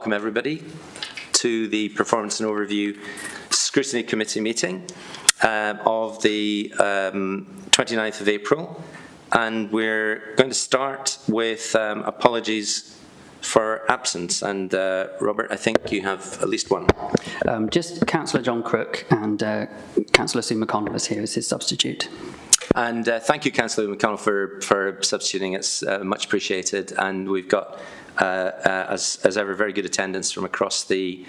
Welcome everybody to the Performance and Overview Scrutiny Committee meeting of the 29th of April, and we're going to start with apologies for absence, and Robert, I think you have at least one. Just Councillor John Crook and Councillor Sue McConnell is here as his substitute. And thank you, Councillor McConnell, for substituting. It's much appreciated, and we've got as ever, very good attendance from across the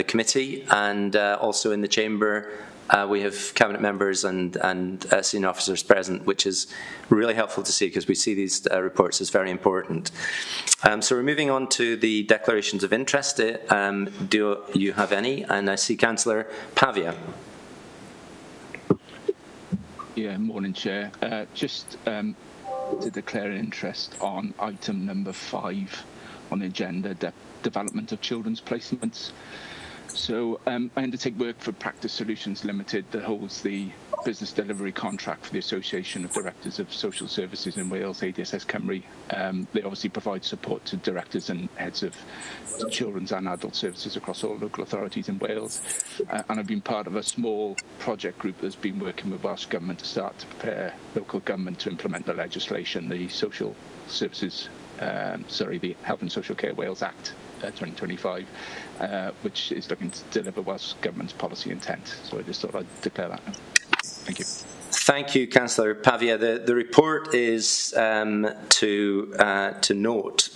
committee, and also in the chamber. We have cabinet members and senior officers present, which is really helpful to see because we see these reports as very important. So we're moving on to the declarations of interest. Do you have any? And I see Councillor Pavia. Yeah, morning, Chair. Just to declare an interest on item number 5 on the agenda, development of children's placements. So I undertake work for Practice Solutions Limited that holds the business delivery contract for the Association of Directors of Social Services in Wales, ADSS Cymru. They obviously provide support to directors and heads of children's and adult services across all local authorities in Wales. And I've been part of a small project group that's been working with Welsh Government to start to prepare local government to implement the legislation, the Social Services, the Health and Social Care Wales Act 2025, which is looking to deliver Welsh Government's policy intent. So I just thought I'd declare that now. Thank you. Thank you, Councillor Pavia. The report is to note,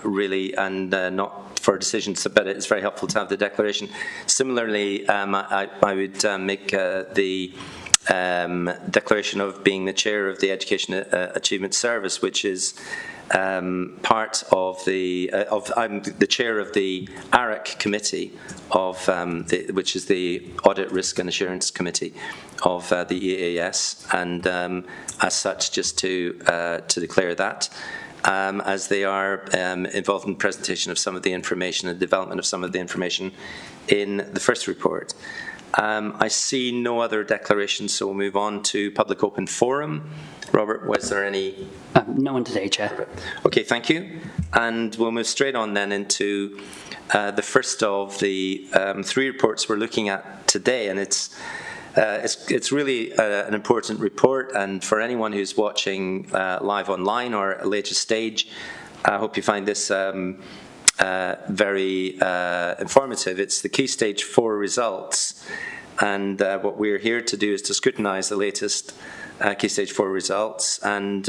really, and not for decisions, but it's very helpful to have the declaration. Similarly, I would make the declaration of being the chair of the Education Achievement Service, which is part of the I'm the chair of the ARIC committee of which is the Audit, Risk and Assurance Committee of the EAS, and as such, just to declare that. As they are involved in the presentation of some of the information and development of some of the information in the first report. I see no other declarations, so we'll move on to Public Open Forum. Robert, was there any? No one today, Chair. Okay, thank you. And we'll move straight on then into the first of the 3 reports we're looking at today, and it's really an important report. And for anyone who's watching live online or at a later stage, I hope you find this very informative. It's the Key Stage 4 results, and what we're here to do is to scrutinise the latest Key Stage 4 results and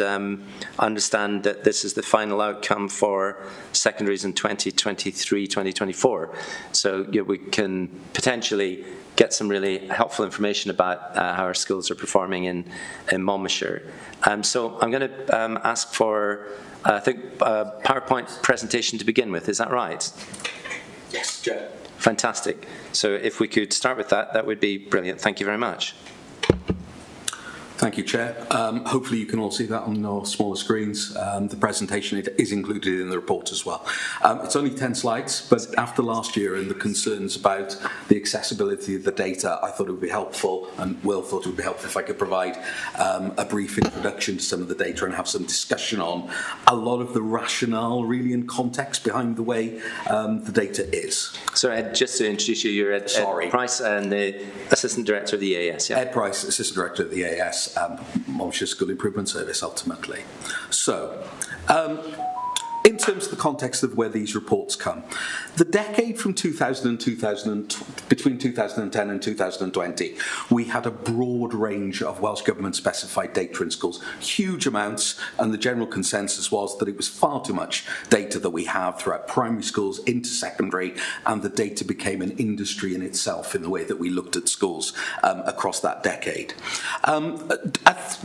understand that this is the final outcome for secondaries in 2023-2024. So we can potentially get some really helpful information about how our schools are performing in Monmouthshire. So I'm going to ask for I think a PowerPoint presentation to begin with. Is that right? Yes, Chair. Fantastic. So if we could start with that, that would be brilliant. Thank you very much. Thank you, Chair. Hopefully you can all see that on your smaller screens. The presentation is included in the report as well. It's only 10 slides, but after last year and the concerns about the accessibility of the data, I thought it would be helpful, and Will thought it would be helpful if I could provide a brief introduction to some of the data and have some discussion on a lot of the rationale, really, and context behind the way the data is. So Ed, just to introduce you, you're Ed Price and the Assistant Director of the EAS, yeah? Ed Price, Assistant Director of the EAS. Monmouthshire School Improvement Service, ultimately. So, in terms of the context of where these reports come, the decade from between 2010 and 2020, we had a broad range of Welsh Government specified data in schools, huge amounts, and the general consensus was that it was far too much data that we have throughout primary schools into secondary, and the data became an industry in itself in the way that we looked at schools across that decade.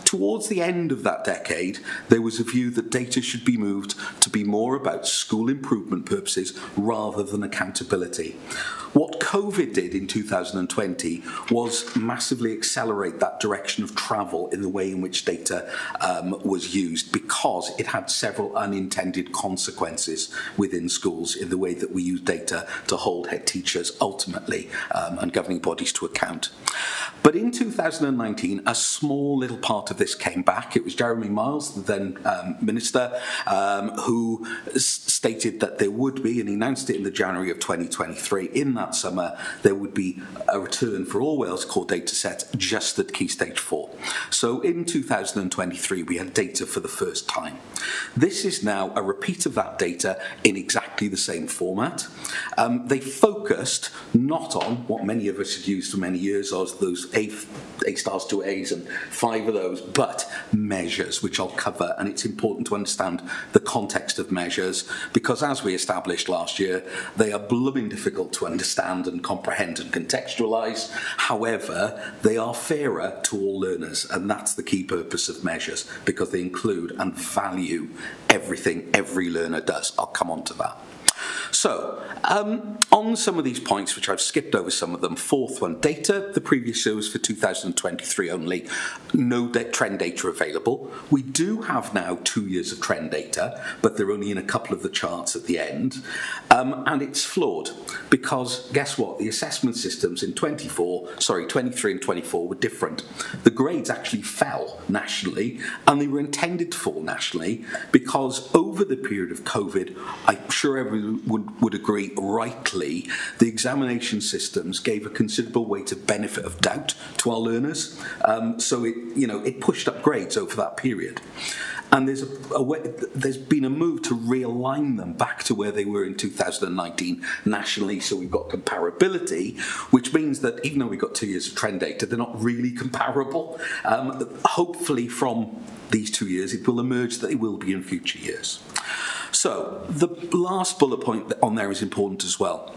Towards the end of that decade, there was a view that data should be moved to be more about school improvement purposes rather than accountability. What COVID did in 2020 was massively accelerate that direction of travel in the way in which data was used, because it had several unintended consequences within schools in the way that we use data to hold head teachers ultimately and governing bodies to account. But in 2019, a small little part of this came back. It was Jeremy Miles, the then Minister, who stated that there would be, and he announced it in the January of 2023, in that summer, there would be a return for all Wales core data sets just at Key Stage 4. So in 2023, we had data for the first time. This is now a repeat of that data in exactly the same format. They focused not on what many of us had used for many years, as those A stars to A's and 5 of those, but measures, which I'll cover. And it's important to understand the context of measures, because as we established last year, they are blooming difficult to understand and comprehend and contextualise. However, they are fairer to all learners, and that's the key purpose of measures, because they include and value everything every learner does. I'll come on to that. So, on some of these points, which I've skipped over some of them, fourth one, data. The previous year was for 2023 only. No trend data available. We do have now 2 years of trend data, but they're only in a couple of the charts at the end. And it's flawed, because guess what? The assessment systems in 23 and 24 were different. The grades actually fell nationally, and they were intended to fall nationally, because over the period of COVID, I'm sure everyone would agree rightly, the examination systems gave a considerable weight of benefit of doubt to our learners. So it pushed up grades over that period. And there's been a move to realign them back to where they were in 2019 nationally, so we've got comparability, which means that even though we've got 2 years of trend data, they're not really comparable. Hopefully from these 2 years, it will emerge that they will be in future years. So the last bullet point on there is important as well.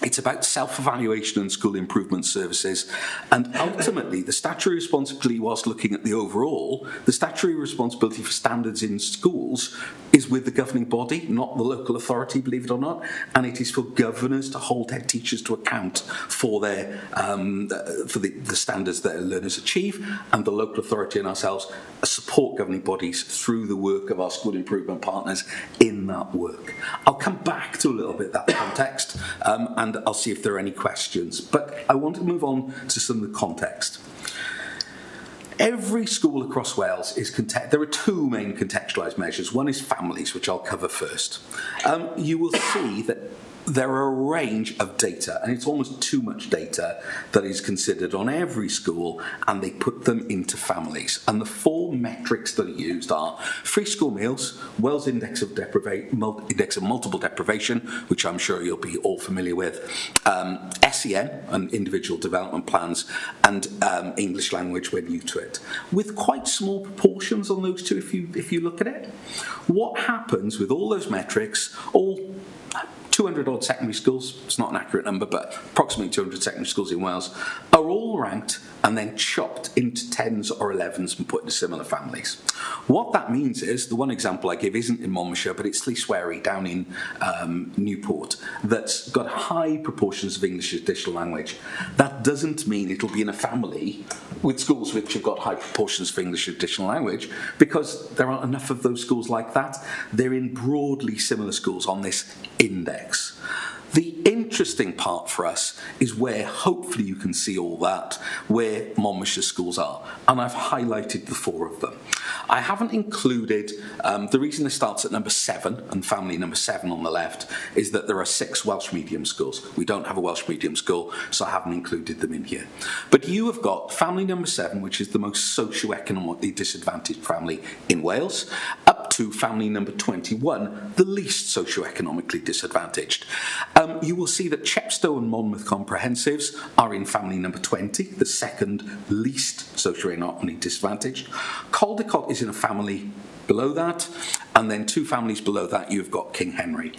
It's about self-evaluation and school improvement services, and ultimately the statutory responsibility, whilst looking at the overall, the statutory responsibility for standards in schools is with the governing body, not the local authority, believe it or not, and it is for governors to hold head teachers to account for their for the standards that learners achieve, and the local authority and ourselves support governing bodies through the work of our school improvement partners in that work. I'll come back to a little bit that context, and I'll see if there are any questions. But I want to move on to some of the context. Every school across Wales is there are two main contextualised measures. One is families, which I'll cover first. You will see that there are a range of data, and it's almost too much data that is considered on every school, and they put them into families. And the 4 metrics that are used are free school meals, Wales Index of Multiple Deprivation, which I'm sure you'll be all familiar with, SEN, and individual development plans, and English language when new to it, with quite small proportions on those two if you look at it. What happens with all those metrics, all 200 odd secondary schools, it's not an accurate number, but approximately 200 secondary schools in Wales, are all ranked and then chopped into 10s or 11s and put into similar families. What that means is, the one example I give isn't in Monmouthshire, but it's Llysweri down in Newport, that's got high proportions of English as additional language. That doesn't mean it'll be in a family with schools which have got high proportions of English as additional language, because there aren't enough of those schools like that. They're in broadly similar schools on this index. The interesting part for us is where, hopefully you can see all that, where Monmouthshire schools are, and I've highlighted the 4 of them. I haven't included, the reason this starts at number 7, and family number 7 on the left, is that there are 6 Welsh medium schools. We don't have a Welsh medium school, so I haven't included them in here. But you have got family number 7, which is the most socioeconomically disadvantaged family in Wales, up to family number 21, the least socioeconomically disadvantaged. You will see that Chepstow and Monmouth Comprehensives are in family number 20, the second least socioeconomically disadvantaged. Caldecott is in a family below that, and then 2 families below that you've got King Henry.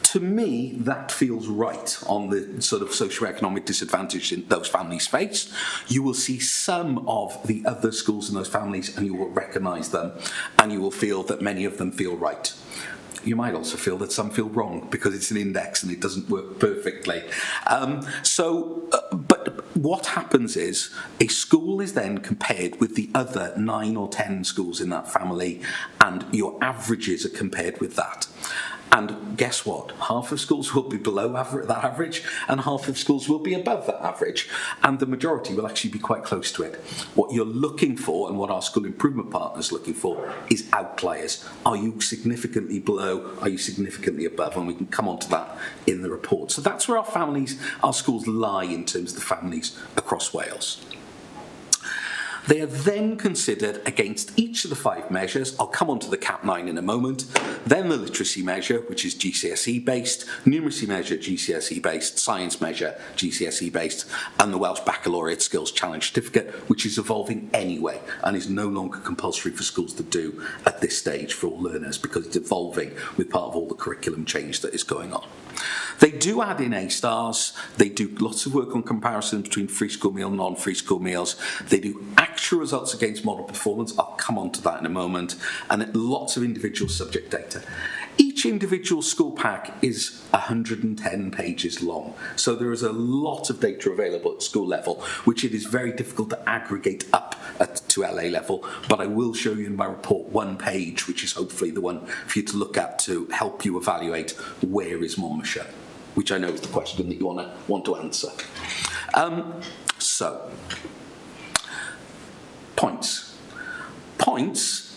To me, that feels right on the sort of socioeconomic disadvantage in those families face. You will see some of the other schools in those families and you will recognise them, and you will feel that many of them feel right. You might also feel that some feel wrong because it's an index and it doesn't work perfectly. But what happens is a school is then compared with the other 9 or 10 schools in that family, and your averages are compared with that. And guess what? Half of schools will be below that average, and half of schools will be above that average, and the majority will actually be quite close to it. What you're looking for, and what our school improvement partners are looking for, is outliers. Are you significantly below? Are you significantly above? And we can come on to that in the report. So that's where our schools lie in terms of the families across Wales. They are then considered against each of the 5 measures. I'll come on to the CAP 9 in a moment. Then the literacy measure, which is GCSE based, numeracy measure, GCSE based, science measure, GCSE based, and the Welsh Baccalaureate Skills Challenge Certificate, which is evolving anyway and is no longer compulsory for schools to do at this stage for all learners, because it's evolving with part of all the curriculum change that is going on. They do add in A stars. They do lots of work on comparisons between free school meal and non-free school meals. They do actual results against model performance. I'll come on to that in a moment. And lots of individual subject data. Each individual school pack is 110 pages long. So there is a lot of data available at school level, which it is very difficult to aggregate up to LA level. But I will show you in my report one page, which is hopefully the one for you to look at to help you evaluate where is Monmouthshire, which I know is the question that you want to answer. So, points.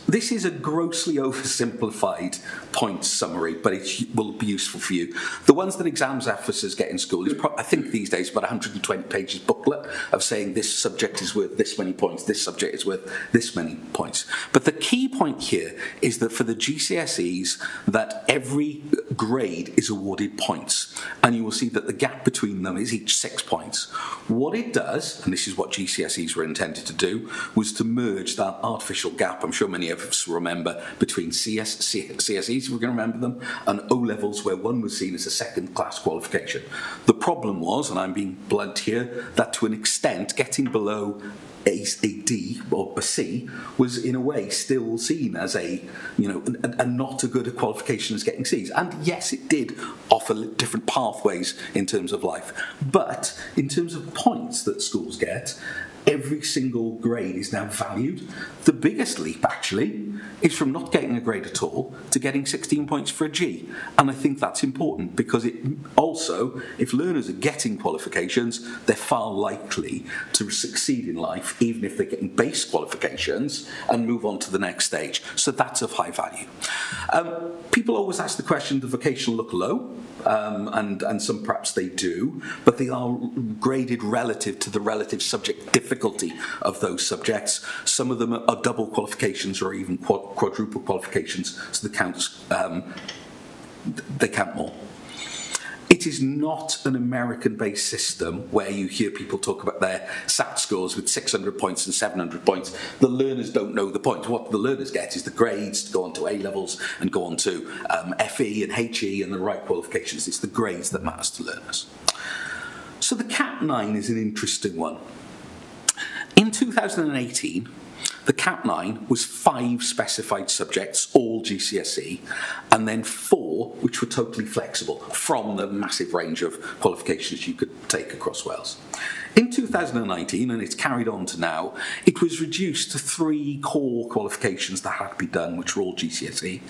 This is a grossly oversimplified points summary, but it will be useful for you. The ones that exams officers get in school is, I think these days, about 120 pages booklet of saying this subject is worth this many points, this subject is worth this many points. But the key point here is that for the GCSEs, that every grade is awarded points, and you will see that the gap between them is each 6 points. What it does, and this is what GCSEs were intended to do, was to merge that artificial gap, I'm sure many of us remember, between CSEs, if we're going to remember them, and O-levels, where one was seen as a second-class qualification. The problem was, and I'm being blunt here, that to an extent, getting below a D or a C was in a way still seen as a not a good a qualification as getting C's. And yes, it did offer different pathways in terms of life. But in terms of points that schools get, every single grade is now valued. The biggest leap, actually, is from not getting a grade at all to getting 16 points for a G. And I think that's important because it also, if learners are getting qualifications, they're far likely to succeed in life, even if they're getting base qualifications and move on to the next stage. So that's of high value. People always ask the question, do vocational look low? And some perhaps they do, but they are graded relative to the relative subject difficulty of those subjects. Some of them are double qualifications or even quadruple qualifications, so they count more. It is not an American-based system where you hear people talk about their SAT scores with 600 points and 700 points. The learners don't know the points. What the learners get is the grades to go on to A-levels and go on to FE and HE and the right qualifications. It's the grades that matters to learners. So the CAP 9 is an interesting one. In 2018, the CAP 9 was 5 specified subjects, all GCSE, and then 4 which were totally flexible from the massive range of qualifications you could take across Wales. In 2019, and it's carried on to now, it was reduced to 3 core qualifications that had to be done, which were all GCSE,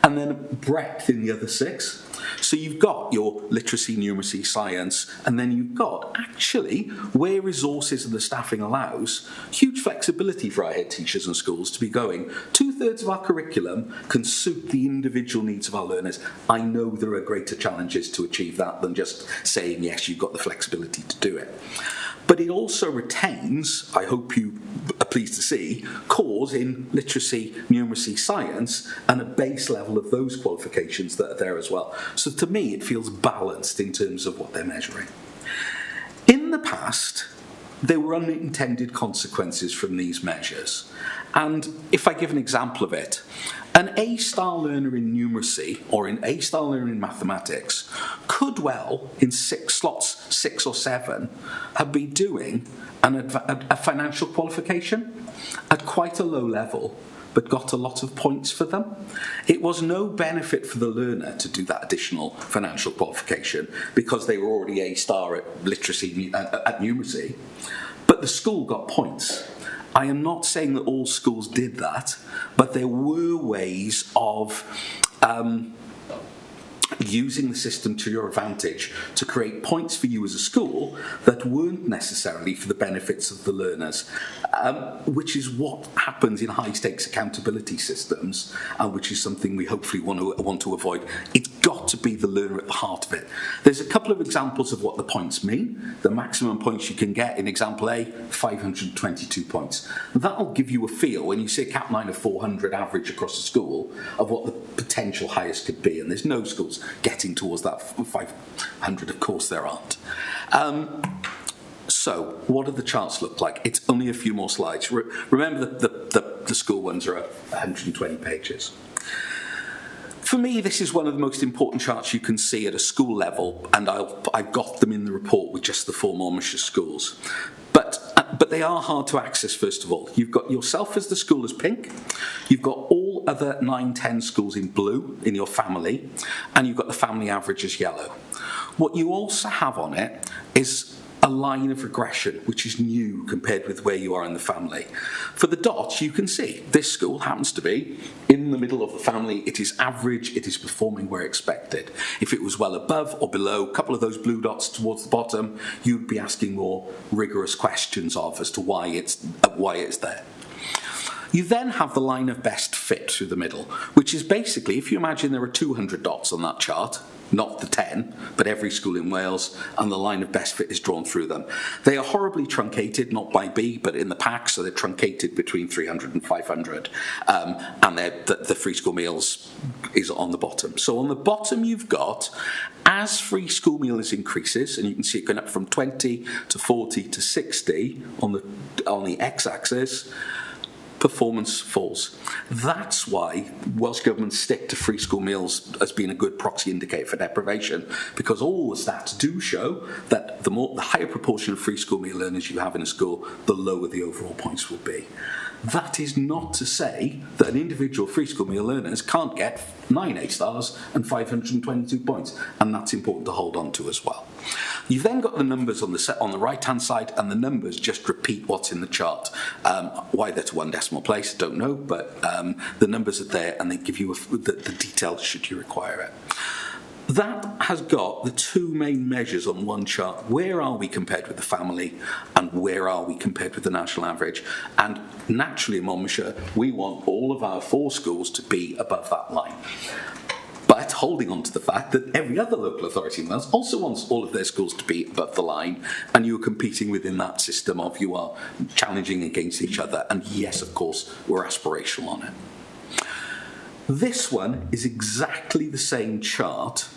and then breadth in the other 6. So you've got your literacy, numeracy, science, and then you've got, actually, where resources and the staffing allows, huge flexibility for our head teachers and schools to be going, 2/3 of our curriculum can suit the individual needs of our learners. I know there are greater challenges to achieve that than just saying, yes, you've got the flexibility to do it. But it also retains, I hope you are pleased to see, cores in literacy, numeracy, science, and a base level of those qualifications that are there as well. So to me, it feels balanced in terms of what they're measuring. In the past, there were unintended consequences from these measures. And if I give an example of it, an A-star learner in numeracy or an A-star learner in mathematics could well, in 6 or 7, have been doing a financial qualification at quite a low level, but got a lot of points for them. It was no benefit for the learner to do that additional financial qualification because they were already A-star at literacy, at numeracy, but the school got points. I am not saying that all schools did that, but there were ways of using the system to your advantage to create points for you as a school that weren't necessarily for the benefits of the learners, which is what happens in high-stakes accountability systems, and which is something we hopefully want to avoid. It's got to be the learner at the heart of it. There's a couple of examples of what the points mean. The maximum points you can get in example A, 522 points. That'll give you a feel, when you see a cap 9 of 400 average across a school, of what the potential highest could be. And there's no schools getting towards that 500, of course there aren't. So, what do the charts look like? It's only a few more slides. Remember the school ones are 120 pages. For me, this is one of the most important charts you can see at a school level, and I've got them in the report with just the 4 Monmouthshire schools. But they are hard to access, first of all. You've got yourself as the school as pink, you've got all other 9, 10 schools in blue in your family, and you've got the family average as yellow. What you also have on it is a line of regression, which is new compared with where you are in the family. For the dots, you can see this school happens to be in the middle of the family. It is average, it is performing where expected. If it was well above or below, a couple of those blue dots towards the bottom, you'd be asking more rigorous questions as to why it's there. You then have the line of best fit through the middle, which is basically, if you imagine there are 200 dots on that chart, not the 10, but every school in Wales, and the line of best fit is drawn through them. They are horribly truncated, not by B, but in the pack, so they're truncated between 300 and 500, and the free school meals is on the bottom. So on the bottom you've got, as free school meals increases, and you can see it going up from 20 to 40 to 60 on the x-axis, performance falls. That's why Welsh governments stick to free school meals as being a good proxy indicator for deprivation, because all the stats do show that the higher proportion of free school meal learners you have in a school, the lower the overall points will be. That is not to say that an individual free school meal learners can't get 9 A stars and 522 points, and that's important to hold on to as well. You've then got the numbers on the right-hand side, and the numbers just repeat what's in the chart. Why they're to 1 decimal place, I don't know, but the numbers are there, and they give you the details should you require it. That has got the 2 main measures on one chart. Where are we compared with the family, and where are we compared with the national average? And naturally in Monmouthshire, we want all of our 4 schools to be above that line. But holding on to the fact that every other local authority in Wales also wants all of their schools to be above the line, and you're competing within that system of you are challenging against each other. And yes, of course, we're aspirational on it. This one is exactly the same chart,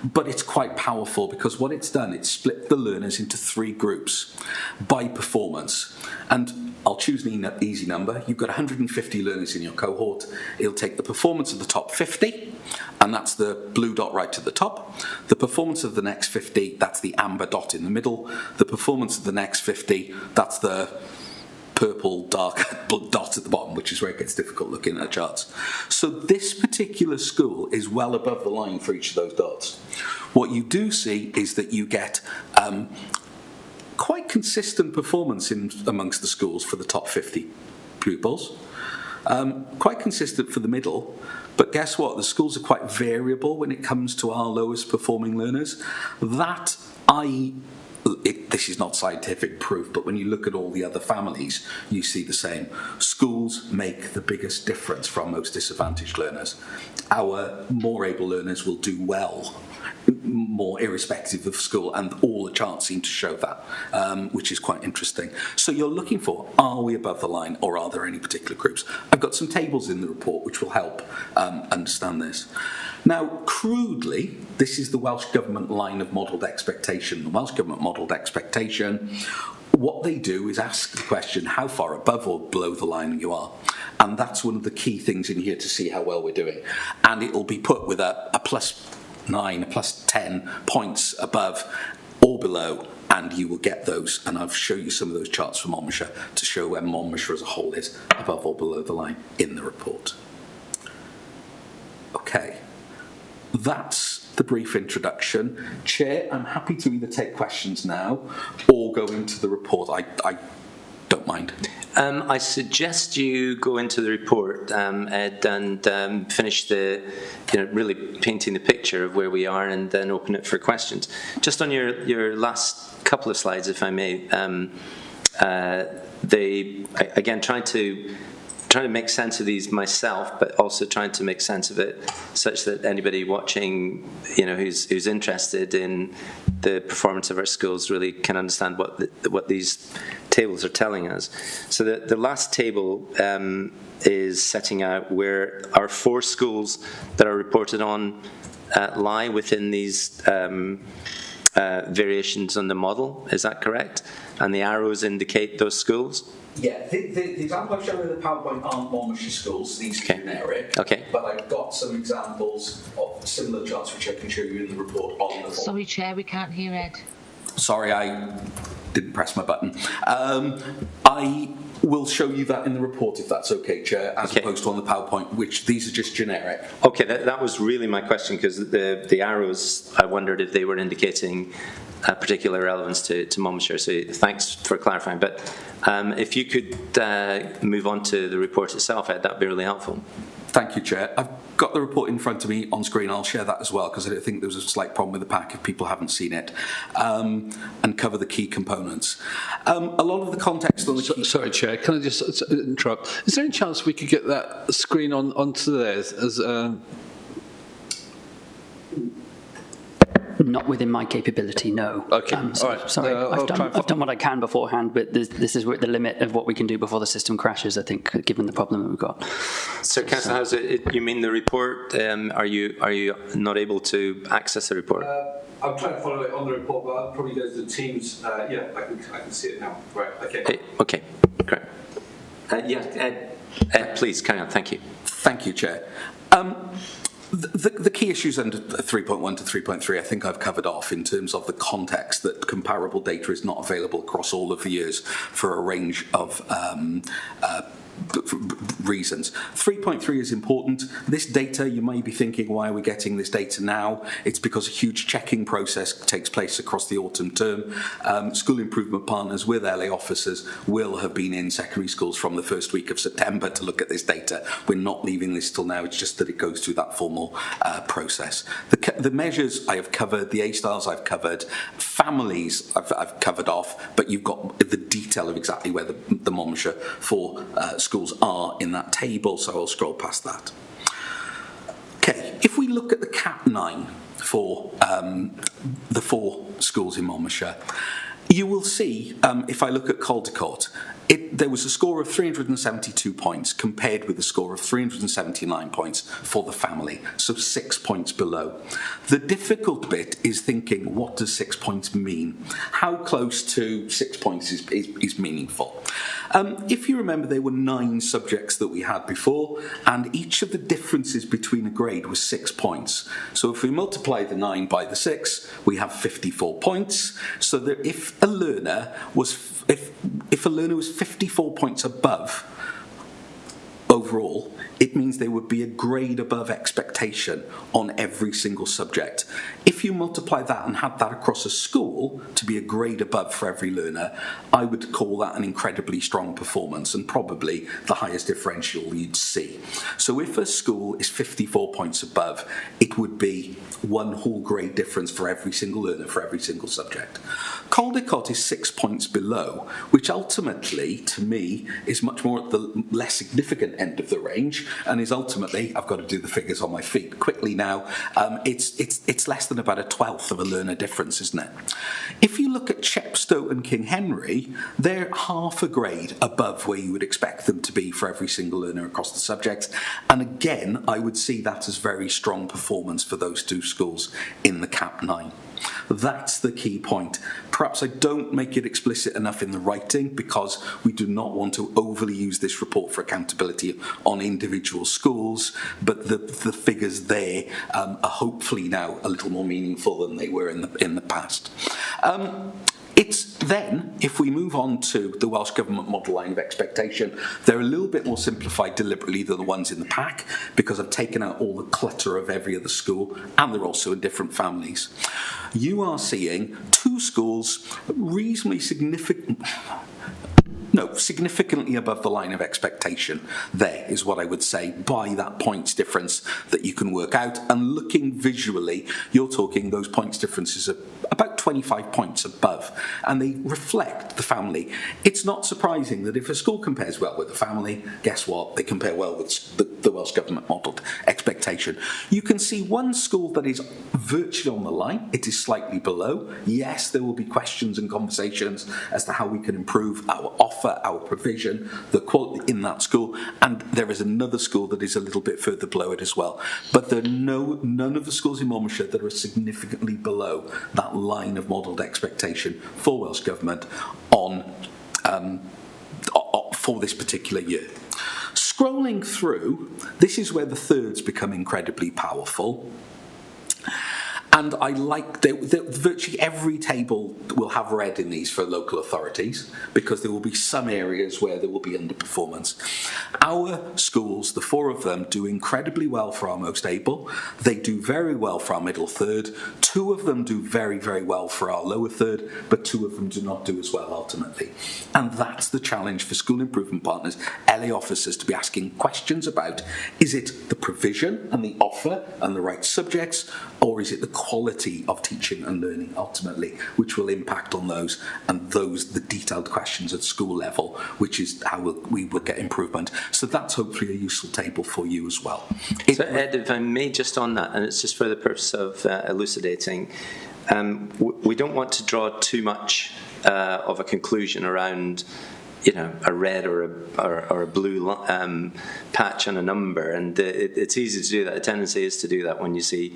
but it's quite powerful because what it's done, it's split the learners into 3 groups by performance. And I'll choose an easy number. You've got 150 learners in your cohort. It'll take the performance of the top 50, and that's the blue dot right at the top. The performance of the next 50, that's the amber dot in the middle. The performance of the next 50, that's the purple dark dot at the bottom, which is where it gets difficult looking at the charts. So this particular school is well above the line for each of those dots. What you do see is that you get quite consistent performance amongst the schools for the top 50 pupils, quite consistent for the middle, but guess what? The schools are quite variable when it comes to our lowest performing learners. This is not scientific proof, but when you look at all the other families, you see the same. Schools make the biggest difference for our most disadvantaged learners. Our more able learners will do well, more irrespective of school, and all the charts seem to show that, which is quite interesting. So you're looking for, are we above the line, or are there any particular groups? I've got some tables in the report which will help understand this. Now, crudely, this is the Welsh Government line of modelled expectation. The Welsh Government modelled expectation, what they do is ask the question, how far above or below the line you are? And that's one of the key things in here to see how well we're doing. And it will be put with a +9, a +10 points above or below, and you will get those. And I'll show you some of those charts for Monmouthshire to show where Monmouthshire as a whole is above or below the line in the report. Okay. That's the brief introduction. Chair, I'm happy to either take questions now or go into the report. I don't mind. I suggest you go into the report, Ed, and finish really painting the picture of where we are, and then open it for questions. Just on your last couple of slides, if I may, trying to make sense of these myself, but also trying to make sense of it such that anybody watching, who's interested in the performance of our schools really can understand what these tables are telling us. So the last table is setting out where our 4 schools that are reported on lie within these variations on the model. Is that correct? And the arrows indicate those schools? Yeah, the example I've shown in the PowerPoint aren't Monmouthshire schools, these are generic. Okay. But I've got some examples of similar charts which I can show you in the report on the form. Sorry, Chair, we can't hear Ed. Sorry, I didn't press my button. I will show you that in the report if that's okay, Chair, as opposed to on the PowerPoint, which these are just generic. Okay, that was really my question, because the arrows, I wondered if they were indicating particular relevance to Monmouthshire, so thanks for clarifying. But if you could move on to the report itself, Ed, that would be really helpful. Thank you, Chair. I've got the report in front of me on screen. I'll share that as well, because I don't think there was a slight problem with the pack if people haven't seen it, and cover the key components. A lot of the context on the key... Sorry, Chair, can I just interrupt? Is there any chance we could get that screen onto there as... Not within my capability, no. Okay, all right. Sorry, I've done what I can beforehand, but this is the limit of what we can do before the system crashes, I think, given the problem that we've got. So, Councillor Howes, you mean the report? Are you not able to access the report? I'm trying to follow it on the report, but I'll probably go to the Teams. Yeah, I can see it now. Right, okay. Okay, great. Ed, please, carry on. Thank you. Thank you, Chair. The key issues under 3.1 to 3.3 I think I've covered off in terms of the context that comparable data is not available across all of the years for a range of reasons. 3.3 is important. This data, you may be thinking, why are we getting this data now? It's because a huge checking process takes place across the autumn term. School improvement partners with LA officers will have been in secondary schools from the first week of September to look at this data. We're not leaving this till now, it's just that it goes through that formal process. The measures I have covered, the A-styles I've covered, families I've covered off, but you've got the detail of exactly where the Monmouthshire 4 schools are in that table, so I'll scroll past that. Okay, if we look at the CAP 9 for the 4 schools in Monmouthshire, you will see, if I look at Caldecott, there was a score of 372 points compared with a score of 379 points for the family, so 6 points below. The difficult bit is thinking, what does 6 points mean? How close to 6 points is meaningful? If you remember, there were 9 subjects that we had before, and each of the differences between a grade was 6 points. So if we multiply the 9 by the 6, we have 54 points. So that if a learner was 54 points above overall, it means there would be a grade above expectation on every single subject. If you multiply that and had that across a school to be a grade above for every learner, I would call that an incredibly strong performance and probably the highest differential you'd see. So if a school is 54 points above, it would be 1 whole grade difference for every single learner for every single subject. Caldecott is 6 points below, which ultimately, to me, is much more at the less significant end of the range, and is ultimately, I've got to do the figures on my feet quickly now, it's less than about a 1/12 of a learner difference, isn't it? If you look at Chepstow and King Henry, they're half a grade above where you would expect them to be for every single learner across the subjects, and again, I would see that as very strong performance for those 2 schools in the CAP 9. That's the key point. Perhaps I don't make it explicit enough in the writing because we do not want to overly use this report for accountability on individual schools, but the figures there are hopefully now a little more meaningful than they were in the past. It's then, if we move on to the Welsh Government model line of expectation, they're a little bit more simplified deliberately than the ones in the pack because I've taken out all the clutter of every other school, and they're also in different families. You are seeing 2 schools reasonably significant, no, significantly above the line of expectation. There is what I would say by that points difference that you can work out. And looking visually, you're talking those points differences are about 25 points above, and they reflect the family. It's not surprising that if a school compares well with the family, guess what? They compare well with the Welsh Government modelled expectation. You can see one school that is virtually on the line. It is slightly below. Yes, there will be questions and conversations as to how we can improve our offer, our provision, the quality in that school, and there is another school that is a little bit further below it as well. But there are none of the schools in Monmouthshire that are significantly below that line of modelled expectation for Welsh Government for this particular year. Scrolling through, this is where the thirds become incredibly powerful. And I like virtually every table will have red in these for local authorities, because there will be some areas where there will be underperformance. Our schools, the four of them, do incredibly well for our most able. They do very well for our middle third. Two of them do very, very well for our lower third, but two of them do not do as well ultimately. And that's the challenge for school improvement partners, LA officers, to be asking questions about: is it the provision and the offer and the right subjects, or is it the quality of teaching and learning ultimately, which will impact on those, and the detailed questions at school level, which is how we will get improvement. So that's hopefully a useful table for you as well. So Ed, if I may, just on that, and it's just for the purpose of elucidating, we don't want to draw too much of a conclusion around a red or a blue patch on a number, and it's easy to do that. The tendency is to do that when you see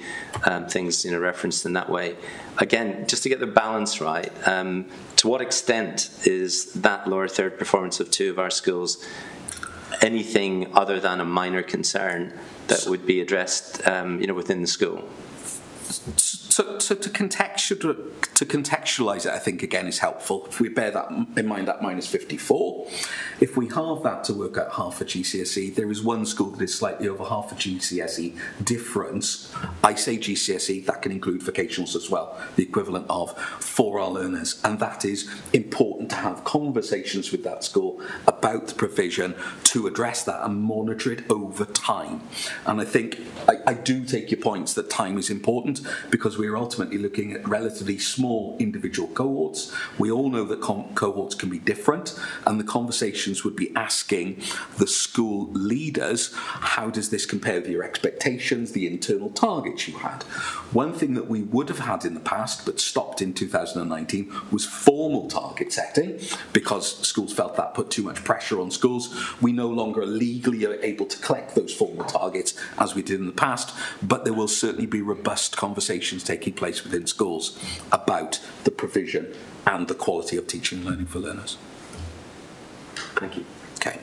things referenced in that way. Again, just to get the balance right, to what extent is that lower third performance of two of our schools anything other than a minor concern that would be addressed within the school? So to contextualise it, I think, again, is helpful. If we bear that in mind, that minus 54, if we halve that to work out half a GCSE, there is one school that is slightly over half a GCSE difference. I say GCSE, that can include vocationals as well, the equivalent of for our learners. And that is important to have conversations with that school about the provision to address that and monitor it over time. And I think I do take your points that time is important, because we're ultimately looking at relatively small individual cohorts. We all know that cohorts can be different, and the conversations would be asking the school leaders, how does this compare with your expectations, the internal targets you had? One thing that we would have had in the past, but stopped in 2019, was formal target setting, because schools felt that put too much pressure on schools. We no longer legally are able to collect those formal targets as we did in the past, but there will certainly be robust conversations taking place within schools about the provision and the quality of teaching and learning for learners. Thank you. Okay.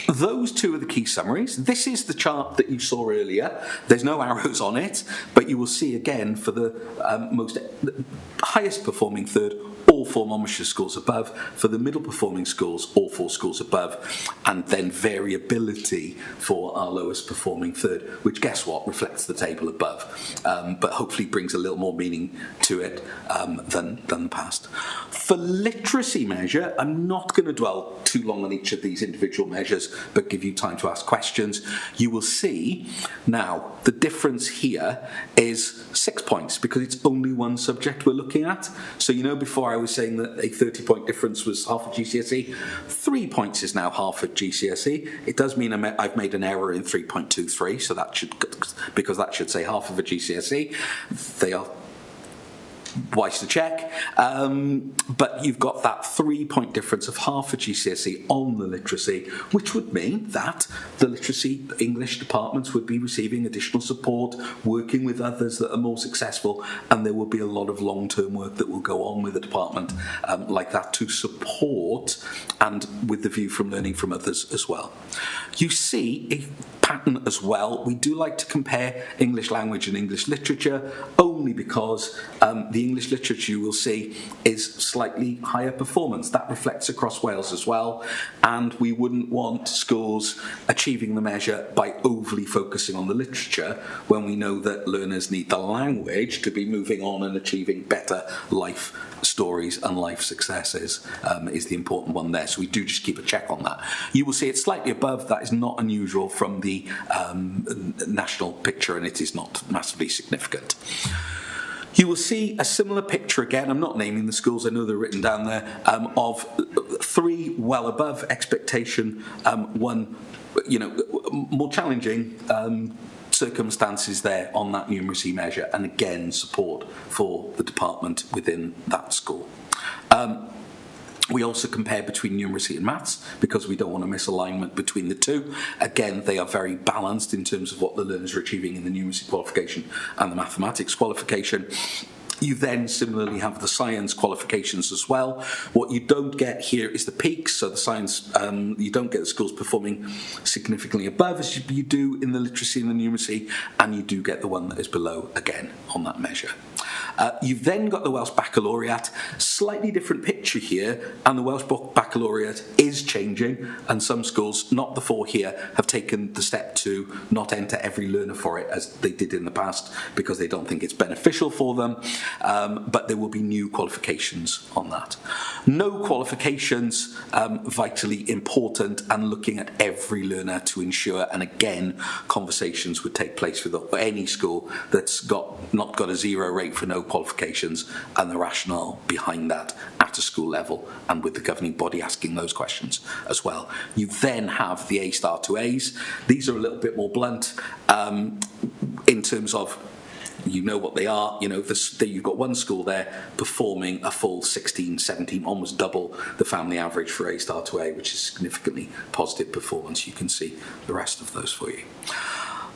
Those two are the key summaries. This is the chart that you saw earlier. There's no arrows on it, but you will see again for the highest performing third, all four Monmouthshire schools above. For the middle performing schools, all four schools above. And then variability for our lowest performing third, which, guess what, reflects the table above, but hopefully brings a little more meaning to it than the past. For literacy measure, I'm not going to dwell too long on each of these individual measures, but give you time to ask questions. You will see now the difference here is 6 points, because it's only one subject we're looking at. So before I was saying that a 30-point difference was half a GCSE, 3 points is now half a GCSE. It does mean I've made an error in 3.23, so that should say half of a GCSE. They are wise to check, but you've got that 3-point difference of half a GCSE on the literacy, which would mean that the literacy English departments would be receiving additional support, working with others that are more successful, and there will be a lot of long-term work that will go on with the department like that to support, and with the view from learning from others as well. You see a pattern as well. We do like to compare English language and English literature, only because the the English literature, you will see, is slightly higher performance. That reflects across Wales as well, and we wouldn't want schools achieving the measure by overly focusing on the literature when we know that learners need the language to be moving on and achieving better life stories and life successes, is the important one there. So we do just keep a check on that. You will see it's slightly above. That is not unusual from the national picture, and it is not massively significant. You will see a similar picture again, I'm not naming the schools, I know they're written down there, of 3 well above expectation, 1, more challenging circumstances there on that numeracy measure, and again support for the department within that school. We also compare between numeracy and maths because we don't want a misalignment between the two. Again, they are very balanced in terms of what the learners are achieving in the numeracy qualification and the mathematics qualification. You then similarly have the science qualifications as well. What you don't get here is the peaks, so the science, you don't get the schools performing significantly above as you do in the literacy and the numeracy, and you do get the one that is below again on that measure. You've then got the Welsh Baccalaureate, slightly different picture here, and the Welsh Baccalaureate is changing, and some schools, not the 4 here, have taken the step to not enter every learner for it as they did in the past because they don't think it's beneficial for them, but there will be new qualifications on that. No qualifications, vitally important, and looking at every learner to ensure, and again, conversations would take place with any school that's not got a 0 rate for no qualifications, and the rationale behind that at a school level and with the governing body asking those questions as well. You then have the A star to A's. These are a little bit more blunt in terms of you know what they are. You've got one school there performing a full 16, 17, almost double the family average for A star to A, which is significantly positive performance. You can see the rest of those for you.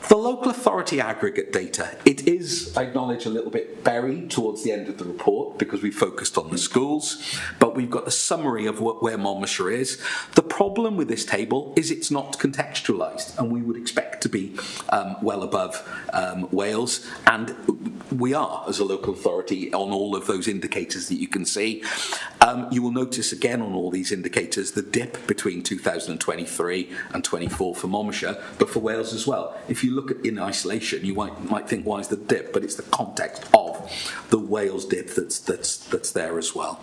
The local authority aggregate data, it is, I acknowledge, a little bit buried towards the end of the report because we focused on the schools, but we've got a summary of where Monmouthshire is. The problem with this table is it's not contextualised, and we would expect to be well above Wales, and we are as a local authority on all of those indicators that you can see. You will notice again on all these indicators the dip between 2023 and 24 for Monmouthshire, but for Wales as well. If you look at in isolation, you might think, why is the dip? But it's the context of the Wales dip that's there as well.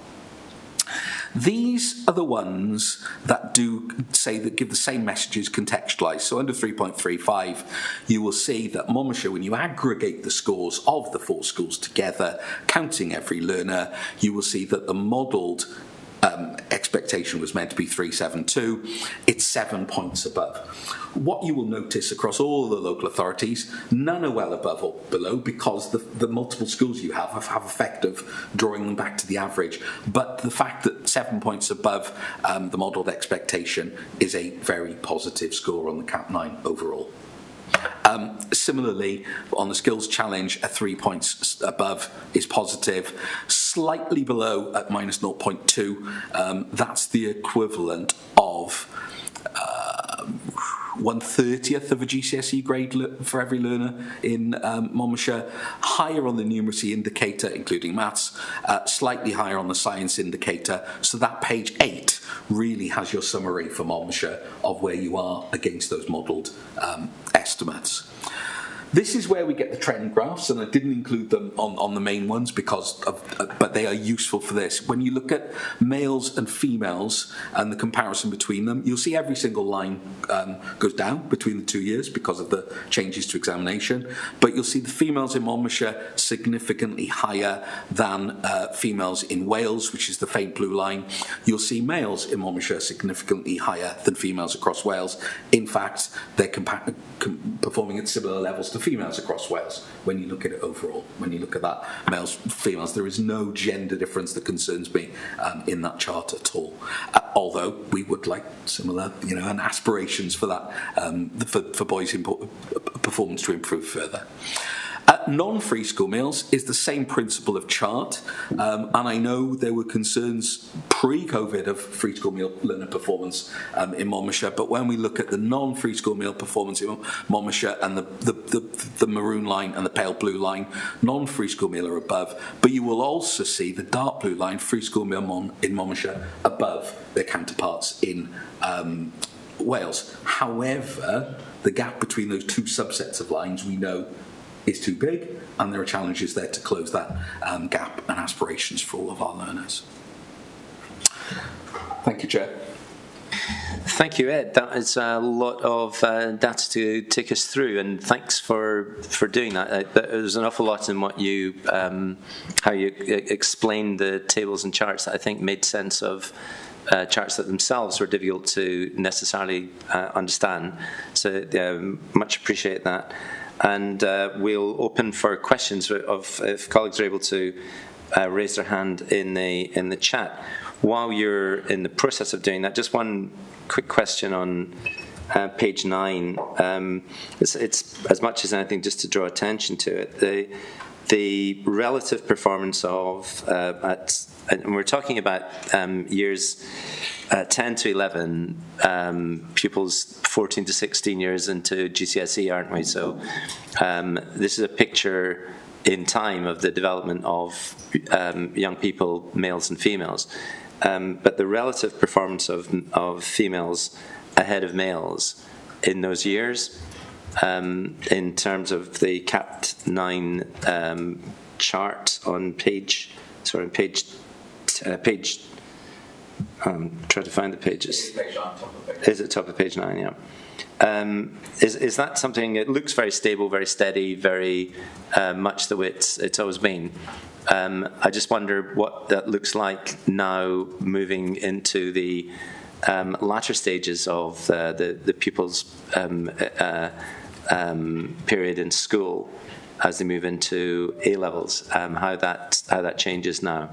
These are the ones that give the same messages contextualised. So under 3.35, you will see that Monmouthshire, when you aggregate the scores of the 4 schools together, counting every learner, you will see that the modelled expectation was meant to be 372. It's 7 points above. What you will notice across all the local authorities, none are well above or below because the multiple schools you have effect of drawing them back to the average. But the fact that 7 points above the modelled expectation is a very positive score on the CAP 9 overall. Similarly, on the skills challenge, 3 points above is positive. Slightly below at minus 0.2, that's the equivalent of 1/30th of a GCSE grade for every learner in Monmouthshire. Higher on the numeracy indicator, including maths, slightly higher on the science indicator. So that page 8 really has your summary for Monmouthshire of where you are against those modelled estimates. This is where we get the trend graphs, and I didn't include them on the main ones but they are useful for this. When you look at males and females and the comparison between them, you'll see every single line goes down between the 2 years because of the changes to examination, but you'll see the females in Monmouthshire significantly higher than females in Wales, which is the faint blue line. You'll see males in Monmouthshire significantly higher than females across Wales. In fact, they're performing at similar levels to females across Wales when you look at it overall. When you look at that, males, females, there is no gender difference that concerns me in that chart at all. Although we would like similar, and aspirations for that, for boys' performance to improve further. Non-free school meals is the same principle of chart, and I know there were concerns pre-COVID of free school meal learner performance in Monmouthshire, but when we look at the non-free school meal performance in Monmouthshire and the maroon line and the pale blue line, non-free school meal are above, but you will also see the dark blue line, free school meal in Monmouthshire, above their counterparts in Wales. However, the gap between those two subsets of lines we know is too big, and there are challenges there to close that gap and aspirations for all of our learners. Thank you, Chair. Thank you, Ed. That is a lot of data to take us through, and thanks for doing that. There's an awful lot in what you, how you explained the tables and charts that I think made sense of charts that themselves were difficult to necessarily understand. So much appreciate that. And we'll open for questions if colleagues are able to raise their hand in the chat. While you're in the process of doing that, just one quick question on page 9. It's as much as anything just to draw attention to it. The relative performance of and we're talking about years 10 to 11, pupils 14 to 16 years into GCSE, aren't we? So this is a picture in time of the development of young people, males and females. But the relative performance of females ahead of males in those years, in terms of the CAPT 9 chart on page, try to find the pages. Is it top of page 9? Yeah. Is that something? It looks very stable, very steady, very much the way it's always been. I just wonder what that looks like now, moving into the latter stages of the pupils' period in school as they move into A levels. How that changes now.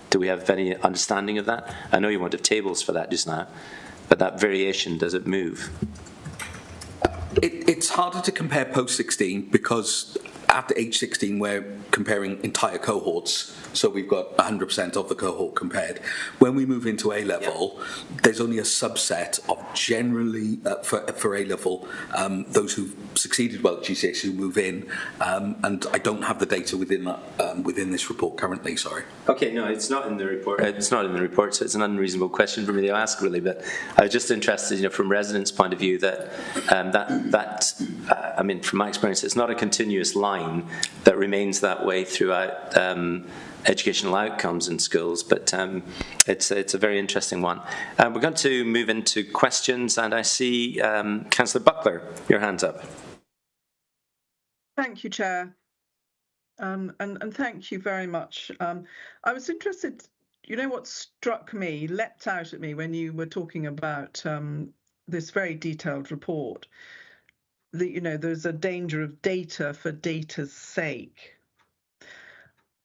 Do we have any understanding of that? I know you won't have tables for that just now, but that variation, does it move? It's harder to compare post-16 because at age 16 we're comparing entire cohorts, so we've got 100% of the cohort compared. When we move into A level, there's only a subset of generally for A level those who've succeeded well at GCSE who move in, and I don't have the data within that within this report currently. Sorry. Okay, no, it's not in the report. It's not in the report, so it's an unreasonable question for me to ask, really. But I was just interested, from residents' point of view, that I mean, from my experience, it's not a continuous line that remains that way throughout educational outcomes in schools, but it's a very interesting one. We're going to move into questions, and I see Councillor Buckler, your hand's up. Thank you, Chair, and thank you very much. I was interested, what struck me, leapt out at me when you were talking about this very detailed report, that, there's a danger of data for data's sake.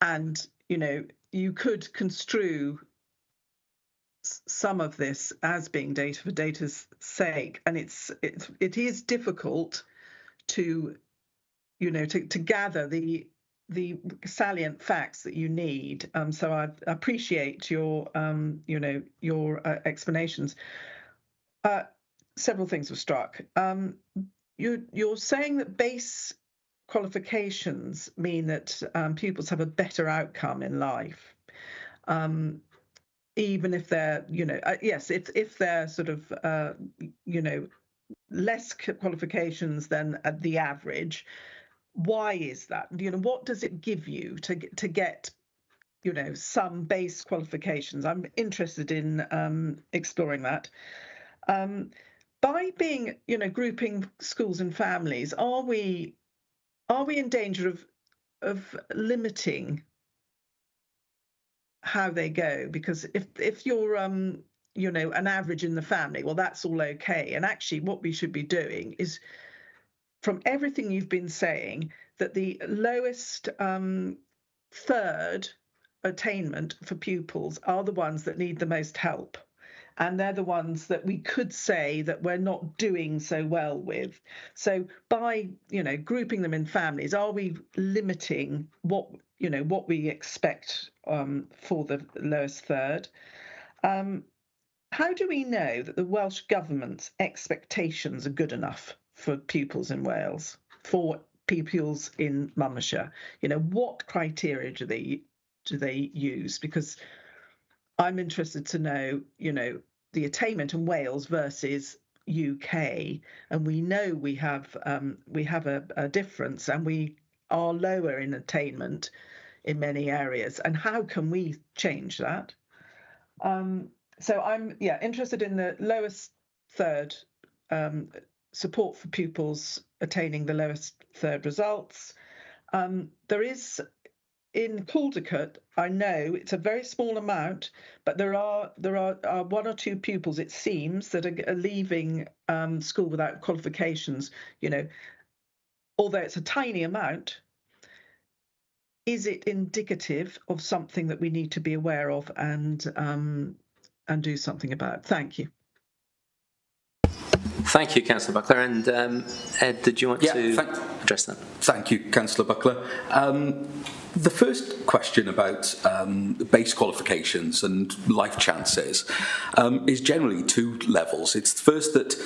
And, you could construe some of this as being data for data's sake. And it is difficult to, to gather the salient facts that you need. So I appreciate your, your explanations. Several things were struck. You're saying that base qualifications mean that pupils have a better outcome in life, even if they're, yes, if they're sort of, less qualifications than the average. Why is that? What does it give you to get, some base qualifications? I'm interested in exploring that. By being, grouping schools and families, are we in danger of limiting how they go? Because if you're an average in the family, well, that's all okay. And actually what we should be doing is, from everything you've been saying, that the lowest third attainment for pupils are the ones that need the most help. and they're the ones that we could say that we're not doing so well with. So by, grouping them in families, are we limiting what we expect for the lowest third? How do we know that the Welsh Government's expectations are good enough for pupils in Wales, for pupils in Monmouthshire? What criteria do they use? Because I'm interested to know, the attainment in Wales versus UK, and we know we have a difference, and we are lower in attainment in many areas. And how can we change that? So I'm interested in the lowest third, support for pupils attaining the lowest third results. There is in Caldicot, I know it's a very small amount, but there are one or two pupils, it seems, that are leaving school without qualifications. Although it's a tiny amount, is it indicative of something that we need to be aware of and do something about? Thank you. Thank you, Councillor Buckler. And Ed, did you want to address that? Thank you, Councillor Buckler. The first question about base qualifications and life chances is generally two levels. It's first that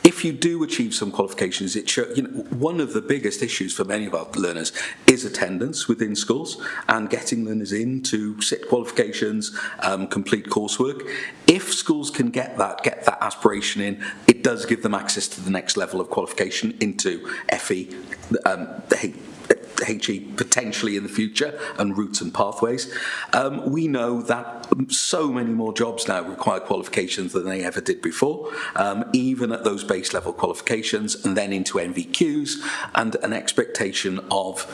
if you do achieve some qualifications, one of the biggest issues for many of our learners is attendance within schools and getting learners in to sit qualifications, complete coursework. If schools can get that aspiration in, it does give them access to the next level of qualification into FE, HE potentially in the future, and routes and pathways. We know that so many more jobs now require qualifications than they ever did before, even at those base level qualifications, and then into NVQs, and an expectation of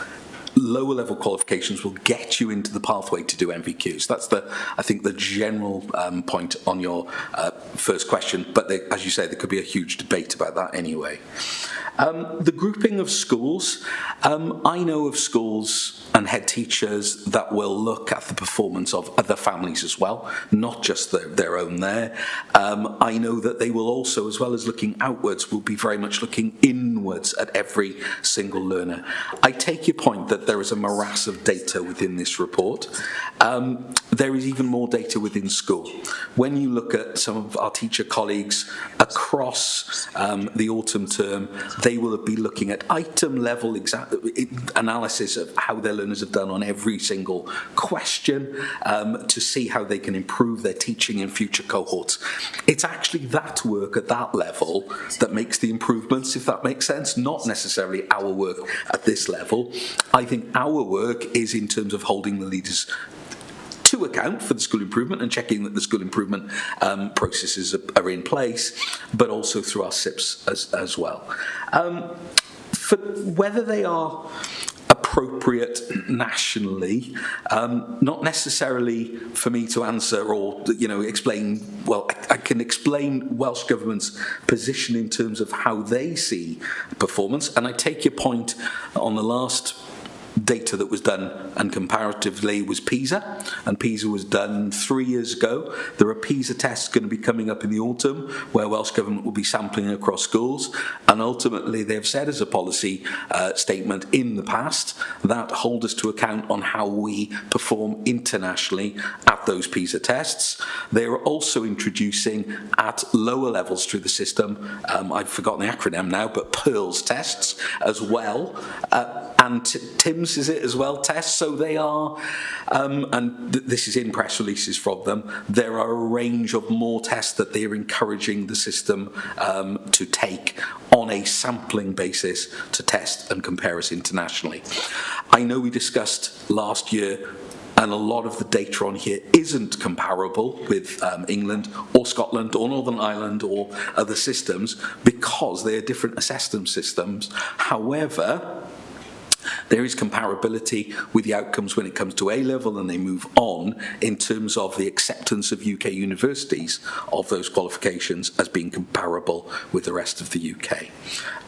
lower level qualifications will get you into the pathway to do NVQs. That's I think the general point on your first question, but as you say, there could be a huge debate about that anyway. The grouping of schools, I know of schools and head teachers that will look at the performance of other families as well, not just their own there. I know that they will also, as well as looking outwards, will be very much looking inwards at every single learner. I take your point that there is a morass of data within this report. There is even more data within school. When you look at some of our teacher colleagues across the autumn term, they will be looking at item level analysis of how their learners have done on every single question to see how they can improve their teaching in future cohorts. It's actually that work at that level that makes the improvements, if that makes sense, not necessarily our work at this level. I think our work is in terms of holding the leaders to account for the school improvement and checking that the school improvement processes are in place, but also through our SIPs as well. For whether they are appropriate nationally, not necessarily for me to answer or explain. Well, I can explain Welsh Government's position in terms of how they see performance, and I take your point on the last data that was done, and comparatively was PISA, and PISA was done 3 years ago. There are PISA tests going to be coming up in the autumn where Welsh Government will be sampling across schools, and ultimately they have said as a policy statement in the past that hold us to account on how we perform internationally at those PISA tests. They are also introducing at lower levels through the system, I've forgotten the acronym now, but PEARLS tests as well, and TIMS is it as well, tests. So they are, and this is in press releases from them, there are a range of more tests that they are encouraging the system to take on a sampling basis to test and compare us internationally. I know we discussed last year, and a lot of the data on here isn't comparable with England or Scotland or Northern Ireland or other systems because they are different assessment systems. However, there is comparability with the outcomes when it comes to A-level and they move on in terms of the acceptance of UK universities of those qualifications as being comparable with the rest of the UK.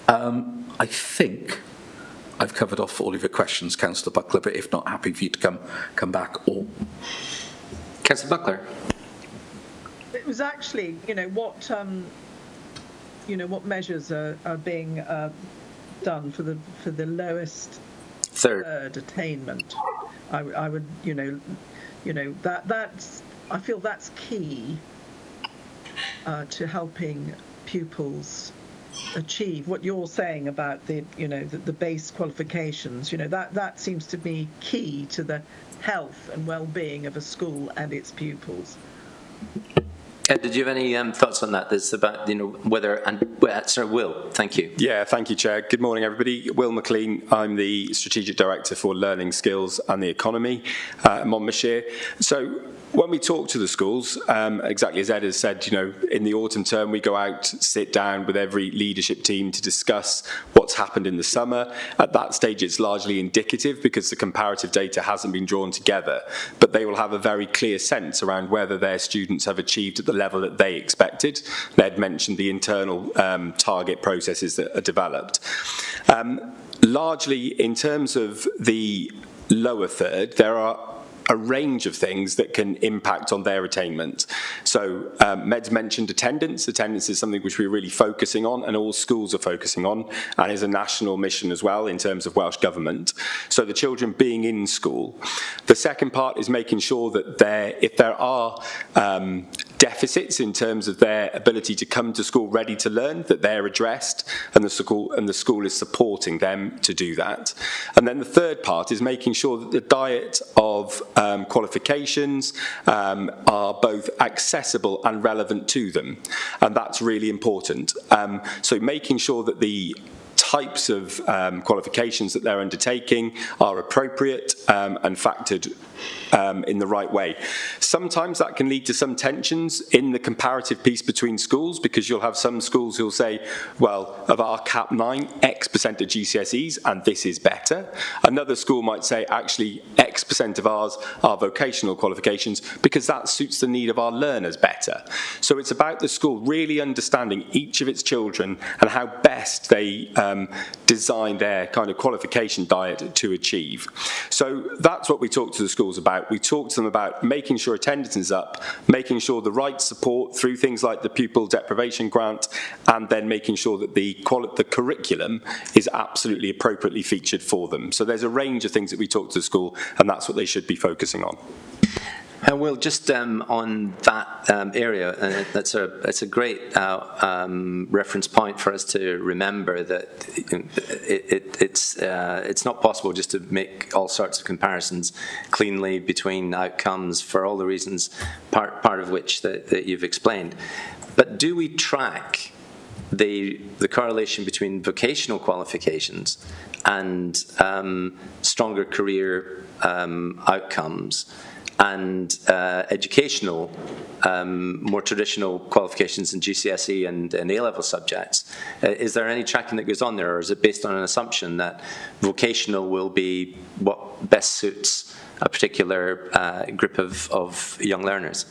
I think I've covered off all of your questions, Councillor Buckler, but if not, happy for you to come back. Or Councillor Buckler. it was actually, what measures are being done for the lowest third attainment. I would, that's I feel that's key to helping pupils achieve what you're saying about the base qualifications. That seems to be key to the health and well-being of a school and its pupils. Ed, did you have any thoughts on that? This about whether sorry, Will. Thank you. Yeah, thank you, Chair. Good morning, everybody. Will McLean. I'm the Strategic Director for Learning Skills and the Economy at Monmouthshire. So when we talk to the schools, exactly as Ed has said, in the autumn term we go out, sit down with every leadership team to discuss what's happened in the summer. At that stage it's largely indicative because the comparative data hasn't been drawn together, but they will have a very clear sense around whether their students have achieved at the level that they expected. Ed mentioned the internal target processes that are developed. Largely in terms of the lower third, there are a range of things that can impact on their attainment. So Med's mentioned attendance. Attendance is something which we're really focusing on, and all schools are focusing on, and is a national mission as well in terms of Welsh Government. So the children being in school. The second part is making sure that if there are deficits in terms of their ability to come to school ready to learn, that they're addressed, and the school is supporting them to do that. And then the third part is making sure that the diet of qualifications are both accessible and relevant to them, and that's really important. So making sure that the types of qualifications that they're undertaking are appropriate and factored in the right way. Sometimes that can lead to some tensions in the comparative piece between schools, because you'll have some schools who'll say, well, of our CAP 9, X% of GCSEs, and this is better. Another school might say, actually, X% of ours are vocational qualifications because that suits the need of our learners better. So it's about the school really understanding each of its children and how best they design their kind of qualification diet to achieve. So that's what we talk to the schools about. We talk to them about making sure attendance is up, making sure the right support through things like the pupil deprivation grant, and then making sure that the curriculum is absolutely appropriately featured for them. So there's a range of things that we talk to the school, and that's what they should be focusing on. Will, just on that area, and it's a great reference point for us to remember that it's not possible just to make all sorts of comparisons cleanly between outcomes for all the reasons, part of which that you've explained. But do we track the correlation between vocational qualifications and stronger career outcomes and educational, more traditional qualifications in GCSE and A-level subjects? Is there any tracking that goes on there, or is it based on an assumption that vocational will be what best suits a particular group of young learners?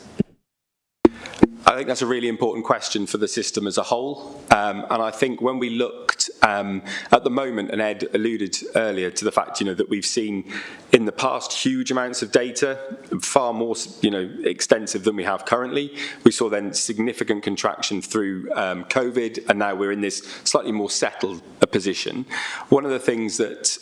I think that's a really important question for the system as a whole, and I think when we looked at the moment, and Ed alluded earlier to the fact that we've seen in the past huge amounts of data, far more extensive than we have currently. We saw then significant contraction through COVID, and now we're in this slightly more settled position. One of the things that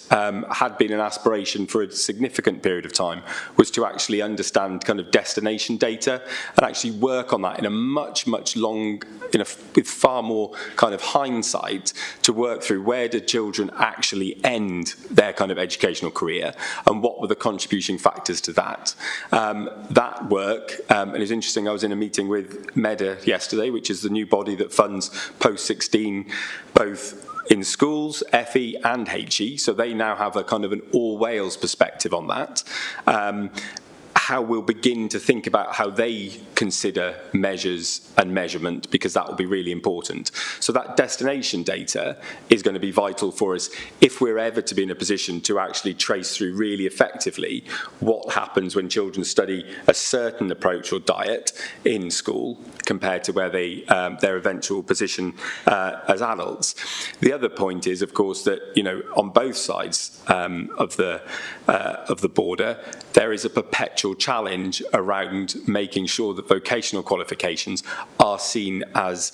had been an aspiration for a significant period of time was to actually understand kind of destination data and actually work on that in a much with far more kind of hindsight, to work through where did children actually end their kind of educational career and what were the contributing factors to that. That work, and it's interesting, I was in a meeting with MEDA yesterday, which is the new body that funds post-16 both in schools, FE and HE, so they now have a kind of an all Wales perspective on that. How we'll begin to think about how they consider measures and measurement, because that will be really important. So that destination data is going to be vital for us if we're ever to be in a position to actually trace through really effectively what happens when children study a certain approach or diet in school compared to where they their eventual position as adults. The other point is, of course, that on both sides of the border there is a perpetual challenge around making sure that vocational qualifications are seen as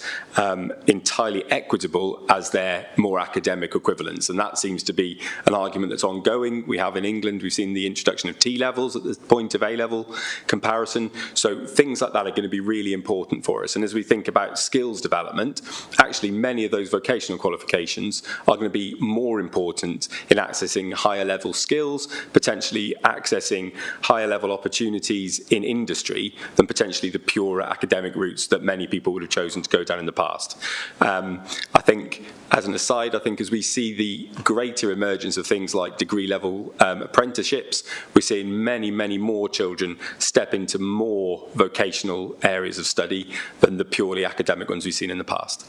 entirely equitable as their more academic equivalents. And that seems to be an argument that's ongoing. We have in England, we've seen the introduction of T-levels at the point of A-level comparison. So things like that are going to be really important for us. And as we think about skills development, actually many of those vocational qualifications are going to be more important in accessing higher level skills, potentially accessing higher level opportunities in industry than potentially the pure academic routes that many people would have chosen to go down in the past. I think, as an aside, I think as we see the greater emergence of things like degree level apprenticeships, we're seeing many, many more children step into more vocational areas of study than the purely academic ones we've seen in the past.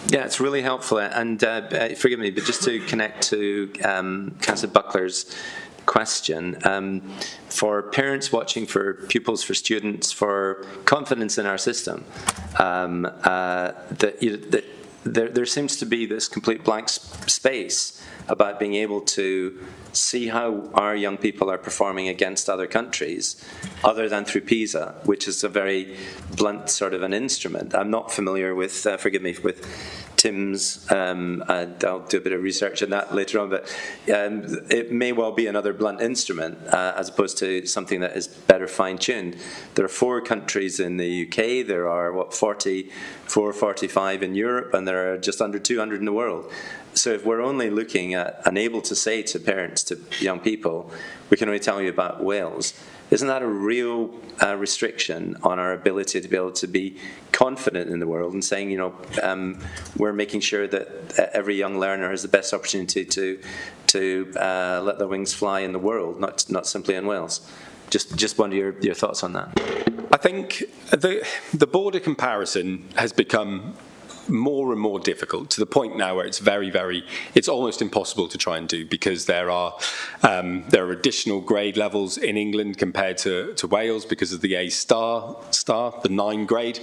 Yeah, it's really helpful. And forgive me, but just to connect to Councillor Buckler's question, for parents watching, for pupils, for students, for confidence in our system, there seems to be this complete blank space about being able to see how our young people are performing against other countries, other than through PISA, which is a very blunt sort of an instrument. I'm not familiar with, forgive me, with Tim's, I'll do a bit of research on that later on, but it may well be another blunt instrument as opposed to something that is better fine-tuned. There are 4 countries in the UK, there are, 44, 45 in Europe, and there are just under 200 in the world. So if we're only looking at and able to say to parents, to young people, we can only tell you about Wales, isn't that a real restriction on our ability to be able to be confident in the world and saying, we're making sure that every young learner has the best opportunity to let their wings fly in the world, not simply in Wales? Just wonder your thoughts on that. I think the border comparison has become more and more difficult, to the point now where it's it's almost impossible to try and do, because there are additional grade levels in England compared to Wales because of the A star, the 9 grade,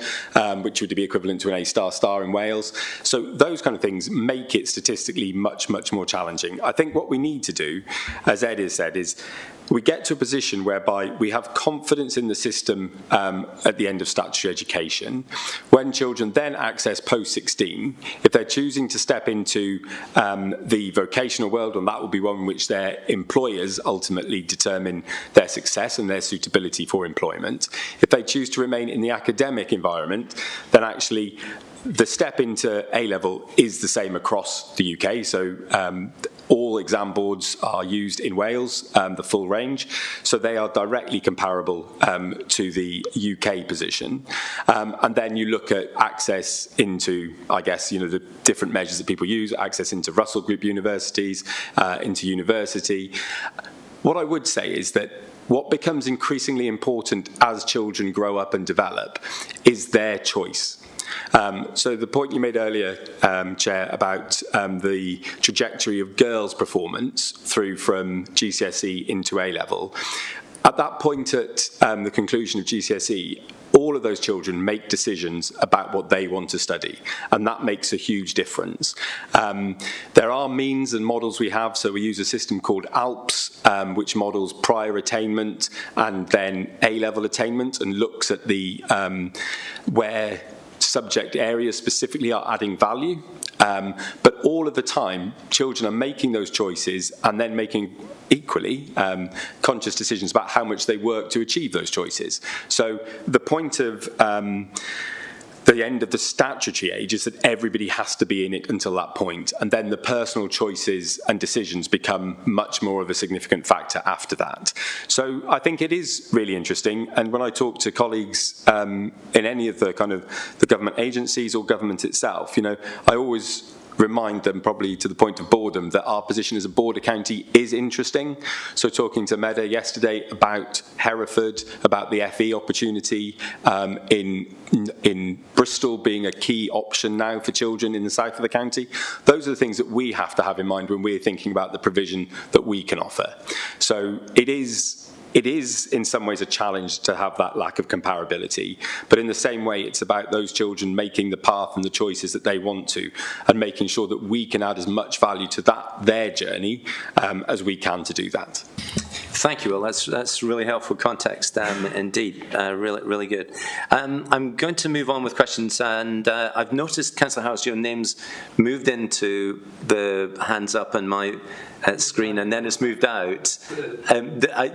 which would be equivalent to an A star in Wales. So those kind of things make it statistically much, much more challenging. I think what we need to do, as Ed has said, is we get to a position whereby we have confidence in the system at the end of statutory education. When children then access post-16, if they're choosing to step into the vocational world, and that will be one in which their employers ultimately determine their success and their suitability for employment. If they choose to remain in the academic environment, then actually the step into A-level is the same across the UK. So all exam boards are used in Wales, the full range, so they are directly comparable to the UK position. And then you look at access into, I guess, the different measures that people use, access into Russell Group universities, into university. What I would say is that what becomes increasingly important as children grow up and develop is their choice. So the point you made earlier, Chair, about the trajectory of girls' performance through from GCSE into A-level, at that point at the conclusion of GCSE, all of those children make decisions about what they want to study, and that makes a huge difference. There are means and models we have, so we use a system called ALPS, which models prior attainment and then A-level attainment, and looks at the where subject areas specifically are adding value. But all of the time, children are making those choices and then making equally conscious decisions about how much they work to achieve those choices. So the point of the end of the statutory age is that everybody has to be in it until that point, and then the personal choices and decisions become much more of a significant factor after that. So I think it is really interesting, and when I talk to colleagues in any of the kind of the government agencies or government itself, I always remind them, probably to the point of boredom, that our position as a border county is interesting. So talking to Meda yesterday about Hereford, about the FE opportunity in Bristol being a key option now for children in the south of the county, those are the things that we have to have in mind when we're thinking about the provision that we can offer. So it is in some ways a challenge to have that lack of comparability, but in the same way it's about those children making the path and the choices that they want to, and making sure that we can add as much value to their journey as we can to do that. Thank you, Will. That's really helpful context indeed. Really good. I'm going to move on with questions, and I've noticed, Councillor House, your name's moved into the hands up on my screen, and then it's moved out.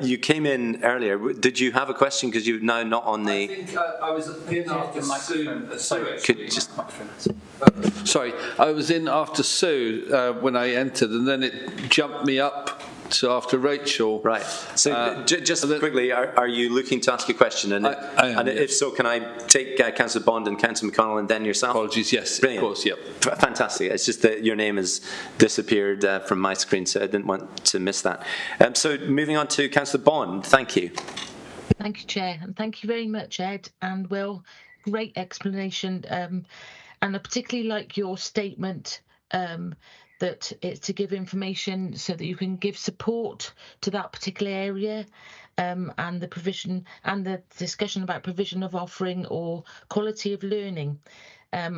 You came in earlier. Did you have a question? Because you're now not on the. I think I was in after Sue. Sorry, I was in after Sue when I entered, and then it jumped me up to after Rachel. Right. So just quickly, are you looking to ask a question? And, I am, and if so, can I take Councillor Bond and Councillor McConnell and then yourself? Apologies, yes, Brilliant. Of course, yep. Fantastic. It's just that your name has disappeared from my screen, so I didn't want to miss that. So moving on to Councillor Bond, thank you. Thank you, Chair, and thank you very much, Ed and Will. Great explanation, and I particularly like your statement that it's to give information so that you can give support to that particular area, and the provision and the discussion about provision of offering or quality of learning.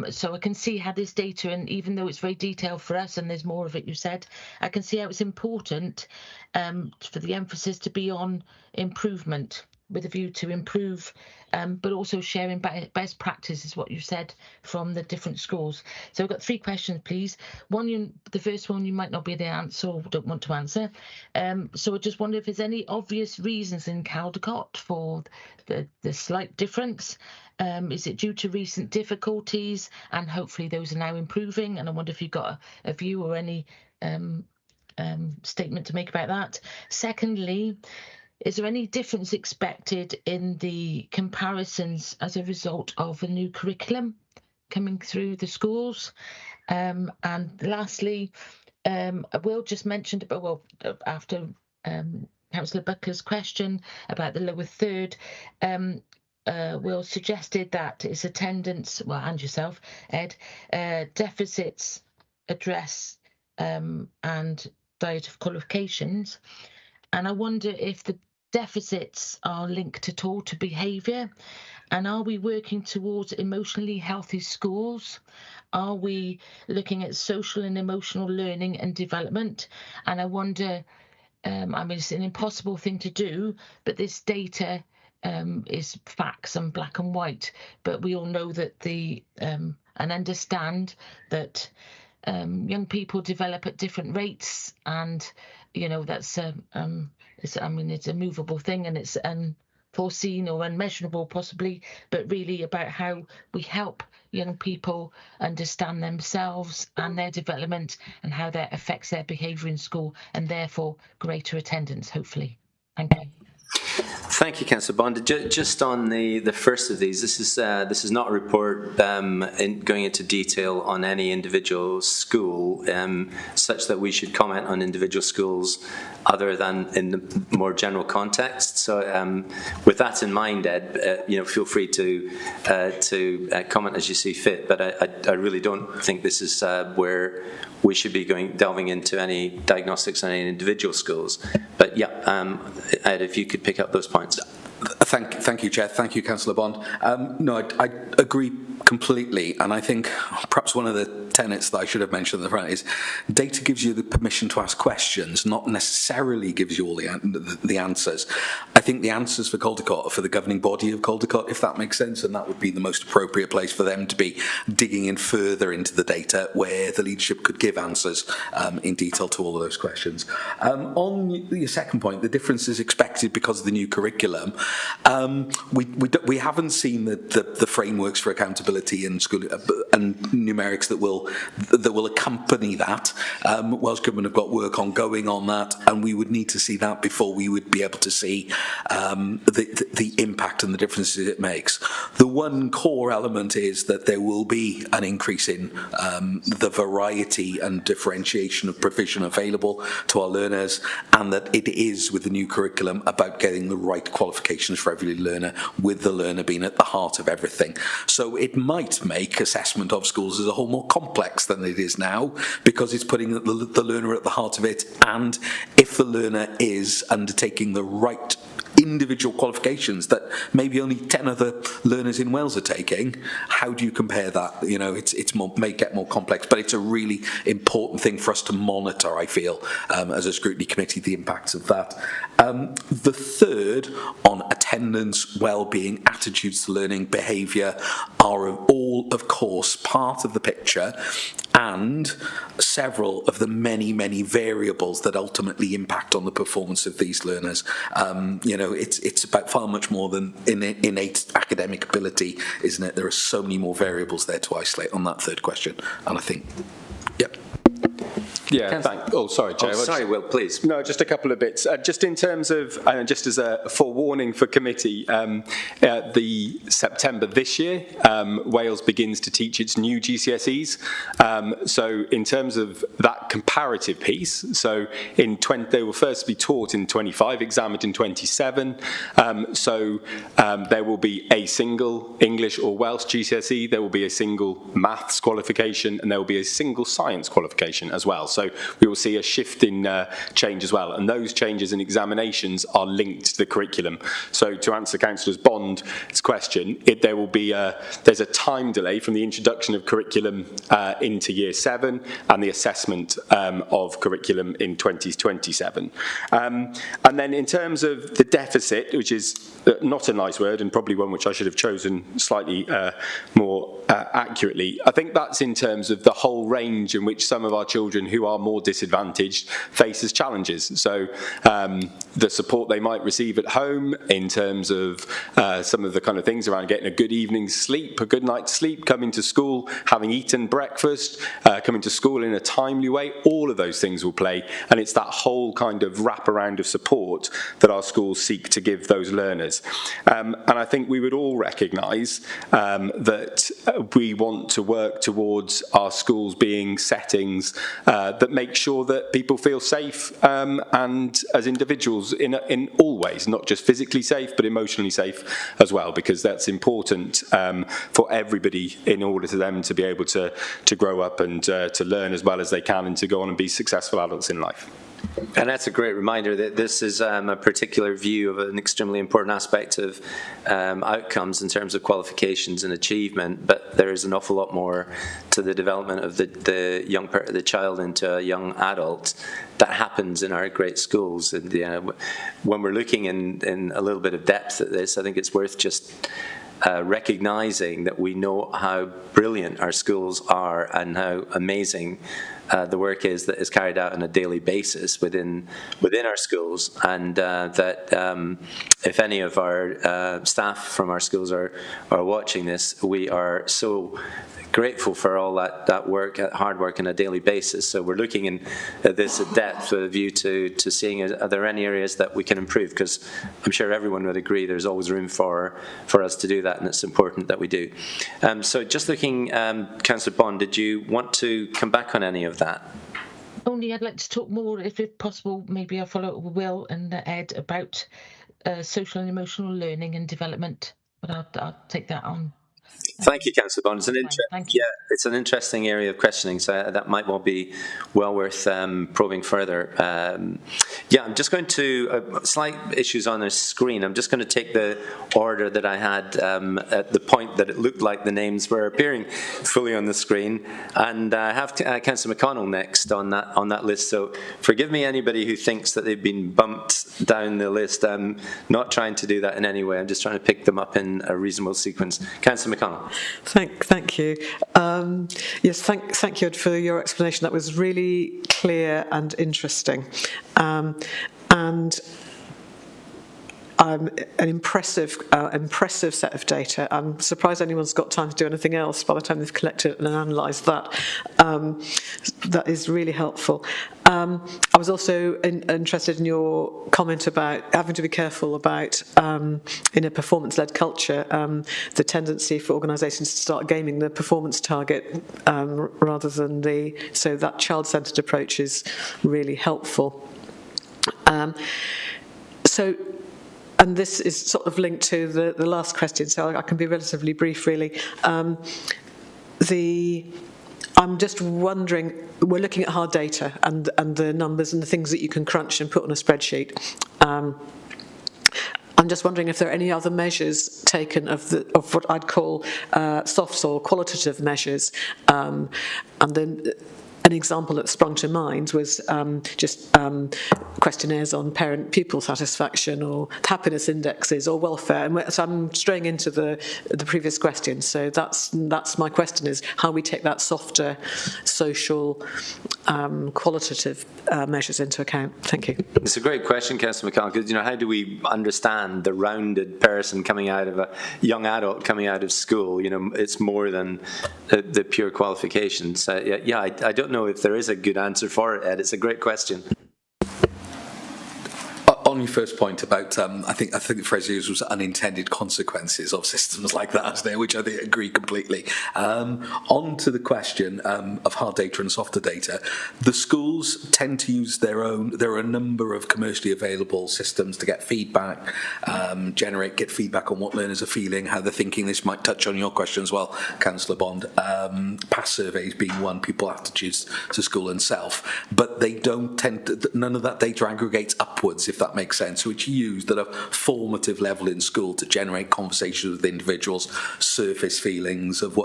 So I can see how this data, and even though it's very detailed for us and there's more of it you said, I can see how it's important for the emphasis to be on improvement, with a view to improve, but also sharing best practice is what you said from the different schools. So I've got 3 questions, please. The first one you might not be able to answer or don't want to answer. So I just wonder if there's any obvious reasons in Caldecott for the slight difference. Is it due to recent difficulties, and hopefully those are now improving? And I wonder if you've got a view or any statement to make about that. Secondly, is there any difference expected in the comparisons as a result of a new curriculum coming through the schools? And lastly, Will just mentioned, after Councillor Bucker's question about the lower third, Will suggested that its attendance, and yourself, Ed, deficits address and diet of qualifications. And I wonder if the deficits are linked at all to behaviour, and are we working towards emotionally healthy schools? Are we looking at social and emotional learning and development? And I wonder, it's an impossible thing to do, but this data is facts and black and white, but we all know that and understand that young people develop at different rates, and that's it's a movable thing, and it's unforeseen or unmeasurable possibly, but really about how we help young people understand themselves and their development and how that affects their behaviour in school, and therefore greater attendance, hopefully. Thank you. Thank you, Councillor Bond. Just on the first of these, this is not a report going into detail on any individual school, such that we should comment on individual schools other than in the more general context. So, with that in mind, Ed, feel free to comment as you see fit. But I really don't think this is where we should be delving into any diagnostics on any individual schools. But yeah, Ed, if you could pick up those points. Thank you, Chair. Thank you, Councillor Bond. No, I agree completely, and I think perhaps one of the tenets that I should have mentioned at the front is data gives you the permission to ask questions, not necessarily gives you all the answers. I think the answers for Caldecott are for the governing body of Caldecott, if that makes sense, and that would be the most appropriate place for them to be digging in further into the data, where the leadership could give answers in detail to all of those questions. On your second point, the difference is expected because of the new curriculum. We haven't seen the frameworks for accountability and school and numerics that will accompany that. Welsh Government have got work ongoing on that, and we would need to see that before we would be able to see the impact and the differences it makes. The one core element is that there will be an increase in the variety and differentiation of provision available to our learners, and that it is, with the new curriculum, about getting the right qualifications for every learner, with the learner being at the heart of everything. So it might make assessment of schools as a whole more complex than it is now, because it's putting the learner at the heart of it, and if the learner is undertaking the right individual qualifications that maybe only 10 other learners in Wales are taking. How do you compare that? You know, it's more, may get more complex, but it's a really important thing for us to monitor, I feel, as a scrutiny committee, the impacts of that. The third, on attendance, well-being, attitudes to learning, behaviour, are all, of course, part of the picture, and several of the many, many variables that ultimately impact on the performance of these learners. You know, it's about far much more than innate academic ability, isn't it? There are so many more variables there to isolate on that third question, and I think, yep. Yeah, oh, sorry, Joe. Oh, sorry, Will, please. No, just a couple of bits. Just in terms of, just as a forewarning for committee, the September this year, Wales begins to teach its new GCSEs. So in terms of that comparative piece, so they will first be taught in 25, examined in 27. There will be a single English or Welsh GCSE, there will be a single maths qualification, and there will be a single science qualification as well. So we will see a shift in change as well, and those changes in examinations are linked to the curriculum. So to answer Councillor Bond's question, there will be there's a time delay from the introduction of curriculum into Year 7 and the assessment of curriculum in 2027. And then in terms of the deficit, which is not a nice word and probably one which I should have chosen slightly more accurately, I think that's in terms of the whole range in which some of our children who are more disadvantaged faces challenges. So the support they might receive at home in terms of some of the kind of things around getting a good evening's sleep, a good night's sleep, coming to school, having eaten breakfast, coming to school in a timely way, all of those things will play, and it's that whole kind of wraparound of support that our schools seek to give those learners. And I think we would all recognise that we want to work towards our schools being settings that make sure that people feel safe and as individuals in all ways, not just physically safe but emotionally safe as well, because that's important for everybody in order for them to be able to grow up and to learn as well as they can and to go on and be successful adults in life. And that's a great reminder that this is a particular view of an extremely important aspect of outcomes in terms of qualifications and achievement, but there is an awful lot more to the development of the child into a young adult that happens in our great schools. And when we're looking in a little bit of depth at this, I think it's worth just recognising that we know how brilliant our schools are and how amazing the work is that is carried out on a daily basis within our schools, and that if any of our staff from our schools are watching this, we are so grateful for all that work, hard work on a daily basis. So we're looking at this at depth with a view to seeing are there any areas that we can improve, because I'm sure everyone would agree there's always room for us to do that, and it's important that we do. So just looking, Councillor Bond, did you want to come back on any of that? Only I'd like to talk more, if it's possible, maybe I'll follow up with Will and Ed about social and emotional learning and development, but I'll take that on. Thank you, Councillor Bond. It's an interesting area of questioning, so that might be well worth probing further. I'm just going to slight issues on the screen. I'm just going to take the order that I had at the point that it looked like the names were appearing fully on the screen, and I have Councillor McConnell next on that list. So forgive me, anybody who thinks that they've been bumped down the list. I'm not trying to do that in any way. I'm just trying to pick them up in a reasonable sequence. Councillor McConnell. Thank you. Yes, thank you, Ed, for your explanation. That was really clear and interesting, and an impressive set of data. I'm surprised anyone's got time to do anything else by the time they've collected and analysed that. That is really helpful. I was also interested in your comment about having to be careful about, in a performance-led culture, the tendency for organisations to start gaming the performance target rather than so that child-centred approach is really helpful. And this is sort of linked to the last question, so I can be relatively brief, really. I'm just wondering, we're looking at hard data and the numbers and the things that you can crunch and put on a spreadsheet. I'm just wondering if there are any other measures taken of what I'd call soft or qualitative measures, and then an example that sprung to mind was just questionnaires on parent-pupil satisfaction or happiness indexes or welfare. And so I'm straying into the previous question. So that's my question: is how we take that softer, social, qualitative measures into account. Thank you. It's a great question, Councillor McCallum, because how do we understand the rounded person coming out of a young adult coming out of school? It's more than the pure qualifications. I don't know if there is a good answer for it, Ed. It's a great question. On your first point about, I think the phrase used was unintended consequences of systems like that, which I think agree completely. On to the question of hard data and softer data, the schools tend to use their own. There are a number of commercially available systems to get feedback, get feedback on what learners are feeling, how they're thinking. This might touch on your question as well, Councillor Bond. Past surveys being one, people attitudes to school and self, but they don't tend to, none of that data aggregates upwards, if that makes sense. So it's used at a formative level in school to generate conversations with individuals, surface feelings of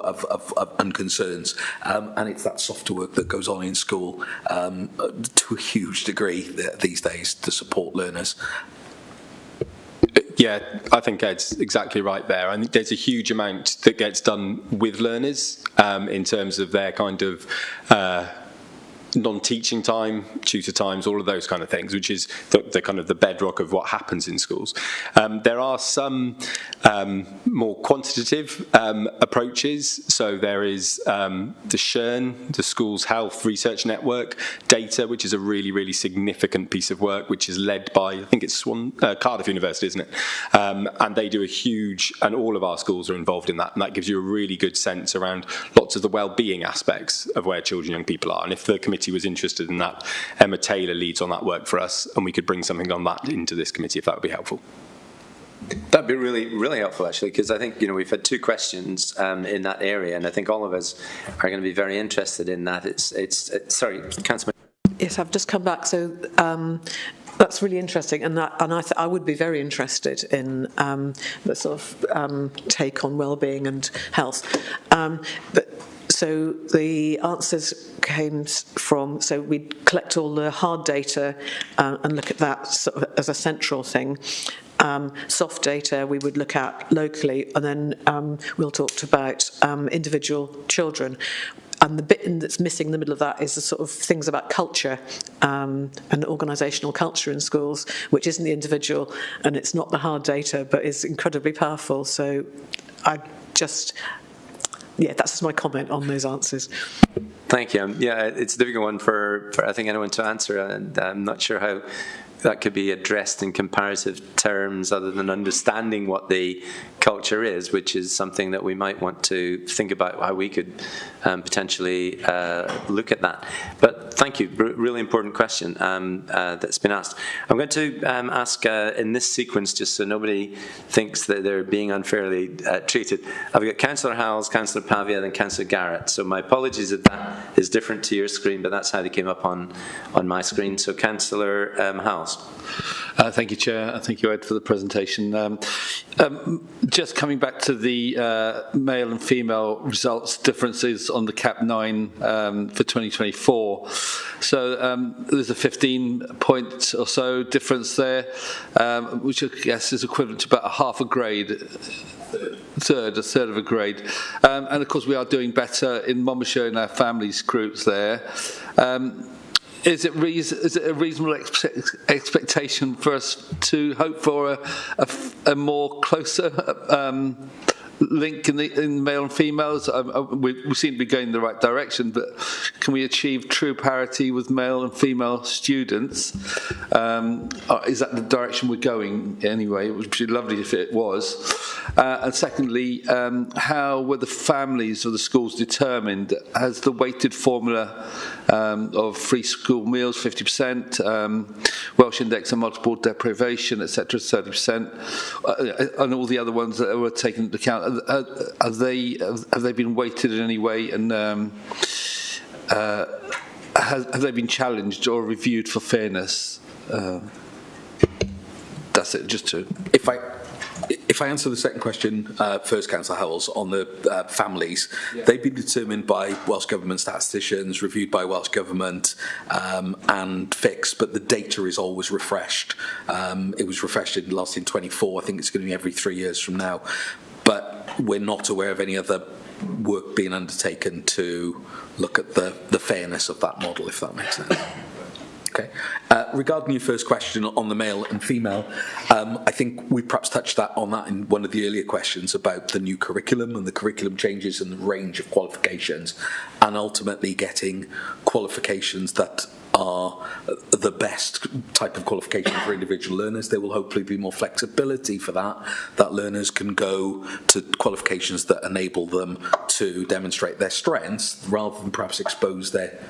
and concerns, and it's that softer work that goes on in school to a huge degree these days to support learners. Yeah, I think Ed's exactly right there. I think there's a huge amount that gets done with learners in terms of their kind of non-teaching time, tutor times, all of those kind of things, which is the kind of the bedrock of what happens in schools. There are some more quantitative approaches. So there is the SHRN, the Schools Health Research Network data, which is a really, really significant piece of work, which is led by, I think it's Cardiff University, isn't it? And they do a huge, and all of our schools are involved in that, and that gives you a really good sense around lots of the well-being aspects of where children and young people are. And if the committee was interested in that, Emma Taylor leads on that work for us, and we could bring something on that into this committee if that would be helpful. That'd be really, really helpful, actually, because I think we've had two questions in that area, and I think all of us are going to be very interested in that. Sorry, Councillor. Yes, I've just come back. So that's really interesting, and I would be very interested in the sort of take on well-being and health. So the answers came from, so we'd collect all the hard data and look at that sort of as a central thing. Soft data we would look at locally, and then we'll talk about individual children. And the bit that's missing in the middle of that is the sort of things about culture and organisational culture in schools, which isn't the individual and it's not the hard data, but is incredibly powerful. So that's just my comment on those answers. Thank you. Yeah, it's a difficult one for I think anyone to answer, and I'm not sure how that could be addressed in comparative terms other than understanding what the culture is, which is something that we might want to think about how we could potentially look at that. But thank you, really important question that's been asked. I'm going to ask in this sequence, just so nobody thinks that they're being unfairly treated. I've got Councillor Howells, Councillor Pavia, and Councillor Garrett. So my apologies if that is different to your screen, but that's how they came up on my screen. So Councillor Howells. Thank you, Chair, and thank you, Ed, for the presentation. Just coming back to the male and female results differences on the CAP 9 for 2024. So there's a 15-point or so difference there, which I guess is equivalent to about a half a grade. A third of a grade. And of course we are doing better in Monmouthshire in our families groups there. Is it a reasonable expectation for us to hope for a more closer link in male and females? We seem to be going in the right direction, but can we achieve true parity with male and female students? Is that the direction we're going anyway? It would be lovely if it was. And secondly, how were the families of the schools determined? Has the weighted formula of free school meals 50%, Welsh index and multiple deprivation, etc., 30%, and all the other ones that were taken into account, have they been weighted in any way, and have they been challenged or reviewed for fairness? that's it. Just to If I answer the second question first, Councillor Howells, on the families, they've been determined by Welsh Government statisticians, reviewed by Welsh Government and fixed, but the data is always refreshed. It was refreshed last in 24. I think it's going to be every 3 years from now. But we're not aware of any other work being undertaken to look at the fairness of that model, if that makes sense. Okay. Regarding your first question on the male and female, I think we perhaps touched on that in one of the earlier questions about the new curriculum and the curriculum changes and the range of qualifications, and ultimately getting qualifications that are the best type of qualification for individual learners. There will hopefully be more flexibility for that learners can go to qualifications that enable them to demonstrate their strengths rather than perhaps expose their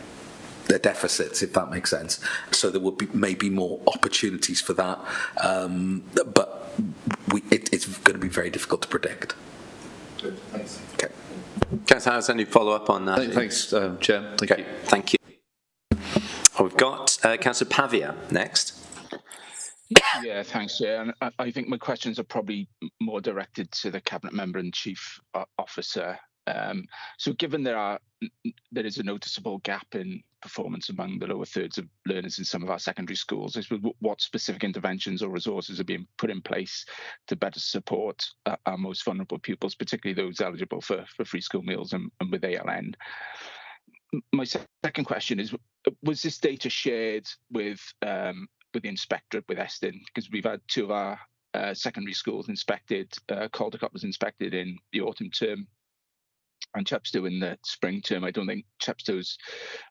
deficits, if that makes sense. So there will be maybe more opportunities for that, but it's going to be very difficult to predict. Good, thanks. Okay. Councillor Howes, any follow-up on that? Thanks, Chair. Thank you. Thank you. We've got Councillor Pavia next. Yeah, thanks, Chair. And I think my questions are probably more directed to the Cabinet Member and Chief Officer. So given there is a noticeable gap in performance among the lower thirds of learners in some of our secondary schools, I suppose what specific interventions or resources are being put in place to better support our most vulnerable pupils, particularly those eligible for free school meals and with ALN? My second question is, was this data shared with the inspectorate, with Estyn? Because we've had two of our secondary schools inspected. Caldecott was inspected in the autumn term, and Chepstow in the spring term. I don't think Chepstow's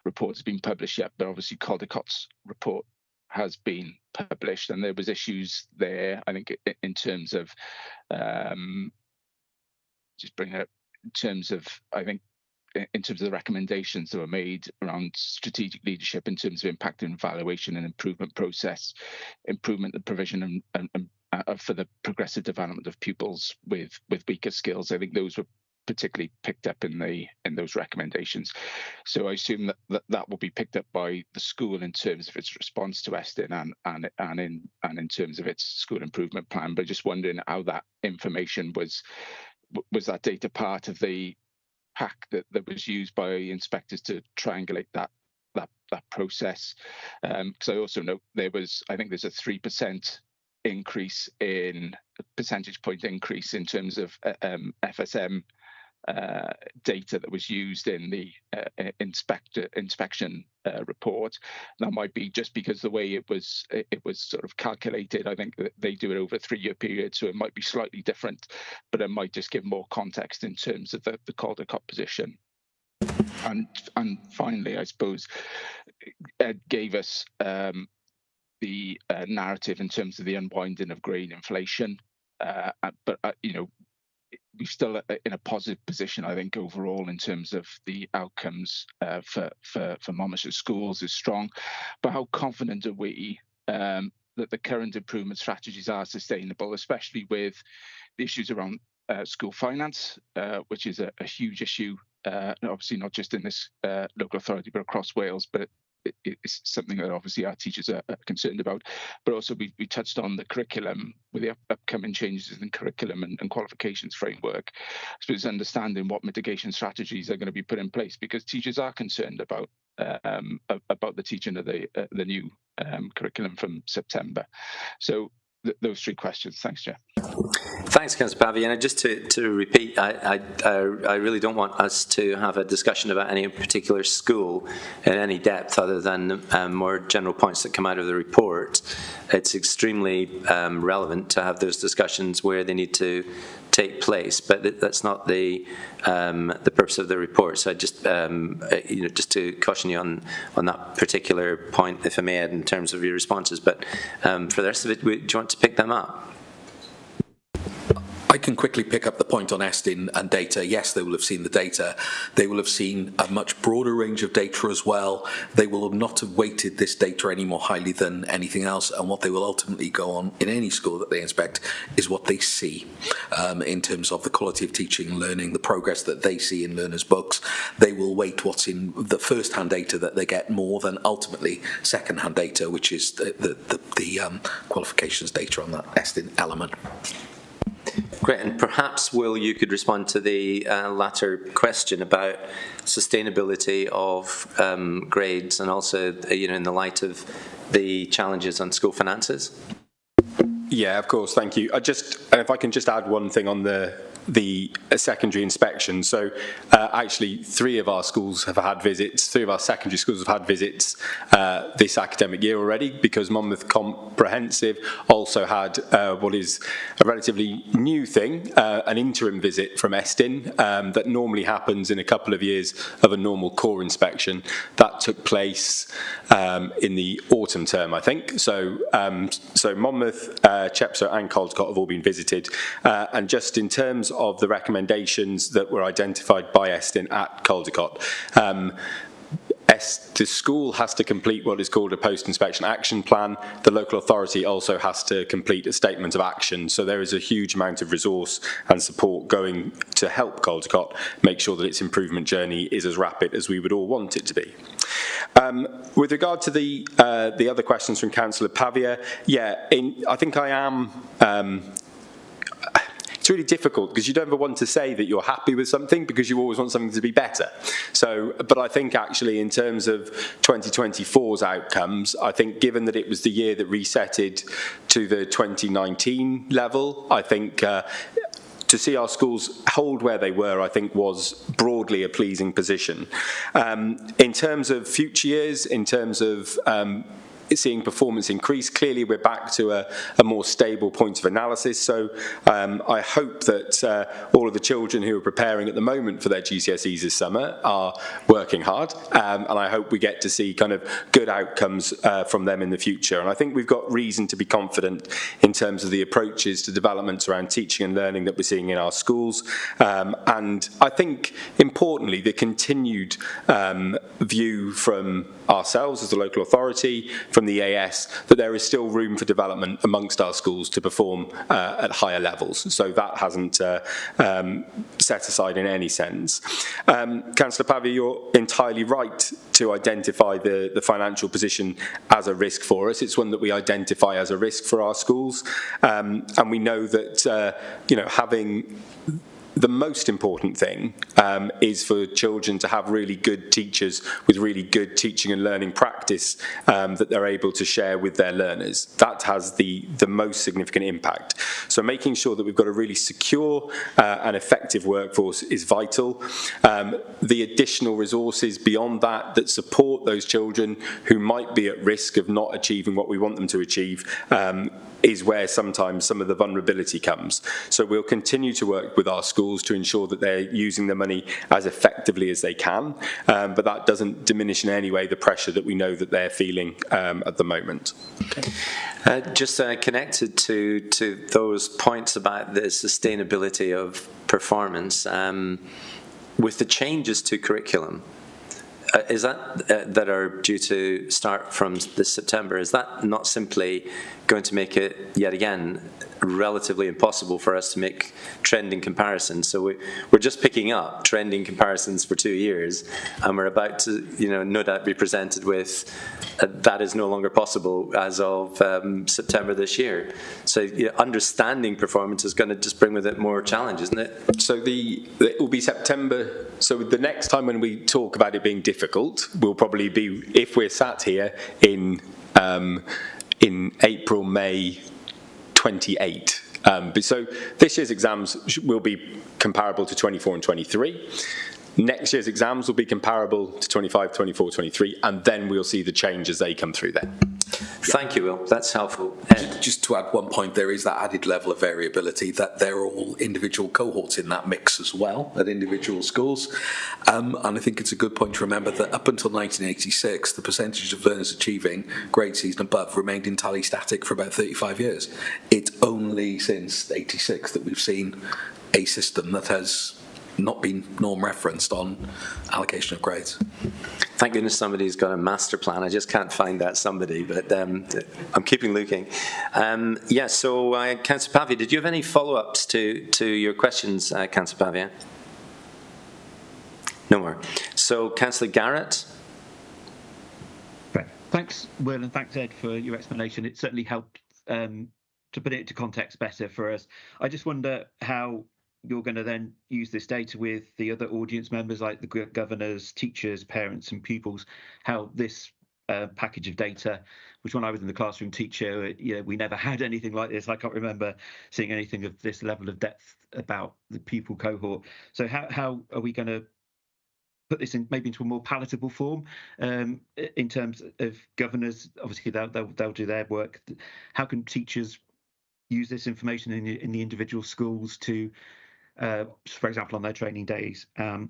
report has been published yet, but obviously Caldecott's report has been published, and there was issues there, I think, in terms of just bring it up, in terms of the recommendations that were made around strategic leadership in terms of impact and evaluation and improvement process, improvement of provision and for the progressive development of pupils with weaker skills. I think those were particularly picked up in those recommendations. So I assume that will be picked up by the school in terms of its response to Estyn and in terms of its school improvement plan. But just wondering how that information was that data part of the pack that was used by inspectors to triangulate that process. Because I also know there's a 3% increase in percentage point increase in terms of FSM data that was used in the inspection report. That might be just because the way it was sort of calculated. I think that they do it over a 3-year period, so it might be slightly different, but it might just give more context in terms of the Caldecott position. And finally, I suppose Ed gave us the narrative in terms of the unwinding of grain inflation, but we're still in a positive position, I think, overall in terms of the outcomes for Monmouthshire schools is strong. But how confident are we that the current improvement strategies are sustainable, especially with the issues around school finance, which is a huge issue, obviously not just in this local authority, but across Wales, but it's something that obviously our teachers are concerned about. But also we touched on the curriculum with the upcoming changes in curriculum and qualifications framework. I suppose understanding what mitigation strategies are going to be put in place, because teachers are concerned about the teaching of the new curriculum from September. So those 3 questions. Thanks, Chair. Thanks, Councillor Pavia. And just to repeat, I really don't want us to have a discussion about any particular school in any depth other than more general points that come out of the report. It's extremely relevant to have those discussions where they need to take place, but that's not the purpose of the report. So I just just to caution you on that particular point, if I may add, in terms of your responses. But for the rest of it, do you want to pick them up? I can quickly pick up the point on Estin and data. Yes, they will have seen the data. They will have seen a much broader range of data as well. They will not have weighted this data any more highly than anything else, and what they will ultimately go on in any school that they inspect is what they see in terms of the quality of teaching and learning, the progress that they see in learners' books. They will weight what's in the first-hand data that they get more than ultimately second-hand data, which is the qualifications data on that Estin element. Great, and perhaps, Will, you could respond to the latter question about sustainability of grades, and also, in the light of the challenges on school finances. Yeah, of course, thank you. If I can just add one thing on the secondary inspection. So actually 3 of our schools have had visits, 3 of our secondary schools have had visits this academic year already, because Monmouth Comprehensive also had what is a relatively new thing, an interim visit from Estin that normally happens in a couple of years of a normal core inspection. That took place in the autumn term, I think. So Monmouth, Chepstow and Caldecott have all been visited, and just in terms of the recommendations that were identified by Estin at Caldecott, the school has to complete what is called a post-inspection action plan. The local authority also has to complete a statement of action. So there is a huge amount of resource and support going to help Caldecott make sure that its improvement journey is as rapid as we would all want it to be. With regard to the other questions from Councillor Pavia, I think I am. It's really difficult because you don't ever want to say that you're happy with something, because you always want something to be better. But I think actually in terms of 2024's outcomes, I think given that it was the year that resetted to the 2019 level, I think to see our schools hold where they were, I think, was broadly a pleasing position. In terms of future years, in terms of seeing performance increase, clearly we're back to a more stable point of analysis. So I hope that all of the children who are preparing at the moment for their GCSEs this summer are working hard, and I hope we get to see kind of good outcomes from them in the future. And I think we've got reason to be confident in terms of the approaches to developments around teaching and learning that we're seeing in our schools. And I think, importantly, the continued view from ourselves as the local authority, from the AS, that there is still room for development amongst our schools to perform at higher levels. So that hasn't set aside in any sense. Councillor Pavia, you're entirely right to identify the financial position as a risk for us. It's one that we identify as a risk for our schools, and we know that having the most important thing is for children to have really good teachers with really good teaching and learning practice that they're able to share with their learners. That has the most significant impact. So making sure that we've got a really secure and effective workforce is vital. The additional resources beyond that support those children who might be at risk of not achieving what we want them to achieve is where sometimes some of the vulnerability comes. So we'll continue to work with our schools to ensure that they're using the money as effectively as they can, but that doesn't diminish in any way the pressure that we know that they're feeling at the moment. Okay. Just connected to those points about the sustainability of performance, with the changes to curriculum, is that are due to start from this September, is that not simply going to make it, yet again, relatively impossible for us to make trending comparisons? So we're just picking up trending comparisons for 2 years, and we're about to, no doubt be presented with that is no longer possible as of September this year. So understanding performance is going to just bring with it more challenge, isn't it? So it will be September. So the next time when we talk about it being difficult will probably be if we're sat here in April, May 28. So this year's exams will be comparable to 24 and 23. Next year's exams will be comparable to 25, 24, 23, and then we'll see the change as they come through then. Thank you, Will. That's helpful. Just to add one point, there is that added level of variability that there are all individual cohorts in that mix as well at individual schools. And I think it's a good point to remember that up until 1986, the percentage of learners achieving grade C's and above remained entirely static for about 35 years. It's only since 86 that we've seen a system that has not been norm referenced on allocation of grades. Thank goodness somebody's got a master plan. I just can't find that somebody, but I'm keeping looking. So Councillor Pavia, did you have any follow-ups to your questions, Councillor Pavia? No more. So Councillor Garrett? Right. Thanks, Will, and thanks, Ed, for your explanation. It certainly helped to put it into context better for us. I just wonder how you're going to then use this data with the other audience members like the governors, teachers, parents and pupils, how this package of data, which when I was in the classroom teacher, we never had anything like this. I can't remember seeing anything of this level of depth about the pupil cohort. So how are we going to put this in maybe into a more palatable form in terms of governors? Obviously they'll do their work. How can teachers use this information in the individual schools to for example, on their training days? Are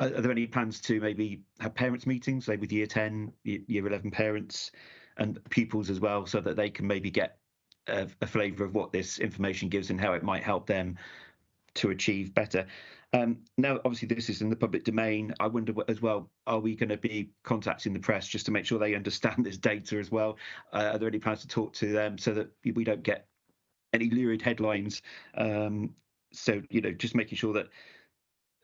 there any plans to maybe have parents meetings, say with year 10, year 11 parents and pupils as well, so that they can maybe get a flavour of what this information gives and how it might help them to achieve better? Now, obviously, this is in the public domain. I wonder as well, are we going to be contacting the press just to make sure they understand this data as well? Are there any plans to talk to them so that we don't get any lurid headlines? So, just making sure that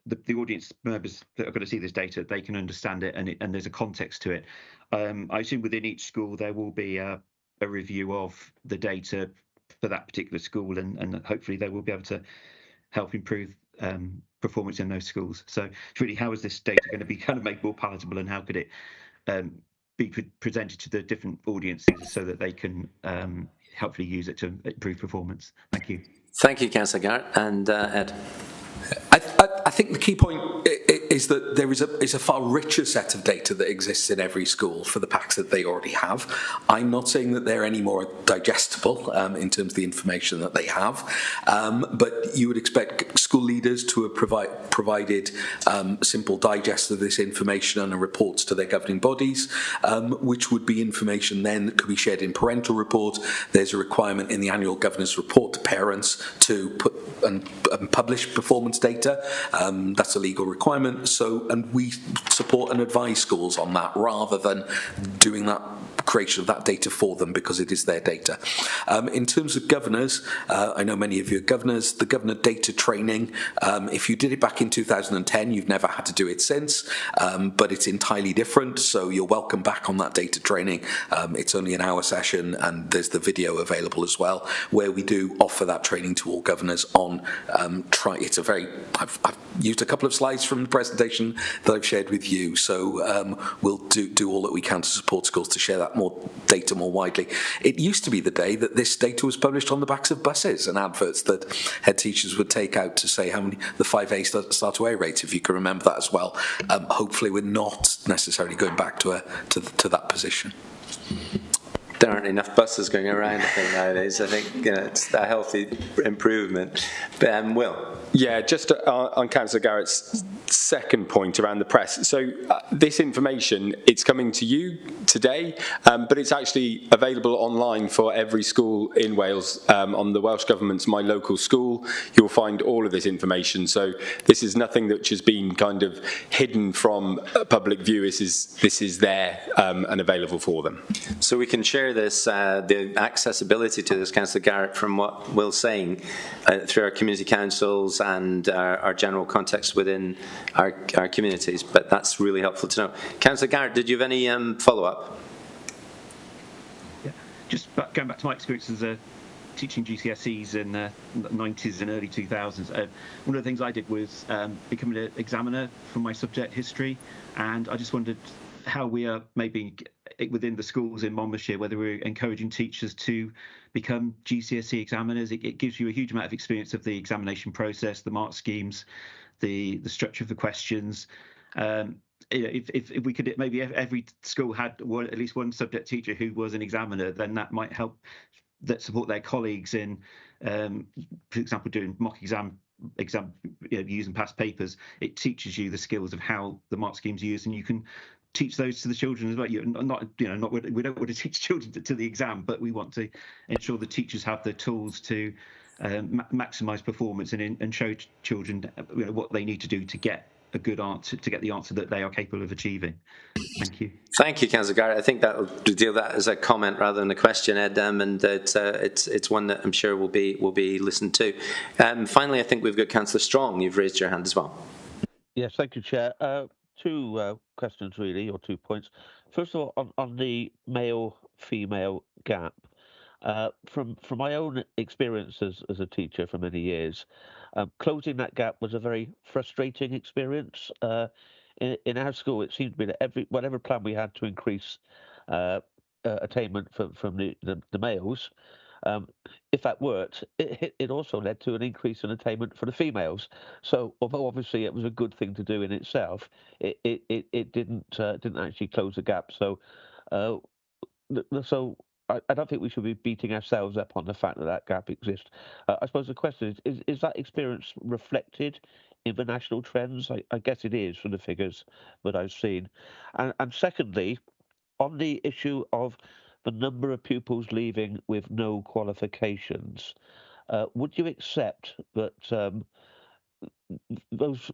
the audience members that are going to see this data, they can understand it and there's a context to it. I assume within each school there will be a review of the data for that particular school, and hopefully they will be able to help improve performance in those schools. So it's really, how is this data going to be kind of made more palatable, and how could it be presented to the different audiences so that they can hopefully use it to improve performance? Thank you. Thank you, Councillor Garrett. And Ed? I think the key point is that there is a far richer set of data that exists in every school for the packs that they already have. I'm not saying that they're any more digestible in terms of the information that they have, but you would expect school leaders to have provided simple digests of this information and reports to their governing bodies, which would be information then that could be shared in parental report. There's a requirement in the annual governor's report to parents to put and publish performance data. That's a legal requirement. And we support and advise schools on that rather than doing that creation of that data for them, because it is their data. In terms of governors, I know many of you are governors. The governor data training, if you did it back in 2010, you've never had to do it since, but it's entirely different, so you're welcome back on that data training. It's only an hour session, and there's the video available as well, where we do offer that training to all governors on I've used a couple of slides from the presentation that I've shared with you, so we'll do all that we can to support schools to share that data more widely. It used to be the day that this data was published on the backs of buses and adverts that head teachers would take out to say how many the 5A start to A rates, if you can remember that as well. Hopefully we're not necessarily going back to that position. There aren't enough buses going around, I think, nowadays. I think it's a healthy improvement. Will? Yeah, just on Councillor Garrett's second point around the press. So this information, it's coming to you today, but it's actually available online for every school in Wales. On the Welsh Government's My Local School, you'll find all of this information. So this is nothing which has been kind of hidden from public view. This is there and available for them. So we can share this, the accessibility to this, Councillor Garrett, from what Will's saying, through our community councils and our general context within our communities. But that's really helpful to know. Councillor Garrett, did you have any follow-up? Yeah, just going back to my experience as teaching GCSEs in the 90s and early 2000s. One of the things I did was becoming an examiner for my subject history, and I just wondered how we are maybe within the schools in Monmouthshire, whether we're encouraging teachers to become GCSE examiners. It gives you a huge amount of experience of the examination process, the mark schemes, the structure of the questions. if we could, maybe every school had at least one subject teacher who was an examiner, then that might help support their colleagues in, for example, doing mock exam using past papers. It teaches you the skills of how the mark scheme's used, and you can teach those to the children as well. We don't want to teach children to the exam, but we want to ensure the teachers have the tools to maximise performance and show children what they need to do to get a good answer, to get the answer that they are capable of achieving. Thank you. Thank you, Councillor Garrett. I think that will deal that as a comment rather than a question, Ed, and it's one that I'm sure will be listened to. Finally, I think we've got Councillor Strong. You've raised your hand as well. Yes, thank you, Chair. Two questions really, or 2 points. First of all, on the male-female gap, from my own experience as a teacher for many years, closing that gap was a very frustrating experience. In our school, it seemed to be that whatever plan we had to increase attainment from the males, if that worked, it also led to an increase in attainment for the females. So, although obviously it was a good thing to do in itself, it didn't actually close the gap. So, I don't think we should be beating ourselves up on the fact that gap exists. I suppose the question is that experience reflected in the national trends? I guess it is from the figures that I've seen. And secondly, on the issue of the number of pupils leaving with no qualifications, would you accept that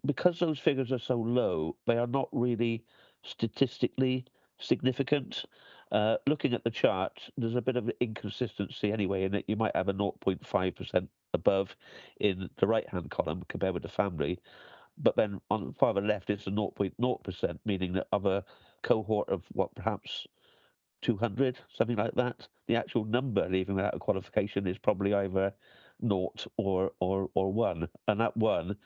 because those figures are so low, they are not really statistically significant? Looking at the chart, there's a bit of an inconsistency anyway in that you might have a 0.5% above in the right-hand column compared with the family, but then on the far left it's a 0.0%, meaning that of a cohort of perhaps 200, something like that, the actual number leaving without a qualification is probably either 0 or 1, and that 1,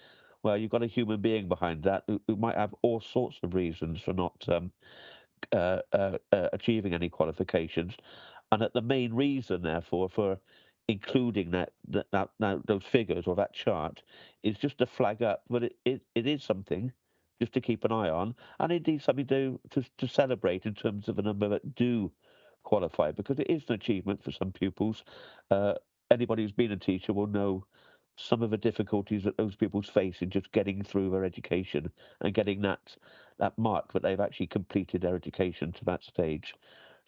well, you've got a human being behind that who might have all sorts of reasons for not achieving any qualifications, and that the main reason, therefore, for including those figures or that chart is just to flag up that it is something just to keep an eye on, and indeed something to celebrate in terms of the number that do qualify, because it is an achievement for some pupils. Anybody who's been a teacher will know some of the difficulties that those pupils face in just getting through their education and getting that mark that they've actually completed their education to that stage.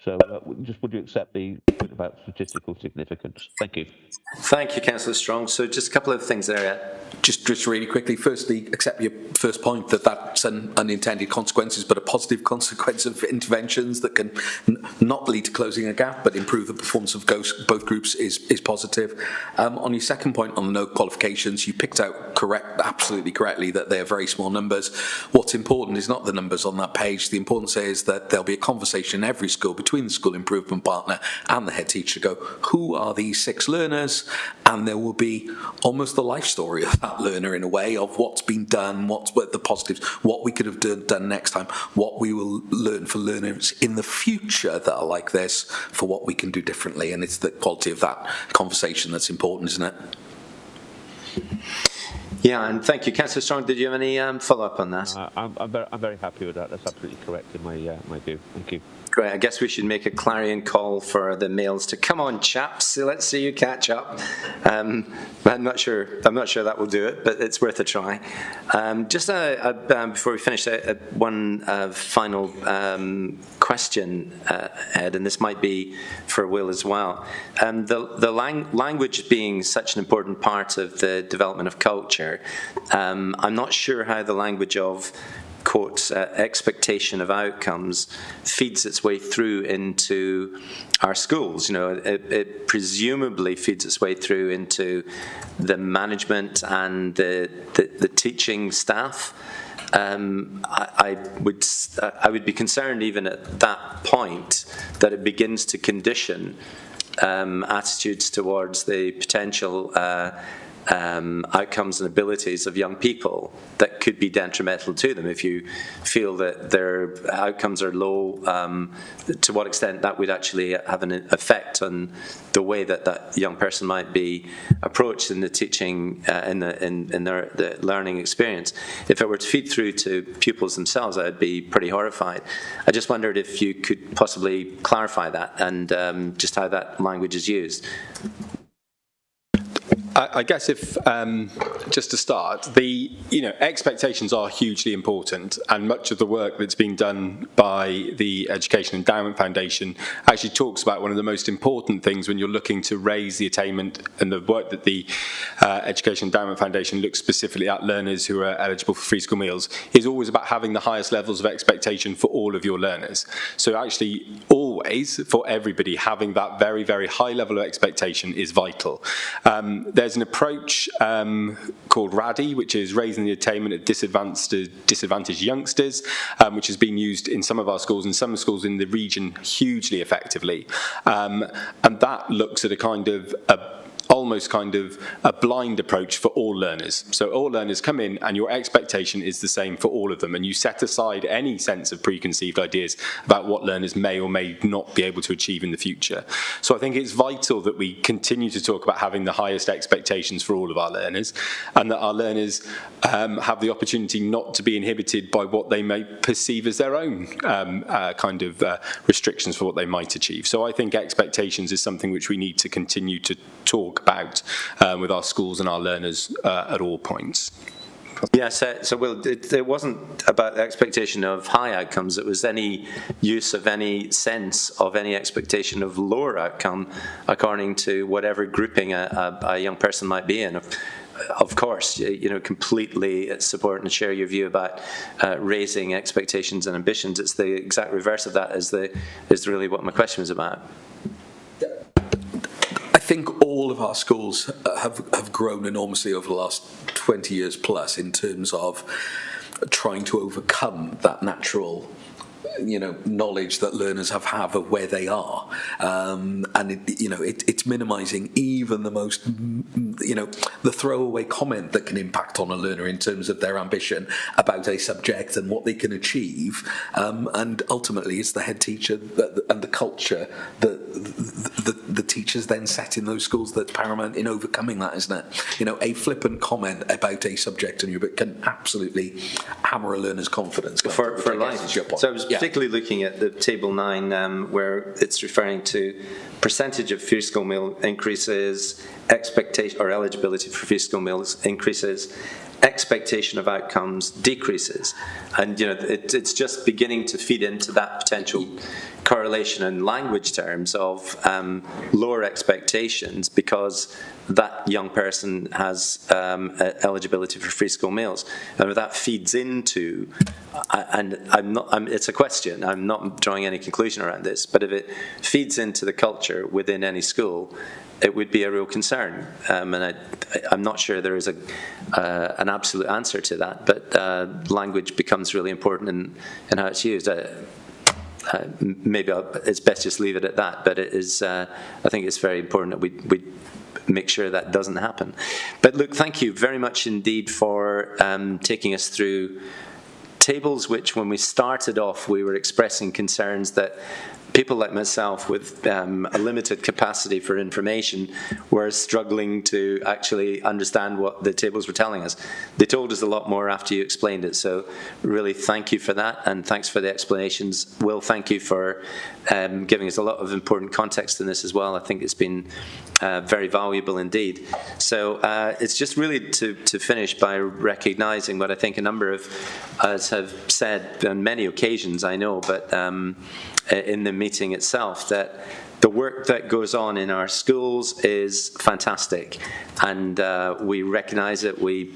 So would you accept the point about statistical significance? Thank you. Thank you, Councillor Strong. So just a couple of things there. Just really quickly, firstly, accept your first point that that's an unintended consequences, but a positive consequence of interventions that can not lead to closing a gap, but improve the performance of both groups is positive. On your second point on no qualifications, you picked out absolutely correctly that they are very small numbers. What's important is not the numbers on that page. The importance is that there'll be a conversation in every school between the school improvement partner and the head teacher to go, who are these 6 learners? And there will be almost the life story of that learner in a way, of what's been done, what the positives, what we could have done next time, what we will learn for learners in the future that are like this, for what we can do differently. And it's the quality of that conversation that's important, isn't it? Yeah, and thank you. Councillor Strong, did you have any follow-up on that? I'm very happy with that. That's absolutely correct in my view. Thank you. Great. I guess we should make a clarion call for the males to come on, chaps. Let's see you catch up. I'm not sure that will do it, but it's worth a try. Just before we finish, one final question, Ed, and this might be for Will as well. The language being such an important part of the development of culture, I'm not sure how the language of quote, expectation of outcomes feeds its way through into our schools. You know, it presumably feeds its way through into the management and the teaching staff. I would be concerned even at that point that it begins to condition attitudes towards the potential outcomes and abilities of young people that could be detrimental to them. If you feel that their outcomes are low, to what extent that would actually have an effect on the way that that young person might be approached in the teaching, in the learning experience. If it were to feed through to pupils themselves, I'd be pretty horrified. I just wondered if you could possibly clarify that and just how that language is used. I guess if, just to start, expectations are hugely important, and much of the work that's being done by the Education Endowment Foundation actually talks about one of the most important things when you're looking to raise the attainment, and the work that the Education Endowment Foundation looks specifically at learners who are eligible for free school meals is always about having the highest levels of expectation for all of your learners. So actually always, for everybody, having that very, very high level of expectation is vital. There's an approach called RADI, which is raising the attainment of disadvantaged youngsters, which has been used in some of our schools and some schools in the region hugely effectively. And that looks at almost kind of a blind approach for all learners. So all learners come in and your expectation is the same for all of them, and you set aside any sense of preconceived ideas about what learners may or may not be able to achieve in the future. So I think it's vital that we continue to talk about having the highest expectations for all of our learners, and that our learners have the opportunity not to be inhibited by what they may perceive as their own restrictions for what they might achieve. So I think expectations is something which we need to continue to talk about with our schools and our learners at all points. Yes, so Will, it wasn't about the expectation of high outcomes, it was any use of any sense of any expectation of lower outcome according to whatever grouping a young person might be in. Of course, completely support and share your view about raising expectations and ambitions. It's the exact reverse of that is really what my question was about. I think all of our schools have grown enormously over the last 20 years plus in terms of trying to overcome that natural knowledge that learners have of where they are, and it's minimising even the most the throwaway comment that can impact on a learner in terms of their ambition about a subject and what they can achieve, and ultimately it's the head teacher and the culture that the teachers then set in those schools that's paramount in overcoming that, isn't it? A flippant comment about a subject in your book can absolutely hammer a learner's confidence for life. So I was particularly looking at the table 9 where it's referring to percentage of free school meal increases, expectation or eligibility for free school meals increases, expectation of outcomes decreases, and it's just beginning to feed into that potential correlation in language terms of lower expectations because that young person has eligibility for free school meals, and if that feeds into, and it's a question, I'm not drawing any conclusion around this, but if it feeds into the culture within any school, it would be a real concern, and I'm not sure there is an absolute answer to that, but language becomes really important in how it's used. Maybe it's best just leave it at that, but it is. I think it's very important that we make sure that doesn't happen. But look, thank you very much indeed for taking us through tables which, when we started off, we were expressing concerns that people like myself with a limited capacity for information were struggling to actually understand what the tables were telling us. They told us a lot more after you explained it, so really thank you for that, and thanks for the explanations. Will, thank you for giving us a lot of important context in this as well. I think it's been very valuable indeed. So it's just really to finish by recognising what I think a number of us have said on many occasions, I know, but in the meeting itself, that the work that goes on in our schools is fantastic, and we recognise it, we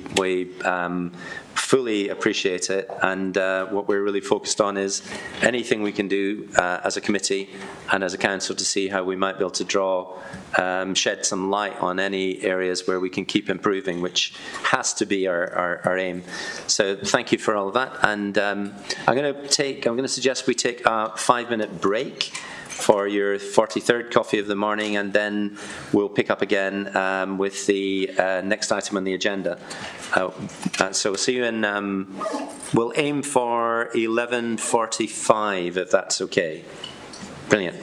fully appreciate it, and what we're really focused on is anything we can do as a committee and as a council to see how we might be able to shed some light on any areas where we can keep improving, which has to be our aim. So thank you for all of that, and I'm going to suggest we take a 5-minute break for your 43rd coffee of the morning, and then we'll pick up again with the next item on the agenda. So we'll see you in, we'll aim for 11:45 if that's okay. Brilliant.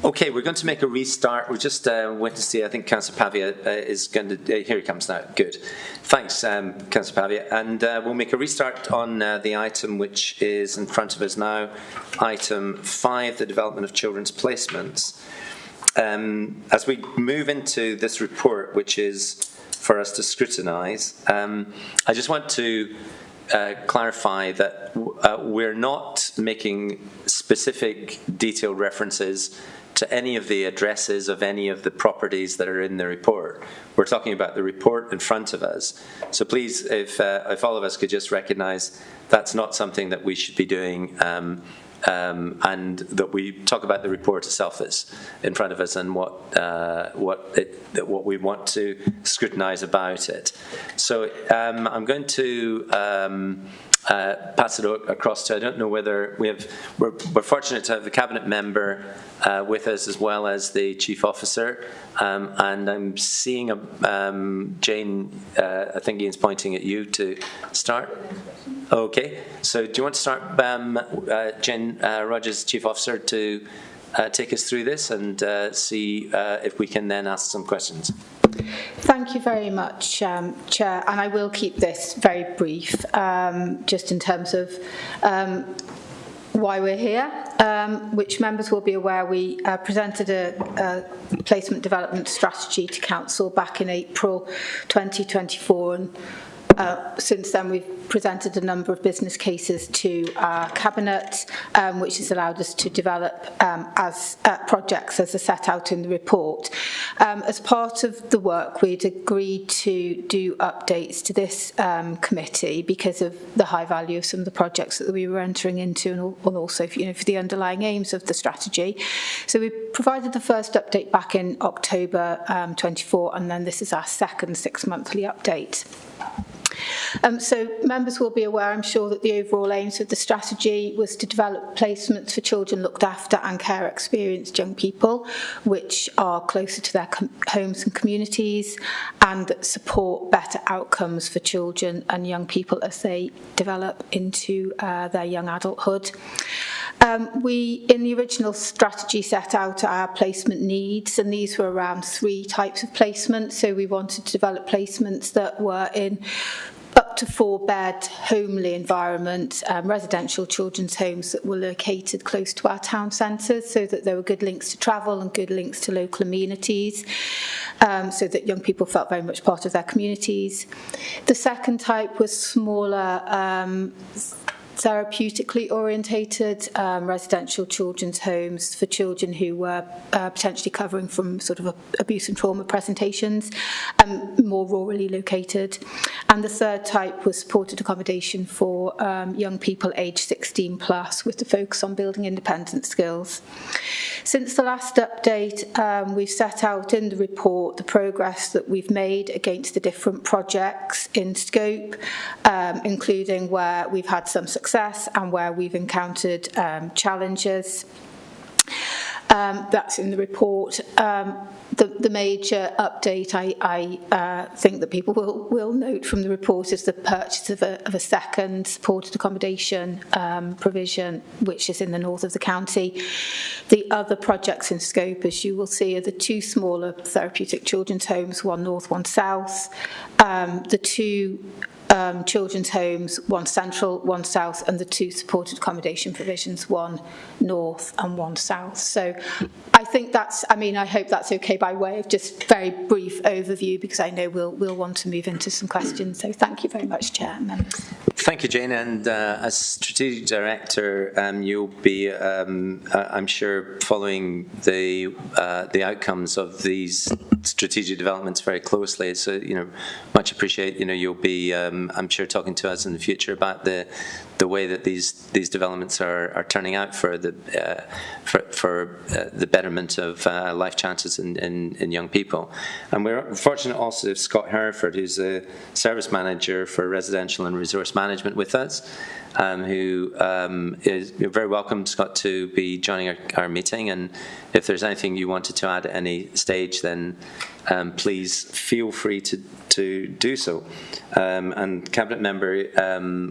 Okay, we're going to make a restart. We're just waiting to see. I think Councillor Pavia is going to. Here he comes now. Good. Thanks, Councillor Pavia. And we'll make a restart on the item which is in front of us now. Item 5, the development of children's placements. As we move into this report, which is for us to scrutinise, I just want to clarify that we're not making specific detailed references to any of the addresses of any of the properties that are in the report. We're talking about the report in front of us. So please, if all of us could just recognise that's not something that we should be doing, and that we talk about the report itself that's in front of us and what we want to scrutinise about it. So I'm going to pass it across to, I don't know whether we're fortunate to have the cabinet member with us as well as the chief officer, and I'm seeing Jane, I think Ian's pointing at you to start. Okay, so do you want to start, Jane Rogers, chief officer, to take us through this and see if we can then ask some questions? Thank you very much, Chair, and I will keep this very brief, just in terms of why we're here, which members will be aware we presented a placement development strategy to Council back in April 2024, and since then we've presented a number of business cases to our Cabinet, which has allowed us to develop as projects as are set out in the report. As part of the work, we'd agreed to do updates to this committee because of the high value of some of the projects that we were entering into, and also for the underlying aims of the strategy. So we provided the first update back in October 24, and then this is our second 6-monthly update. So members will be aware, I'm sure, that the overall aims of the strategy was to develop placements for children looked after and care experienced young people, which are closer to their homes and communities, and that support better outcomes for children and young people as they develop into their young adulthood. We, in the original strategy, set out our placement needs, and these were around 3 types of placement. So we wanted to develop placements that were in up to 4-bed homely environment, residential children's homes that were located close to our town centres, so that there were good links to travel and good links to local amenities, so that young people felt very much part of their communities. The second type was smaller, therapeutically orientated residential children's homes for children who were potentially covering from sort of abuse and trauma presentations, more rurally located. And the third type was supported accommodation for young people aged 16 plus, with the focus on building independent skills. Since the last update, we've set out in the report the progress that we've made against the different projects in scope, including where we've had some success and where we've encountered challenges. That's in the report. The major update I think that people will note from the report is the purchase of a second supported accommodation provision, which is in the north of the county. The other projects in scope, as you will see, are the 2 smaller therapeutic children's homes, one north, one south, the 2 children's homes, one central, one south, and the 2 supported accommodation provisions, one north and one south. So I think that's, I hope that's okay by way of just very brief overview, because I know we'll want to move into some questions. So thank you very much, Chair and members. Thank you, Jane. And as Strategic Director, you'll be, I'm sure, following the outcomes of these strategic developments very closely. So, much appreciate. You'll be, I'm sure, talking to us in the future about the way that these developments are turning out for the betterment of life chances in young people. And we're fortunate also to have Scott Hereford, who's a service manager for residential and resource management, with us, who is very welcome, Scott, to be joining our meeting. And if there's anything you wanted to add at any stage, then please feel free to do so. And Cabinet Member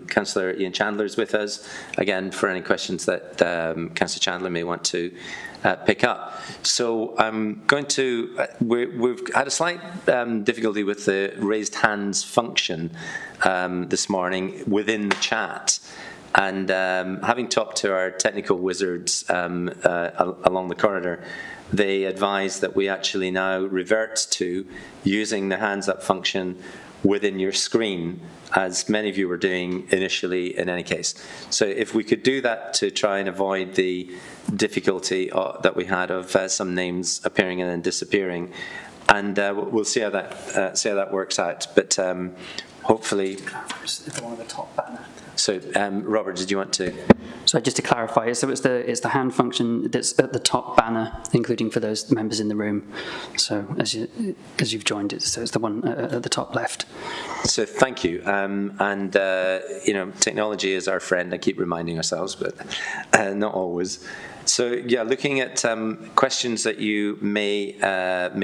Councillor Ian Chandler is with us, again, for any questions that Councillor Chandler may want to pick up. So I'm going to, we've had a slight difficulty with the raised hands function this morning within the chat. And having talked to our technical wizards along the corridor, they advise that we actually now revert to using the hands up function within your screen, as many of you were doing initially in any case. So if we could do that to try and avoid the difficulty that we had of some names appearing and then disappearing, and we'll see how that works out. But hopefully, the one on the top banner. So, Robert, did you want to? So just to clarify, so it's the hand function that's at the top banner, including for those members in the room. So as you've joined it, so it's the one at the top left. So thank you, and you know, technology is our friend. I keep reminding ourselves, but not always. So yeah, looking at questions that you may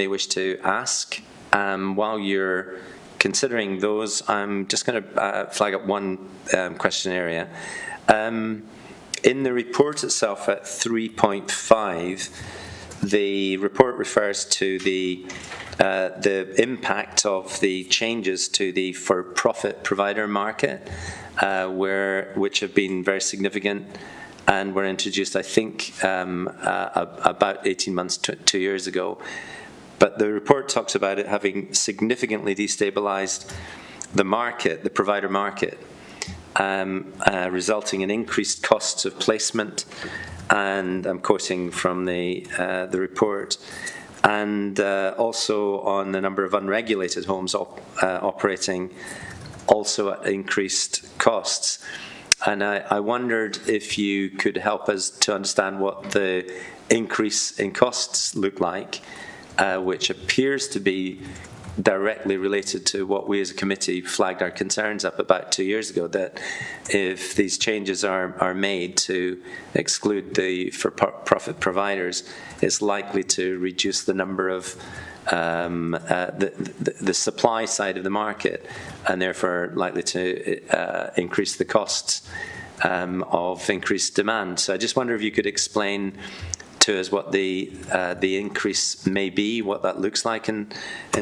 wish to ask while you're considering those, I'm just going to flag up one question area. In the report itself at 3.5, the report refers to the impact of the changes to the for-profit provider market, which have been very significant and were introduced, I think, about 18 months to 2 years ago. But the report talks about it having significantly destabilized the market, the provider market, resulting in increased costs of placement, and I'm quoting from the report, and also on the number of unregulated homes operating, also at increased costs. And I wondered if you could help us to understand what the increase in costs look like, which appears to be directly related to what we as a committee flagged our concerns up about 2 years ago, that if these changes are made to exclude the for-profit providers, it's likely to reduce the number of the supply side of the market, and therefore likely to increase the costs of increased demand. So I just wonder if you could explain to us what the increase may be, what that looks like in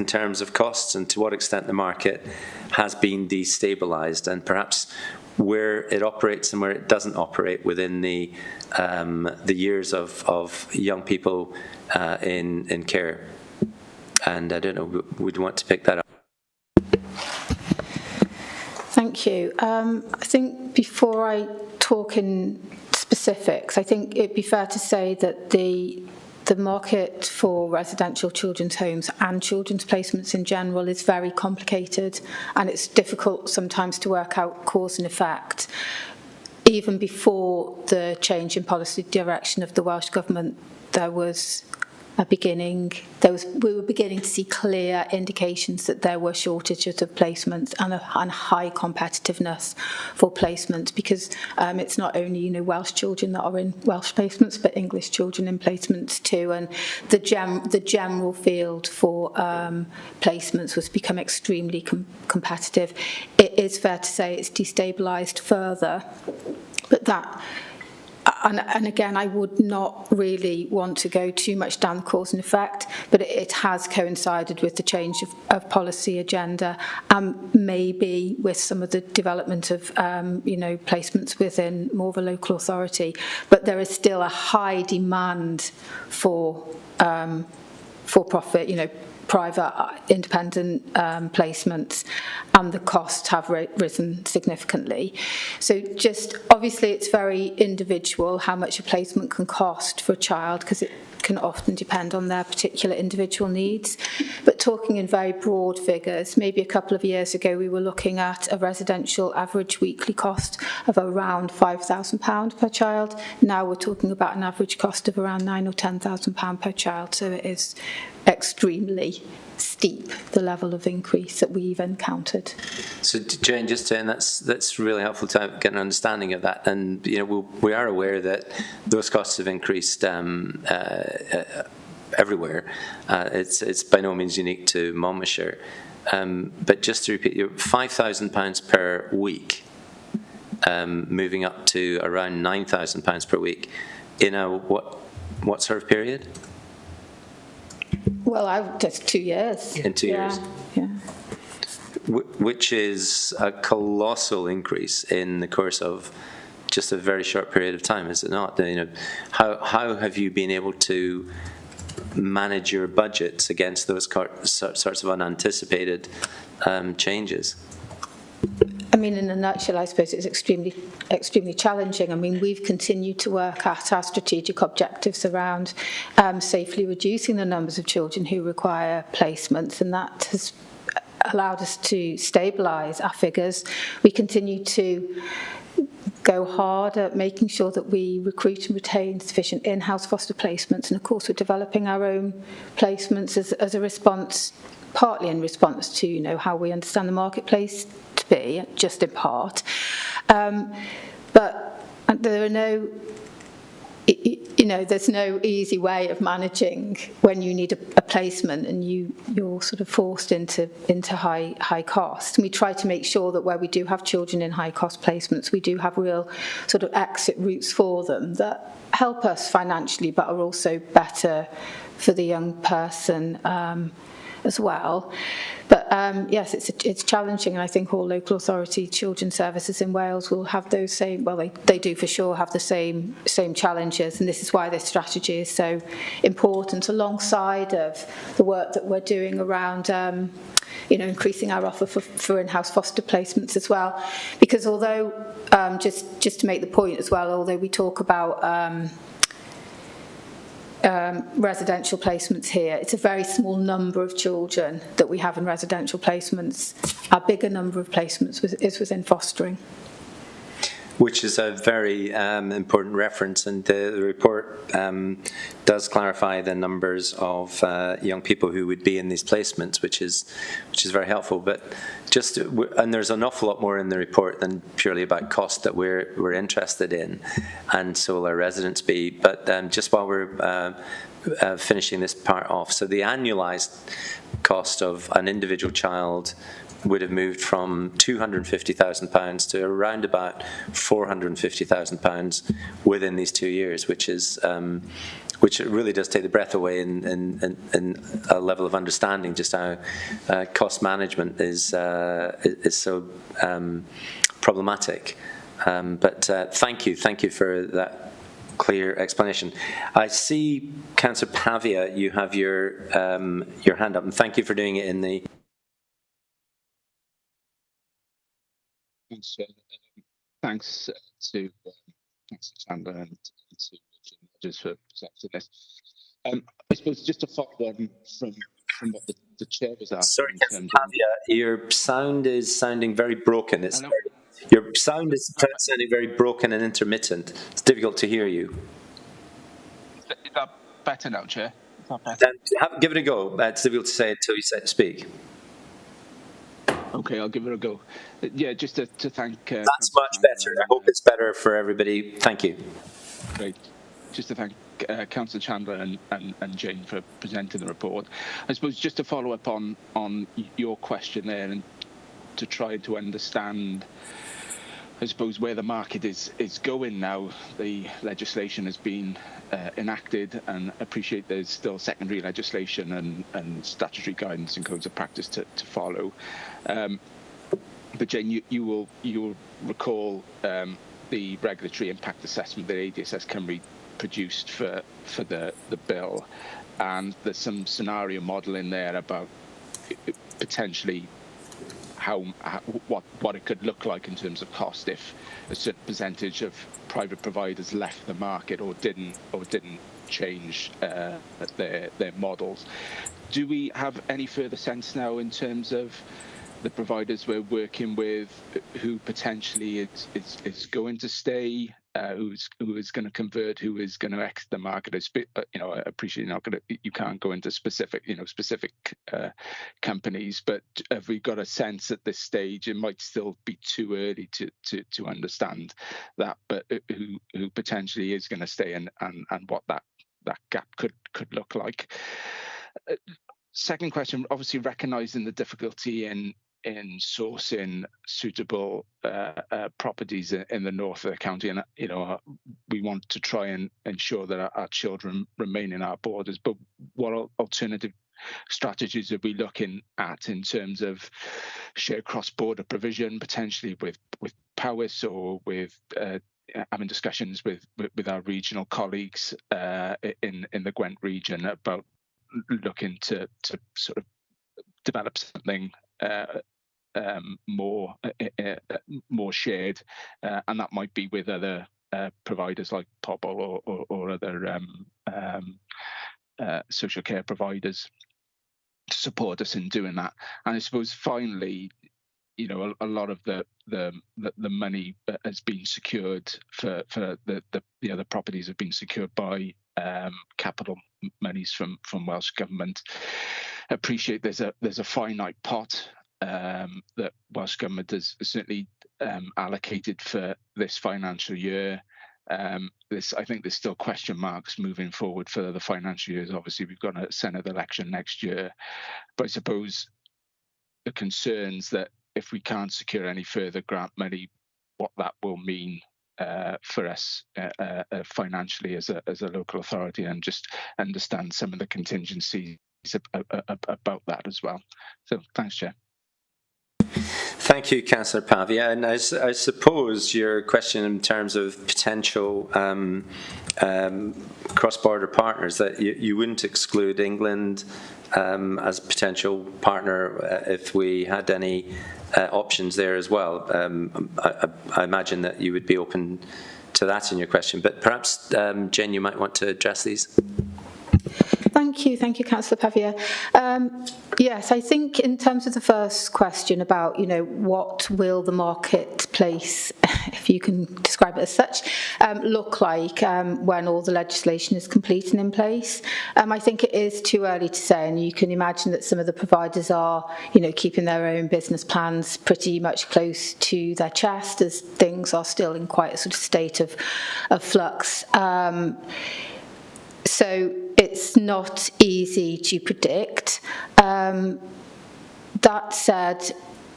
terms of costs, and to what extent the market has been destabilized, and perhaps where it operates and where it doesn't operate within the years of young people in care. And I don't know, would you want to pick that up? Thank you. I think before I talk in specifics, I think it'd be fair to say that the market for residential children's homes and children's placements in general is very complicated, and it's difficult sometimes to work out cause and effect. Even before the change in policy direction of the Welsh Government, there was we were beginning to see clear indications that there were shortages of placements and high competitiveness for placements, because it's not only Welsh children that are in Welsh placements, but English children in placements too, and the general field for placements was become extremely competitive. It is fair to say it's destabilised further, but that. And again, I would not really want to go too much down cause and effect, but it has coincided with the change of policy agenda, and maybe with some of the development of placements within more of a local authority. But there is still a high demand for profit, private independent placements, and the costs have risen significantly. So just obviously it's very individual how much a placement can cost for a child, because it can often depend on their particular individual needs. But talking in very broad figures, maybe a couple of years ago we were looking at a residential average weekly cost of around £5,000 per child. Now we're talking about an average cost of around £9,000 or £10,000 per child. So it is extremely steep, the level of increase that we've encountered. So Jane, just saying that's really helpful to get an understanding of that, and we are aware that those costs have increased everywhere. It's by no means unique to Monmouthshire, but just to repeat, £5,000 per week, moving up to around £9,000 per week in a what sort of period? Well, just 2 years. In 2 years. Yeah. Which is a colossal increase in the course of just a very short period of time, is it not? You know, how have you been able to manage your budgets against those sorts of unanticipated changes? I mean, in a nutshell, I suppose it's extremely challenging. I mean, we've continued to work at our strategic objectives around safely reducing the numbers of children who require placements, and that has allowed us to stabilise our figures. We continue to go hard at making sure that we recruit and retain sufficient in-house foster placements, and of course we're developing our own placements as a response, partly in response to, you know, how we understand the marketplace to be, just in part. But there are no, you know, there's no easy way of managing when you need a placement and you're sort of forced into high cost. And we try to make sure that where we do have children in high cost placements, we do have real sort of exit routes for them that help us financially, but are also better for the young person as well. But yes, it's challenging, and I think all local authority children's services in Wales will have those same, well, they do for sure have the same challenges, and this is why this strategy is so important, alongside of the work that we're doing around you know, increasing our offer for in-house foster placements as well. Because although, just to make the point as well, although we talk about residential placements here, it's a very small number of children that we have in residential placements. Our bigger number of placements is within fostering. Which is a very important reference, and the report does clarify the numbers of young people who would be in these placements, which is very helpful. But and there's an awful lot more in the report than purely about cost that we're interested in, and so will our residents be. But just while we're finishing this part off, so the annualised cost of an individual child would have moved from £250,000 to around about £450,000 within these 2 years, which really does take the breath away in a level of understanding just how cost management is so problematic. But thank you for that clear explanation. I see, Councillor Pavia, you have your hand up, and thank you for doing it in the. Thanks to Chandler and to Jim for presenting this. I suppose just to follow on from what the chair was asking. Sorry, Pavia, your sound is sounding very broken. Your sound is sounding very broken and intermittent. It's difficult to hear you. Is that better now, Chair? Is that better? Give it a go. It's difficult to say until you speak. Okay, I'll give it a go. Yeah, just to thank... That's much better. I hope it's better for everybody. Thank you. Great. Just to thank Councillor Chandler and Jane for presenting the report. I suppose just to follow up on your question there, and to try to understand, I suppose, where the market is going now. The legislation has been enacted, and appreciate there's still secondary legislation and statutory guidance and codes of practice to follow. But Jane, you will recall the regulatory impact assessment that ADSS Cymru produced for the bill, and there's some scenario model in there about potentially what it could look like in terms of cost if a certain percentage of private providers left the market or didn't change their models. Do we have any further sense now in terms of the providers we're working with, who potentially is going to stay, who is going to convert, who is going to exit the market? I appreciate you can't go into specific companies, but have we got a sense at this stage? It might still be too early to understand that, but who potentially is going to stay and what that gap could look like. Second question, obviously recognising the difficulty in sourcing suitable properties in the north of the county, and we want to try and ensure that our children remain in our borders. But what alternative strategies are we looking at in terms of shared cross-border provision, potentially with Powys, or with having discussions with our regional colleagues in the Gwent region about looking to sort of develop something more shared, and that might be with other providers like Pobl or other social care providers to support us in doing that. And I suppose finally, a lot of the money has been secured for the other properties have been secured by capital monies from Welsh Government. Appreciate there's a finite pot that Welsh Government has certainly allocated for this financial year. I think there's still question marks moving forward for the financial years. Obviously, we've got a Senedd election next year, but I suppose the concerns that if we can't secure any further grant money, what that will mean for us financially as a local authority, and just understand some of the contingencies about that as well. So thanks, Chair. Thank you, Councillor Pavia. And I suppose your question in terms of potential cross-border partners, that you wouldn't exclude England as a potential partner if we had any options there as well. I imagine that you would be open to that in your question. But perhaps, Jen, you might want to address these. Thank you, Councillor Pavia. Yes, I think in terms of the first question about, what will the marketplace, if you can describe it as such, look like when all the legislation is complete and in place. I think it is too early to say, and you can imagine that some of the providers are, keeping their own business plans pretty much close to their chest, as things are still in quite a sort of state of flux. So it's not easy to predict. That said,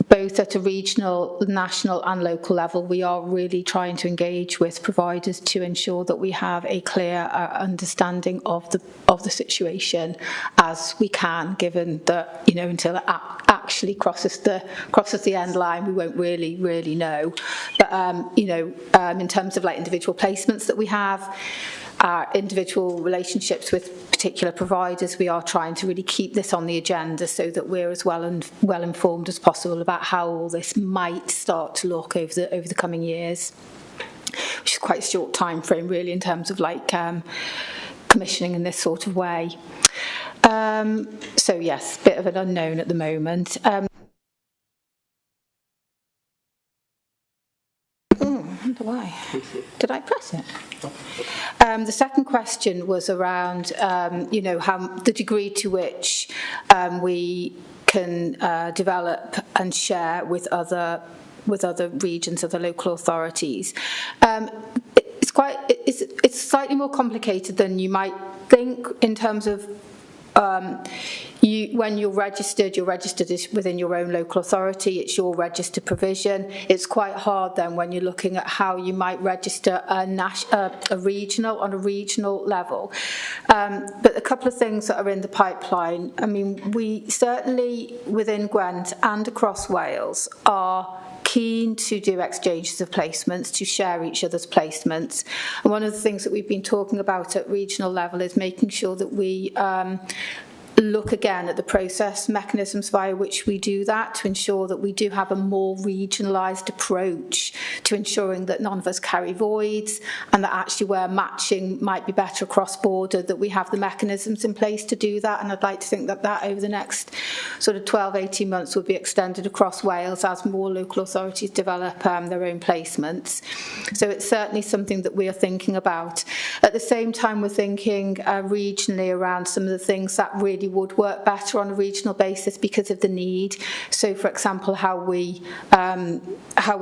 both at a regional, national and local level, we are really trying to engage with providers to ensure that we have a clear understanding of the situation as we can, given that, until it actually crosses the end line, we won't really know. But, in terms of individual placements that we have, our individual relationships with particular providers, we are trying to really keep this on the agenda so that we're as well informed as possible about how all this might start to look over the coming years, which is quite a short time frame really in terms of commissioning in this sort of way. So yes, a bit of an unknown at the moment. I wonder why. Did I press it? The second question was around, how the degree to which we can develop and share with other regions, other local authorities. It's slightly more complicated than you might think in terms of. When you're registered within your own local authority. It's your registered provision. It's quite hard then when you're looking at how you might register on a regional level. But a couple of things that are in the pipeline. I mean, we certainly within Gwent and across Wales are keen to do exchanges of placements, to share each other's placements. And one of the things that we've been talking about at regional level is making sure that we look again at the process mechanisms via which we do that, to ensure that we do have a more regionalised approach to ensuring that none of us carry voids, and that actually where matching might be better across border, that we have the mechanisms in place to do that. And I'd like to think that over the next sort of 12-18 months will be extended across Wales as more local authorities develop their own placements. So it's certainly something that we are thinking about. At the same time, we're thinking regionally around some of the things that really absolutely would work better on a regional basis because of the need. So, for example, how we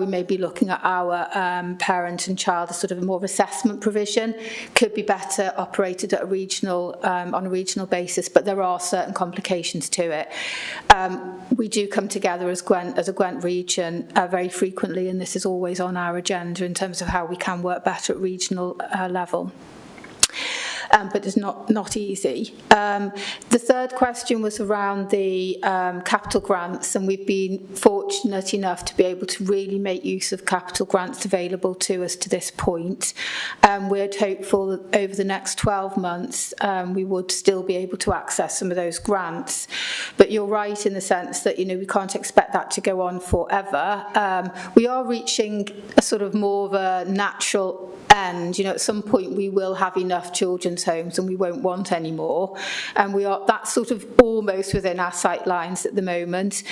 may be looking at our parent and child as sort of a more assessment provision could be better operated at a regional on a regional basis, but there are certain complications to it. We do come together as a Gwent region very frequently, and this is always on our agenda in terms of how we can work better at regional level. But it's not easy. The third question was around the capital grants, and we've been fortunate enough to be able to really make use of capital grants available to us to this point. We're hopeful that over the next 12 months we would still be able to access some of those grants. But you're right in the sense that, you know, we can't expect that to go on forever. We are reaching a sort of more of a natural end. You know, at some point we will have enough children's homes and we won't want any more, and that's sort of almost within our sight lines at the moment.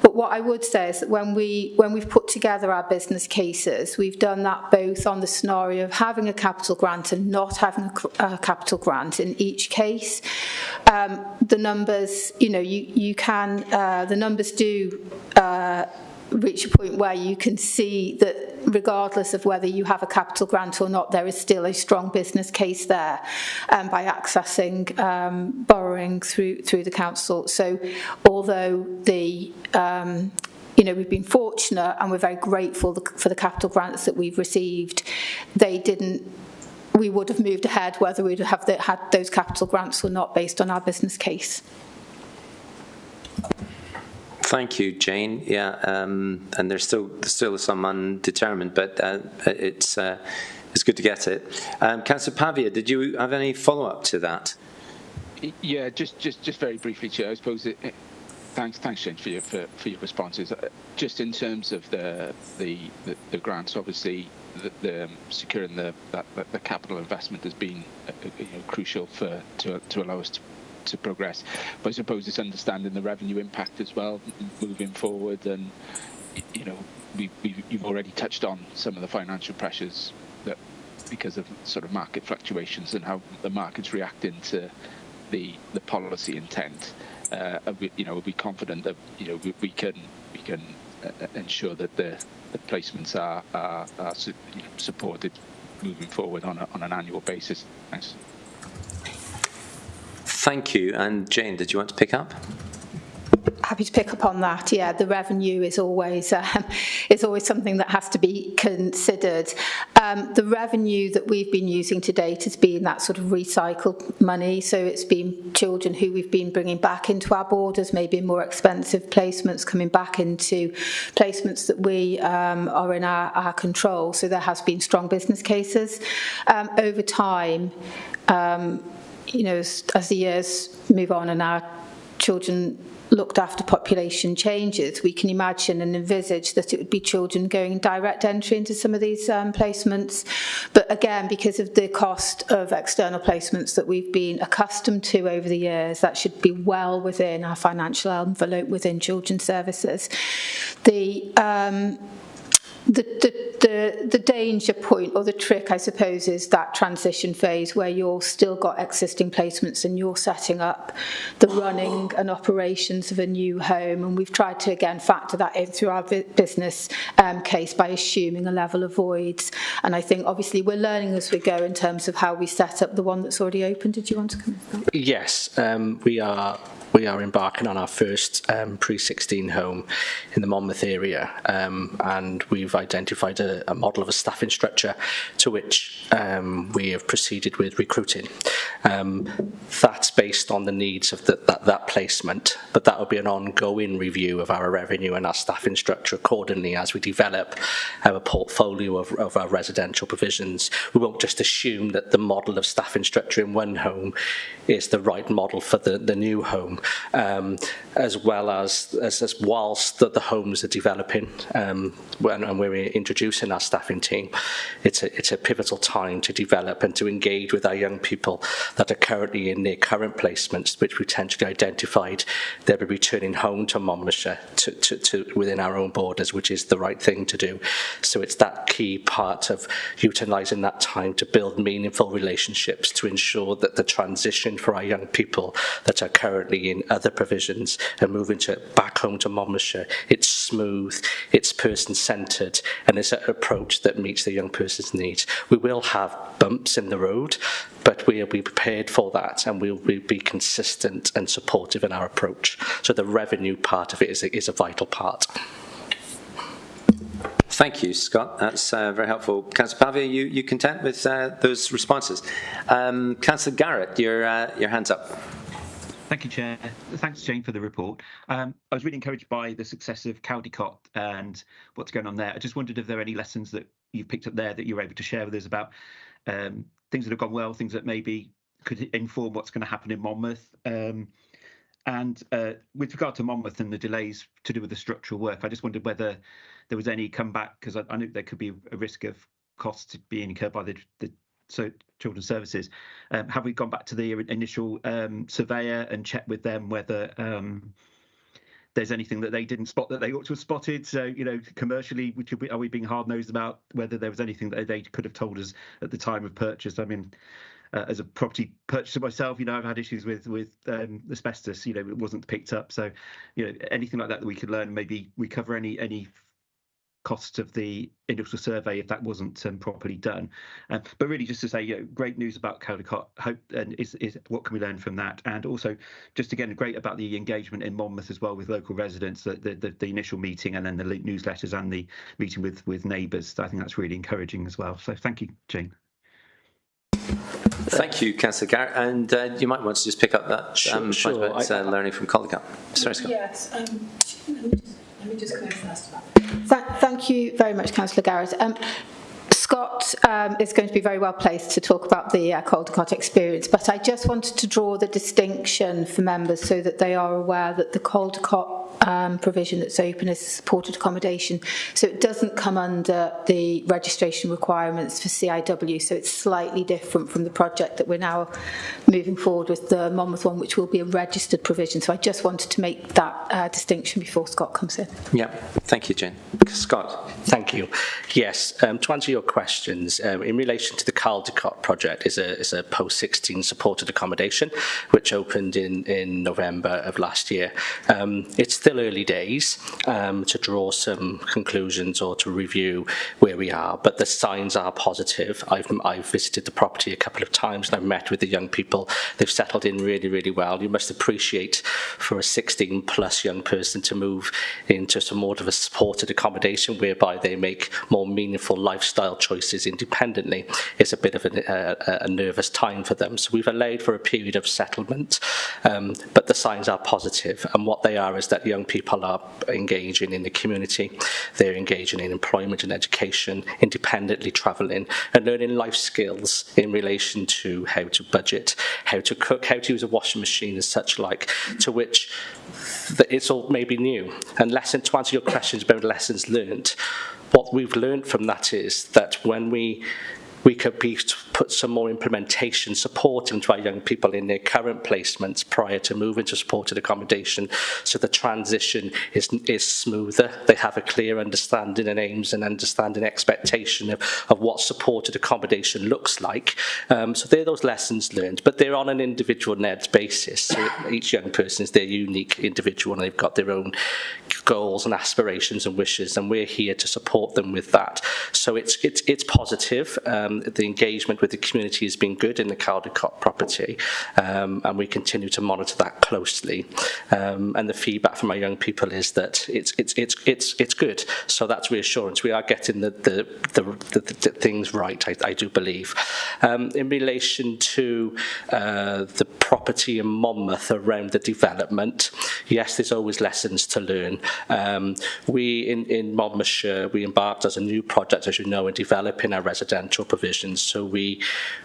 But what I would say is that when we've put together our business cases, we've done that both on the scenario of having a capital grant and not having a capital grant in each case. The numbers, you know, the numbers do reach a point where you can see that regardless of whether you have a capital grant or not, there is still a strong business case there by accessing borrowing through the council. So although we've been fortunate and we're very grateful for the capital grants that we've received, we would have moved ahead whether we'd have had those capital grants or not based on our business case. Thank you, Jane. Yeah, and there's still some undetermined, but it's good to get it. Councillor Pavia, did you have any follow-up to that? Yeah, just very briefly, Chair. I suppose thanks, Jane, for your responses. Just in terms of the grants, obviously, the securing the capital investment has been crucial to allow us to progress, but I suppose it's understanding the revenue impact as well moving forward. And you've already touched on some of the financial pressures that because of sort of market fluctuations and how the market's reacting to the policy intent. We'll be confident that we can ensure that the placements are supported moving forward on an annual basis. Thanks. Thank you. And Jane, did you want to pick up? Happy to pick up on that. Yeah, the revenue is always something that has to be considered. The revenue that we've been using to date has been that sort of recycled money. So it's been children who we've been bringing back into our borders, maybe more expensive placements coming back into placements that we are in our control. So there has been strong business cases over time. As the years move on and our children looked after population changes, we can imagine and envisage that it would be children going direct entry into some of these placements. But again, because of the cost of external placements that we've been accustomed to over the years, that should be well within our financial envelope within children's services. The danger point or the trick, I suppose, is that transition phase where you're still got existing placements and you're setting up the running and operations of a new home. And we've tried to, again, factor that in through our business case by assuming a level of voids. And I think, obviously, we're learning as we go in terms of how we set up the one that's already open. Did you want to come in? Yes, we are embarking on our first pre-16 home in the Monmouth area, and we've identified a model of a staffing structure to which we have proceeded with recruiting. That's based on the needs of that placement, but that will be an ongoing review of our revenue and our staffing structure accordingly as we develop our portfolio of our residential provisions. We won't just assume that the model of staffing structure in one home is the right model for the new home. home, as well as whilst the homes are developing, and we're introducing our staffing team, it's a pivotal time to develop and to engage with our young people that are currently in their current placements, which we potentially identified they'll be returning home to Monmouthshire to within our own borders, which is the right thing to do. So it's that key part of utilising that time to build meaningful relationships to ensure that the transition for our young people that are currently in other provisions and moving back home to Monmouthshire, it's smooth, it's person-centred, and it's an approach that meets the young person's needs. We will have bumps in the road, but we'll be prepared for that, and we'll be consistent and supportive in our approach. So the revenue part of it is a vital part. Thank you, Scott. That's very helpful. Councillor Pavia, you content with those responses? Councillor Garrett, your hand's up. Thank you, Chair. Thanks, Jane, for the report. I was really encouraged by the success of Caldicott and what's going on there. I just wondered if there are any lessons that you've picked up there that you're able to share with us about things that have gone well, things that maybe could inform what's going to happen in Monmouth. And with regard to Monmouth and the delays to do with the structural work, I just wondered whether there was any comeback, because I know there could be a risk of costs being incurred by the children's services. Have we gone back to the initial surveyor and checked with them whether there's anything that they didn't spot that they ought to have spotted? So, commercially, are we being hard-nosed about whether there was anything that they could have told us at the time of purchase? I mean, as a property purchaser myself, I've had issues with asbestos. It wasn't picked up. So, anything like that we could learn, maybe recover any costs of the initial survey if that wasn't properly done. But really, just to say, great news about Caldicott. Hope and is what can we learn from that? And also, just again, great about the engagement in Monmouth as well with local residents, the initial meeting and then the newsletters and the meeting with neighbours. I think that's really encouraging as well. So thank you, Jane. Thank you, Councillor Garrett. And you might want to just pick up that point about learning from Caldicott. Sorry, Scott. Yes. Let me just clear first. Thank you very much, Councillor Garrett. Scott is going to be very well placed to talk about the Caldicott experience, but I just wanted to draw the distinction for members so that they are aware that the Caldicott provision that's open is supported accommodation, so it doesn't come under the registration requirements for CIW, so it's slightly different from the project that we're now moving forward with, the Monmouth one, which will be a registered provision. So I just wanted to make that distinction before Scott comes in. Yeah, thank you, Jane. Scott. Thank you. Yes, to answer your questions, in relation to the Caldicott project is a post-16 supported accommodation, which opened in November of last year. It's still early days to draw some conclusions or to review where we are, but the signs are positive. I've visited the property a couple of times and I've met with the young people. They've settled in really, really well. You must appreciate for a 16-plus young person to move into some more of a supported accommodation whereby they make more meaningful lifestyle choices independently. It's a bit of a nervous time for them. So we've allowed for a period of settlement, but the signs are positive, and what they are is that young people are engaging in the community, they're engaging in employment and education, independently travelling and learning life skills in relation to how to budget, how to cook, how to use a washing machine and such like, to which it's all maybe new. And to answer your questions about lessons learned, what we've learned from that is that when we could put some more implementation support into our young people in their current placements prior to moving to supported accommodation, so the transition is smoother. They have a clear understanding and aims and understanding expectation of what supported accommodation looks like. So they're those lessons learned, but they're on an individual NEDS basis. So each young person is their unique individual and they've got their own goals and aspirations and wishes, and we're here to support them with that. So it's positive. The engagement with the community has been good in the Caldicott property, and we continue to monitor that closely. And the feedback from our young people is that it's good. So that's reassurance. We are getting the things right, I do believe. In relation to the property in Monmouth around the development, yes, there's always lessons to learn. We in Monmouthshire, we embarked as a new project, as you know, in developing our residential provisions. So we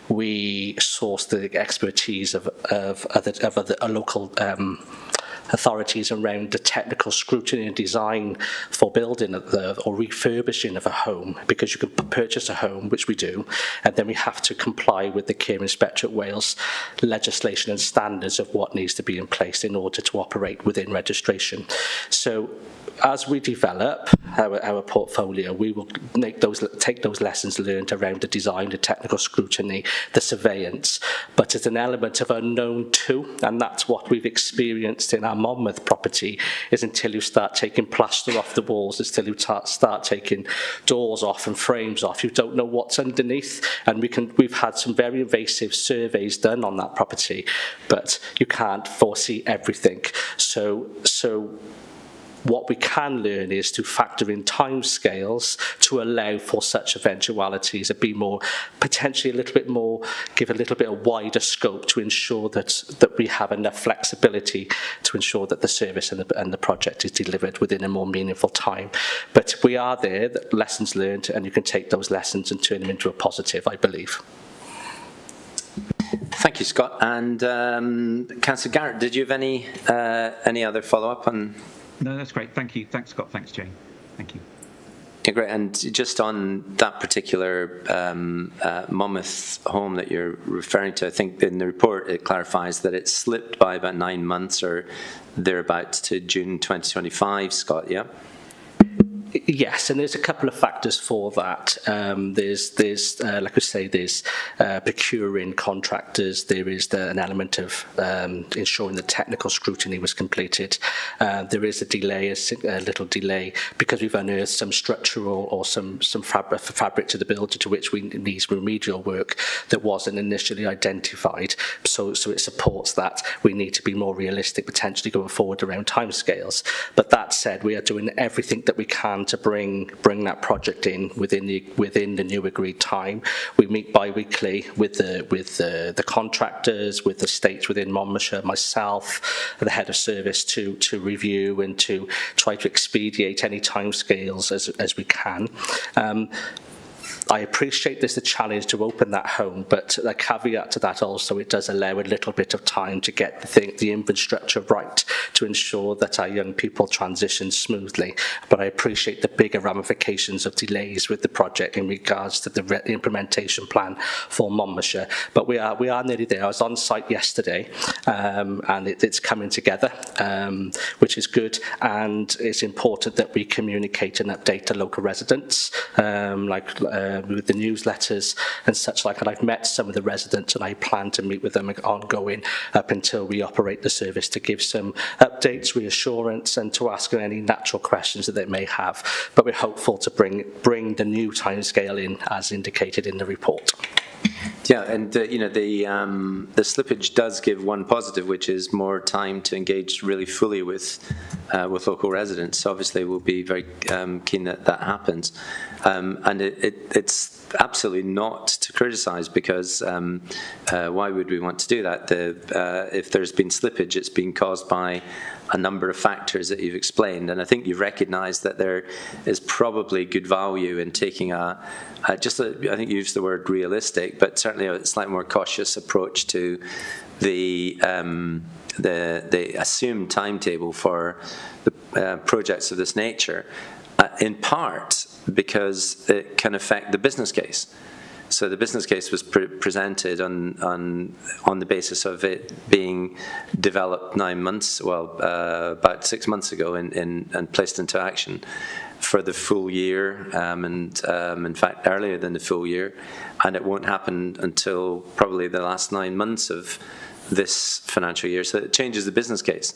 sourced the expertise of other local authorities around the technical scrutiny and design for building or refurbishing of a home, because you can purchase a home, which we do, and then we have to comply with the Care Inspectorate Wales legislation and standards of what needs to be in place in order to operate within registration. So as we develop our portfolio, we will take those lessons learned around the design, the technical scrutiny, the surveillance, but it's an element of unknown too, and that's what we've experienced in our Monmouth property, is until you start taking plaster off the walls, until you start taking doors off and frames off, you don't know what's underneath. And we've had some very invasive surveys done on that property, but you can't foresee everything. So what we can learn is to factor in timescales to allow for such eventualities and be more, potentially a little bit more, give a little bit of wider scope to ensure that we have enough flexibility to ensure that the service and the project is delivered within a more meaningful time. But we are there, that lessons learned, and you can take those lessons and turn them into a positive, I believe. Thank you, Scott. And Councillor Garrett, did you have any other follow-up on? No, that's great. Thank you. Thanks, Scott. Thanks, Jane. Thank you. Yeah, great. And just on that particular Monmouth home that you're referring to, I think in the report it clarifies that it slipped by about 9 months or thereabouts to June 2025, Scott, yeah? Yes, and there's a couple of factors for that. There's like I say, there's procuring contractors. There is an element of ensuring the technical scrutiny was completed. There is a delay, a little delay, because we've unearthed some structural or some fabric to the building to which we need remedial work that wasn't initially identified. So it supports that. We need to be more realistic potentially going forward around timescales. But that said, we are doing everything that we can to bring that project in within the new agreed time. We meet bi-weekly with the contractors, with the states within Monmouthshire, myself, the head of service, to review and to try to expedite any timescales as we can. I appreciate there's a challenge to open that home, but a caveat to that also, it does allow a little bit of time to get the infrastructure right to ensure that our young people transition smoothly. But I appreciate the bigger ramifications of delays with the project in regards to the implementation plan for Monmouthshire. But we are nearly there. I was on site yesterday, and it's coming together, which is good. And it's important that we communicate and update to local residents, with the newsletters and such like. And I've met some of the residents, and I plan to meet with them ongoing up until we operate the service, to give some updates, reassurance, and to ask any natural questions that they may have. But we're hopeful to bring the new timescale in as indicated in the report. Yeah, and the slippage does give one positive, which is more time to engage really fully with local residents. So obviously, we'll be very keen that that happens, and it's absolutely not to criticise, because why would we want to do that? If there's been slippage, it's been caused by a number of factors that you've explained, and I think you've recognised that there is probably good value in taking I think you used the word realistic, but certainly a slightly more cautious approach to the assumed timetable for the projects of this nature, in part because it can affect the business case. So the business case was presented on the basis of it being developed 9 months, about 6 months ago, and placed into action for the full year, and in fact earlier than the full year, and it won't happen until probably the last 9 months of this financial year. So it changes the business case,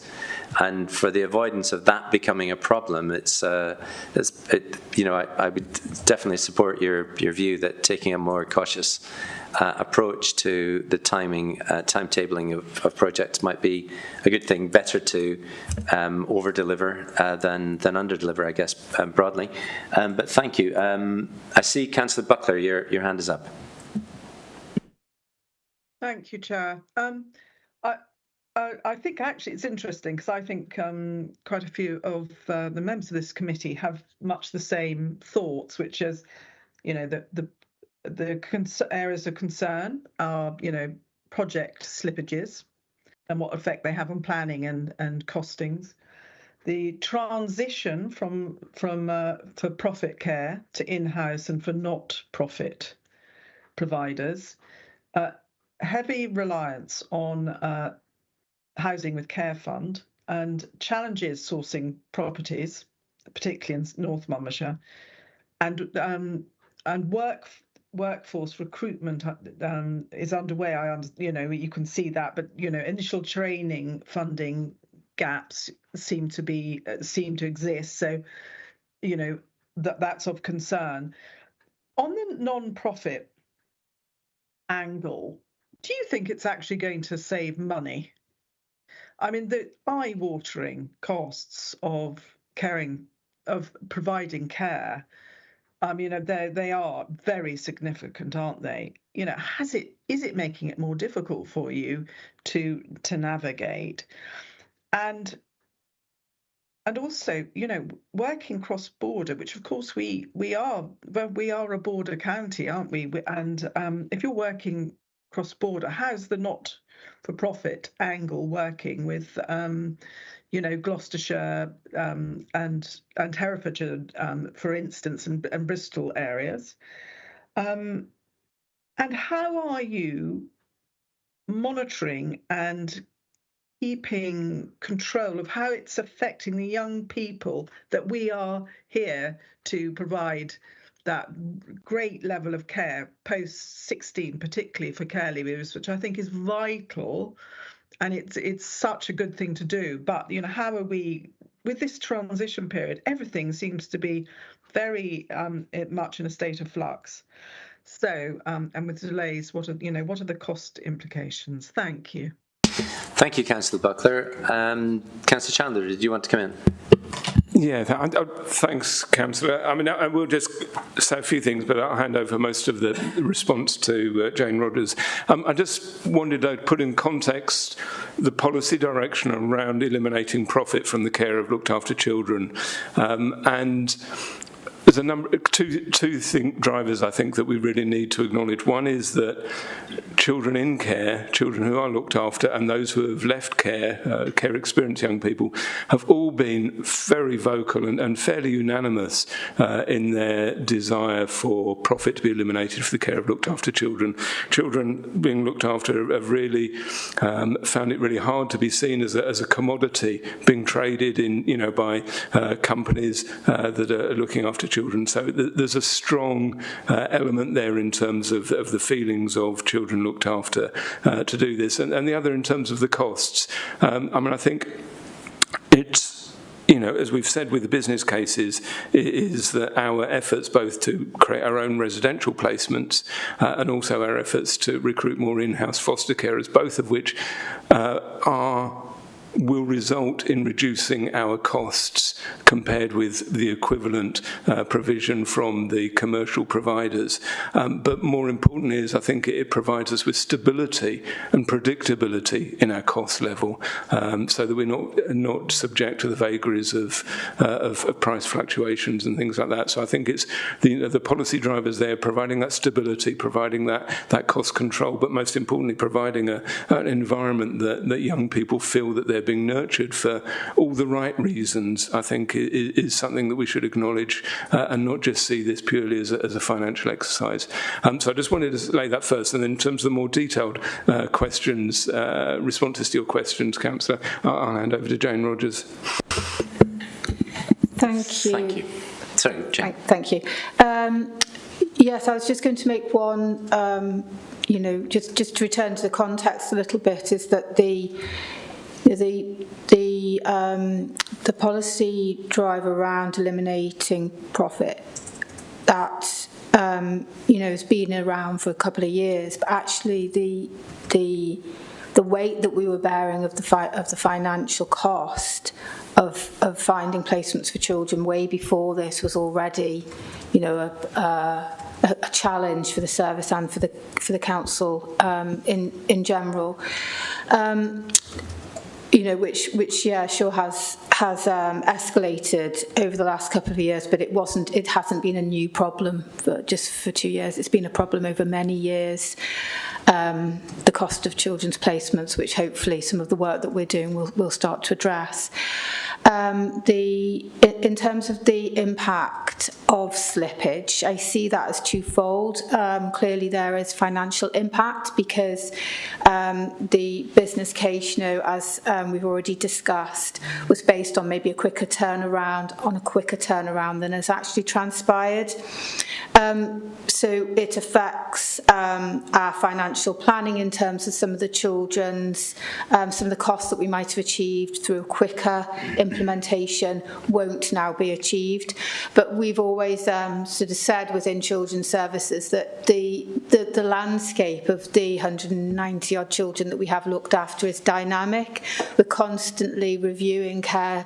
and for the avoidance of that becoming a problem, I would definitely support your view that taking a more cautious approach to the timetabling of projects might be a good thing. Better to over-deliver than under-deliver, I guess, broadly. But thank you. I see Councillor Buckler, your hand is up. Thank you, Chair. I think actually it's interesting because I think quite a few of the members of this committee have much the same thoughts, which is, the areas of concern are, project slippages and what effect they have on planning and costings. The transition from for-profit care to in-house and for not-profit providers, heavy reliance on housing with care fund, and challenges sourcing properties, particularly in North Monmouthshire, and workforce recruitment is underway. You can see that, but initial training funding gaps seem to exist. So that's of concern. On the non-profit angle, do you think it's actually going to save money? I mean, the eye-watering costs of providing care, they are very significant, aren't they? Is it making it more difficult for you to navigate? And also, working cross-border, which of course we are a border county, aren't we? And if you're working cross-border, how's the not-for-profit angle working with, Gloucestershire and Herefordshire, for instance, and Bristol areas? And how are you monitoring and keeping control of how it's affecting the young people that we are here to provide that great level of care post 16, particularly for care leavers, which I think is vital, and it's such a good thing to do. But how are we with this transition period? Everything seems to be very much in a state of flux. So and with delays, what are the cost implications? Thank you. Thank you, Councillor Buckler. Councillor Chandler, did you want to come in? Yeah, thanks, Councillor. I mean, I will just say a few things, but I'll hand over most of the response to Jane Rogers. I just wanted to put in context the policy direction around eliminating profit from the care of looked after children. And there's two drivers I think that we really need to acknowledge. One is that children in care, children who are looked after, and those who have left care, care experienced young people, have all been very vocal and fairly unanimous in their desire for profit to be eliminated for the care of looked after children. Children being looked after have really found it really hard to be seen as a commodity being traded in, by companies that are looking after children. So there's a strong element there in terms of the feelings of children looked after to do this. And the other in terms of the costs. I think it's, as we've said with the business cases, is that our efforts both to create our own residential placements and also our efforts to recruit more in-house foster carers, both of which will result in reducing our costs compared with the equivalent provision from the commercial providers. But more importantly is I think it provides us with stability and predictability in our cost level, so that we're not subject to the vagaries of price fluctuations and things like that. So I think it's the policy drivers there providing that stability, providing that cost control, but most importantly providing an environment that young people feel that they're being nurtured for all the right reasons, I think is something that we should acknowledge and not just see this purely as a financial exercise. So I just wanted to lay that first, and then in terms of the more detailed questions, responses to your questions, Councillor, I'll hand over to Jane Rogers. Thank you. Thank you. Sorry, Jane. Thank you. Yes, I was just going to make one, just to return to the context a little bit, is that the policy drive around eliminating profit that has been around for a couple of years, but actually the weight that we were bearing of the financial cost of finding placements for children way before this was already a challenge for the service and for the council in general. which sure has escalated over the last couple of years, but it hasn't been a new problem just for 2 years. It's been a problem over many years. The cost of children's placements, which hopefully some of the work that we're doing will start to address. In terms of the impact of slippage, I see that as twofold. Clearly there is financial impact because the business case, as we've already discussed, was based on maybe a quicker turnaround than has actually transpired. So it affects our financial planning in terms of some of the children's, some of the costs that we might have achieved through a quicker implementation won't now be achieved. But we've always sort of said within children's services that the landscape of the 190 odd children that we have looked after is dynamic. We're constantly reviewing care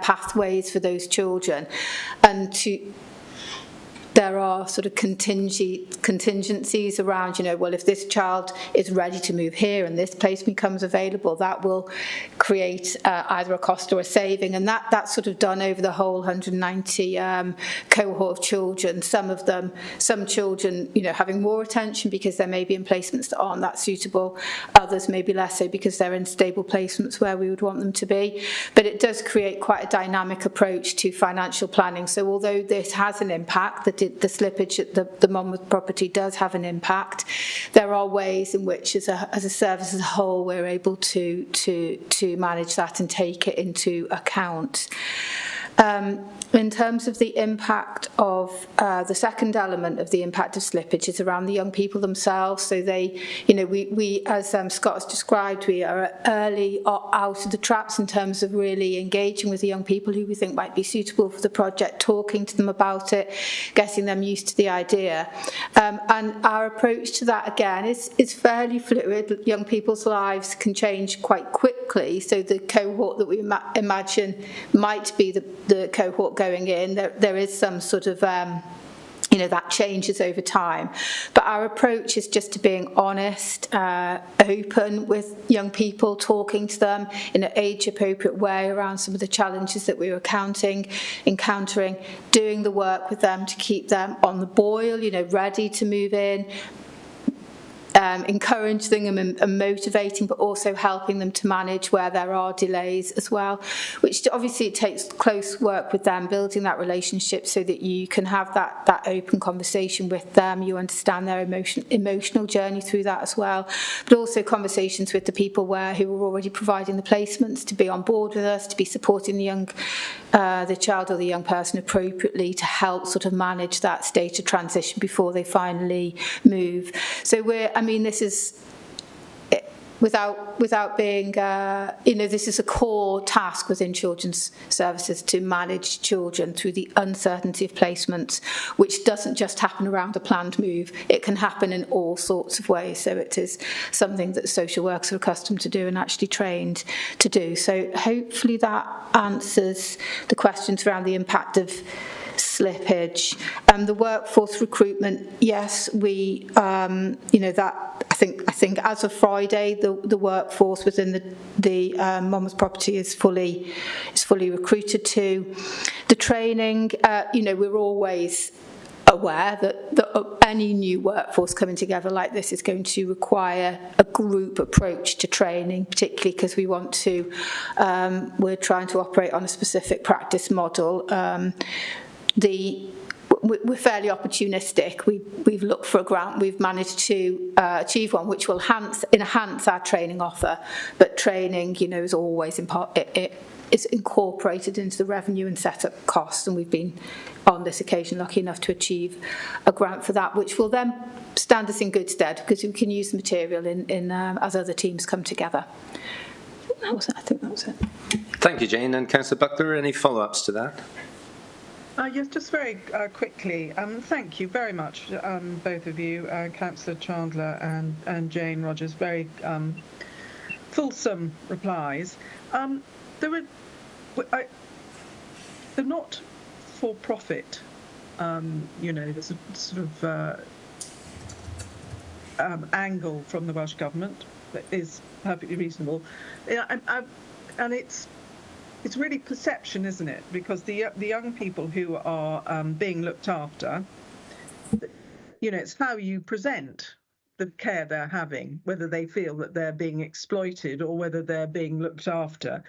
pathways for those children, and there are sort of contingencies around, well, if this child is ready to move here and this placement becomes available, that will create either a cost or a saving. And that's sort of done over the whole 190 cohort of children. Some children, having more attention because they may be in placements that aren't that suitable. Others maybe less so because they're in stable placements where we would want them to be. But it does create quite a dynamic approach to financial planning. So although this has an impact, the slippage at the Monmouth property does have an impact, there are ways in which as a service as a whole we're able to manage that and take it into account. In terms of the impact of the second element of the impact of slippage is around the young people themselves. So we as Scott has described, we are early out of the traps in terms of really engaging with the young people who we think might be suitable for the project, talking to them about it, getting them used to the idea. And our approach to that, again, is fairly fluid. Young people's lives can change quite quickly. So the cohort that we imagine might be the cohort going in, there is some sort of that changes over time. But our approach is just to being honest, open with young people, talking to them in an age-appropriate way around some of the challenges that we were encountering, doing the work with them to keep them on the boil, ready to move in, encouraging them and motivating, but also helping them to manage where there are delays as well, which obviously it takes close work with them, building that relationship so that you can have that open conversation with them, you understand their emotional journey through that as well, but also conversations with the people who are already providing the placements to be on board with us, to be supporting the child or the young person appropriately to help sort of manage that state of transition before they finally move. So this is, without being, this is a core task within children's services to manage children through the uncertainty of placements, which doesn't just happen around a planned move. It can happen in all sorts of ways. So it is something that social workers are accustomed to do and actually trained to do. So hopefully that answers the questions around the impact of slippage. The workforce recruitment, yes, we, I think as of Friday, the workforce within the Monmouth property is fully recruited to. The training, we're always aware that any new workforce coming together like this is going to require a group approach to training, particularly because we're trying to operate on a specific practice model. We're fairly opportunistic. We've looked for a grant. We've managed to achieve one which will enhance our training offer. But training, is always it's incorporated into the revenue and setup costs. And we've been on this occasion lucky enough to achieve a grant for that, which will then stand us in good stead because we can use the material in as other teams come together. I think that was it. Thank you, Jane. And Councillor Buckler, any follow-ups to that? Yes, just very quickly. Thank you very much, both of you, Councillor Chandler and Jane Rogers. Very fulsome replies. They're not for profit. There's a sort of angle from the Welsh Government. is perfectly reasonable. And it's really perception, isn't it? Because the young people who are being looked after, it's how you present the care they're having, whether they feel that they're being exploited or whether they're being looked after.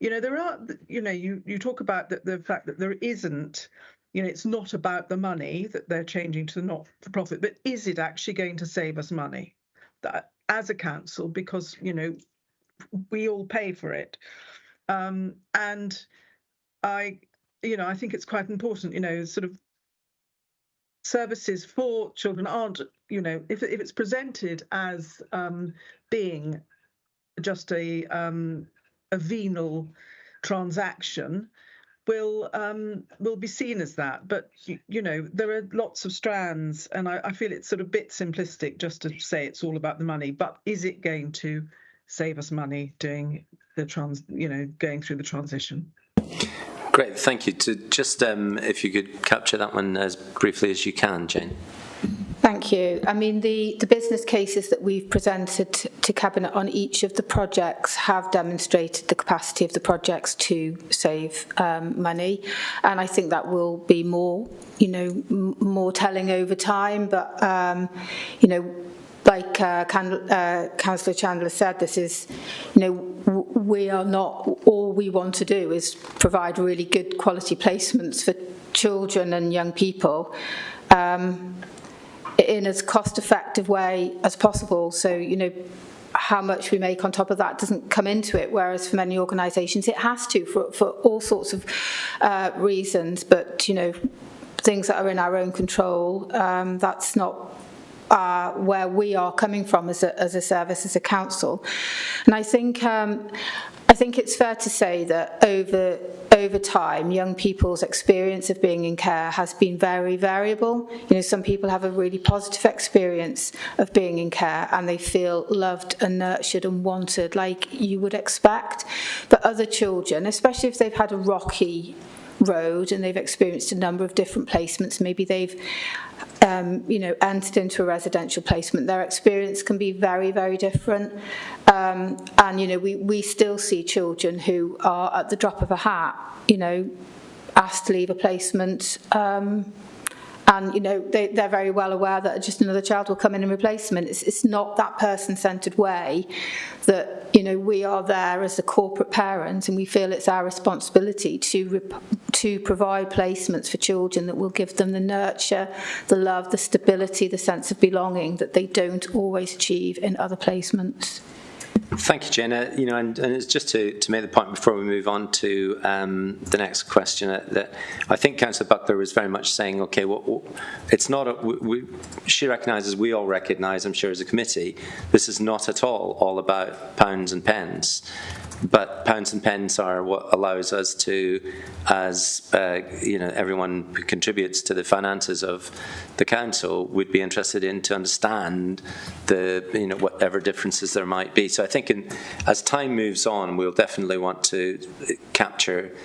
There are, you talk about the fact that there isn't, it's not about the money that they're changing to not-for-profit, but is it actually going to save us money as a council? Because, we all pay for it. And I think it's quite important, sort of services for children aren't, if it's presented as being just a venal transaction, will be seen as that. But there are lots of strands, and I feel it's sort of a bit simplistic just to say it's all about the money. But is it going to save us money doing the going through the transition? Great, thank you. To just if you could capture that one as briefly as you can, Jane. Thank you. I mean, the business cases that we've presented to Cabinet on each of the projects have demonstrated the capacity of the projects to save money, and I think that will be more telling over time. But like Councillor Chandler said, this is, we are not, all we want to do is provide really good quality placements for children and young people in as cost-effective way as possible. So, how much we make on top of that doesn't come into it, whereas for many organisations it has to, for all sorts of reasons. But, things that are in our own control, that's not where we are coming from as a service, as a council. And I think it's fair to say that over time, young people's experience of being in care has been very variable. Some people have a really positive experience of being in care and they feel loved and nurtured and wanted like you would expect. But other children, especially if they've had a rocky road and they've experienced a number of different placements, maybe they've entered into a residential placement, their experience can be very, very different. And we still see children who are at the drop of a hat, asked to leave a placement, and they're very well aware that just another child will come in replace them. And it's not that person-centred way that we are there as a corporate parent, and we feel it's our responsibility to provide placements for children that will give them the nurture, the love, the stability, the sense of belonging that they don't always achieve in other placements. Thank you, Jenna. And it's just to make the point before we move on to the next question that I think Councillor Buckler was very much saying, okay, it's not. She recognises, we all recognise, I'm sure, as a committee, this is not at all about pounds and pence. But pounds and pence are what allows us to, as everyone who contributes to the finances of the council would be interested in, to understand the whatever differences there might be. So I think as time moves on, we'll definitely want to capture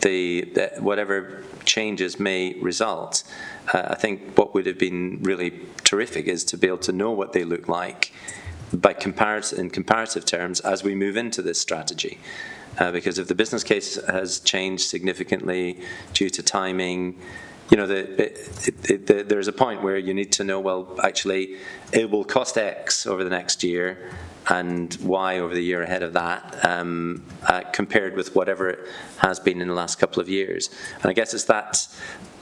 the whatever changes may result. I think what would have been really terrific is to be able to know what they look like in comparative terms as we move into this strategy. Because if the business case has changed significantly due to timing, there's a point where you need to know, well, actually, it will cost X over the next year and Y over the year ahead of that, compared with whatever it has been in the last couple of years. And I guess it's that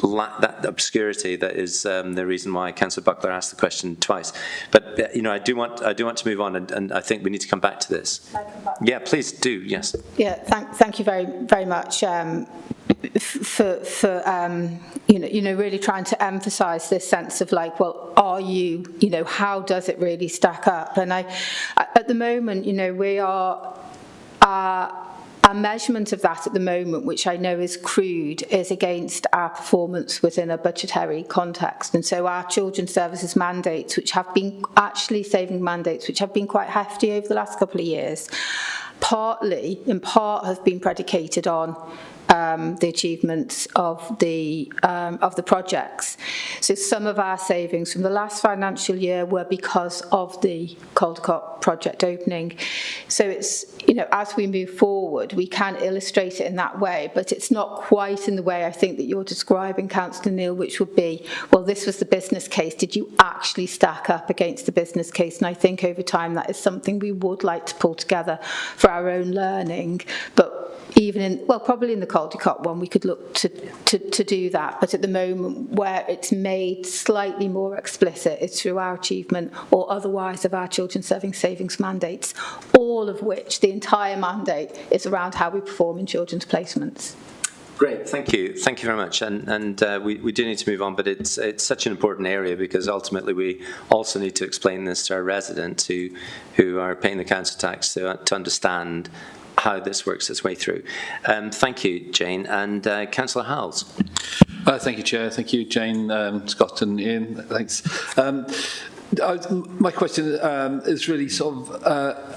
obscurity that is the reason why Councillor Buckler asked the question twice. But I do want to move on, and I think we need to come back to this. Yeah, please do. Yes. Yeah. Thank you very, very much for really trying to emphasise this sense of like, well, are you, how does it really stack up? And I at the moment, we are. Our measurement of that at the moment, which I know is crude, is against our performance within a budgetary context. And so our children's services mandates, which have been actually saving mandates, which have been quite hefty over the last couple of years, in part have been predicated on the achievements of the projects. So some of our savings from the last financial year were because of the Caldecott project opening. So it's, as we move forward, we can illustrate it in that way, but it's not quite in the way I think that you're describing, Councillor Neil, which would be, well, this was the business case. Did you actually stack up against the business case? And I think over time that is something we would like to pull together for our own learning. But even in, well, probably in the Caldecott one, we could look to do that. But at the moment, where it's made slightly more explicit, it's through our achievement or otherwise of our children's serving savings mandates, all of which, the entire mandate, is around how we perform in children's placements. Great, thank you very much. And we do need to move on, but it's such an important area because ultimately we also need to explain this to our residents who are paying the council tax to understand how this works its way through. Thank you, Jane. And Councillor Howells. Thank you, Chair. Thank you, Jane, Scott and Ian. Thanks. My question is really sort of,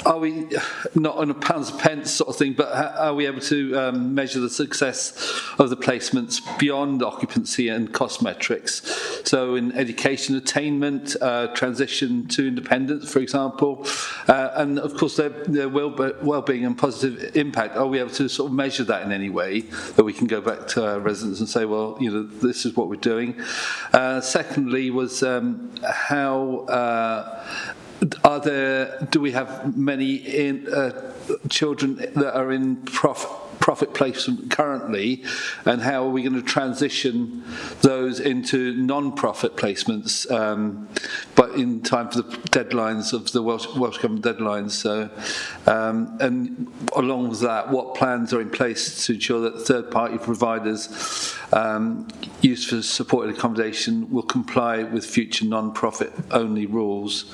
are we, not on a pounds and pence sort of thing, but are we able to measure the success of the placements beyond occupancy and cost metrics? So in education attainment, transition to independence, for example, and of course their well-being and positive impact, are we able to sort of measure that in any way that we can go back to our residents and say, well, this is what we're doing? Secondly was how do we have many children that are in profit placement currently, and how are we going to transition those into non-profit placements, but in time for the deadlines of the Welsh Government deadlines? So, and along with that, what plans are in place to ensure that third-party providers used for supported accommodation will comply with future non-profit only rules?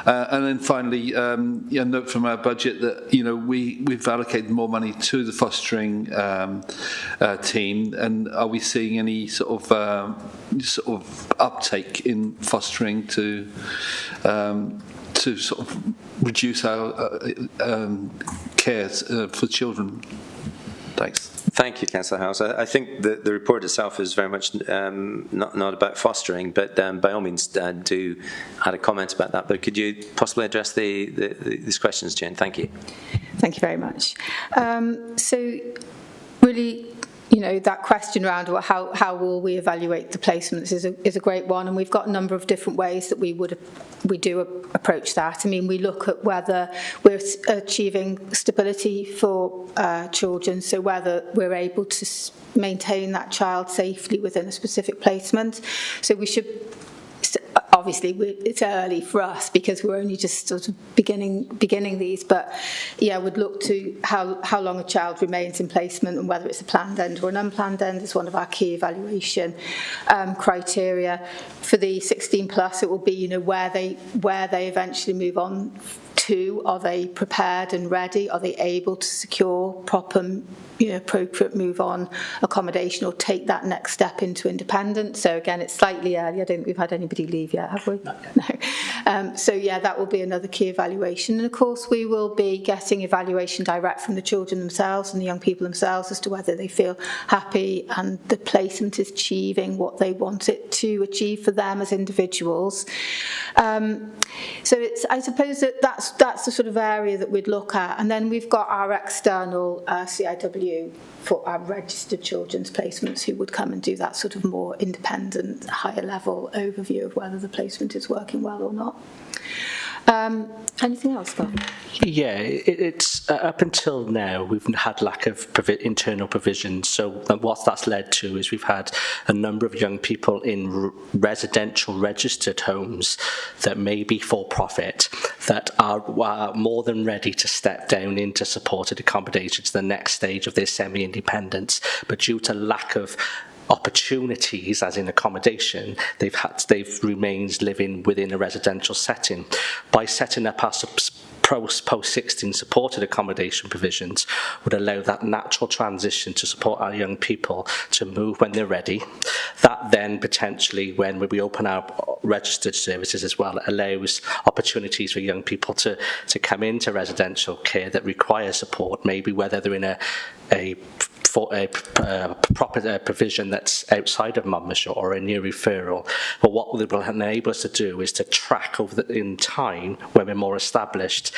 And then finally, a note from our budget that we've allocated more money to the fostering team, and are we seeing any sort of uptake in fostering to sort of reduce our cares for children? Thanks. Thank you, Councillor Howells. I think the report itself is very much not about fostering, but by all means do add a comment about that. But could you possibly address these questions, Jane? Thank you. Thank you very much. So really, that question around how will we evaluate the placements is a great one, and we've got a number of different ways that we do approach that. I mean, we look at whether we're achieving stability for children, so whether we're able to maintain that child safely within a specific placement. So we should. Obviously, it's early for us because we're only just sort of beginning these, but yeah, we'd look to how long a child remains in placement and whether it's a planned end or an unplanned end is one of our key evaluation criteria. For the 16 plus, it will be where they eventually move on to. Are they prepared and ready? Are they able to secure proper, appropriate move on accommodation or take that next step into independence? So again, it's slightly early. I don't think we've had anybody leave yet, have we? No. So yeah, that will be another key evaluation. And of course, we will be getting evaluation direct from the children themselves and the young people themselves as to whether they feel happy and the placement is achieving what they want it to achieve for them as individuals. So I suppose that's the sort of area that we'd look at. And then we've got our external CIW for our registered children's placements who would come and do that sort of more independent, higher level overview of whether the placement is working well or not. Anything else, Scott? Yeah, it's up until now we've had lack of internal provisions. So what that's led to is we've had a number of young people in residential registered homes that may be for profit that are more than ready to step down into supported accommodation to the next stage of their semi-independence, but due to lack of opportunities, as in accommodation, they've remained living within a residential setting. By setting up our post-16 supported accommodation provisions would allow that natural transition to support our young people to move when they're ready. That then potentially, when we open our registered services as well, allows opportunities for young people to come into residential care that require support, maybe whether they're in a proper provision that's outside of Monmouthshire or a near referral. But what it will enable us to do is to track in time, when we're more established,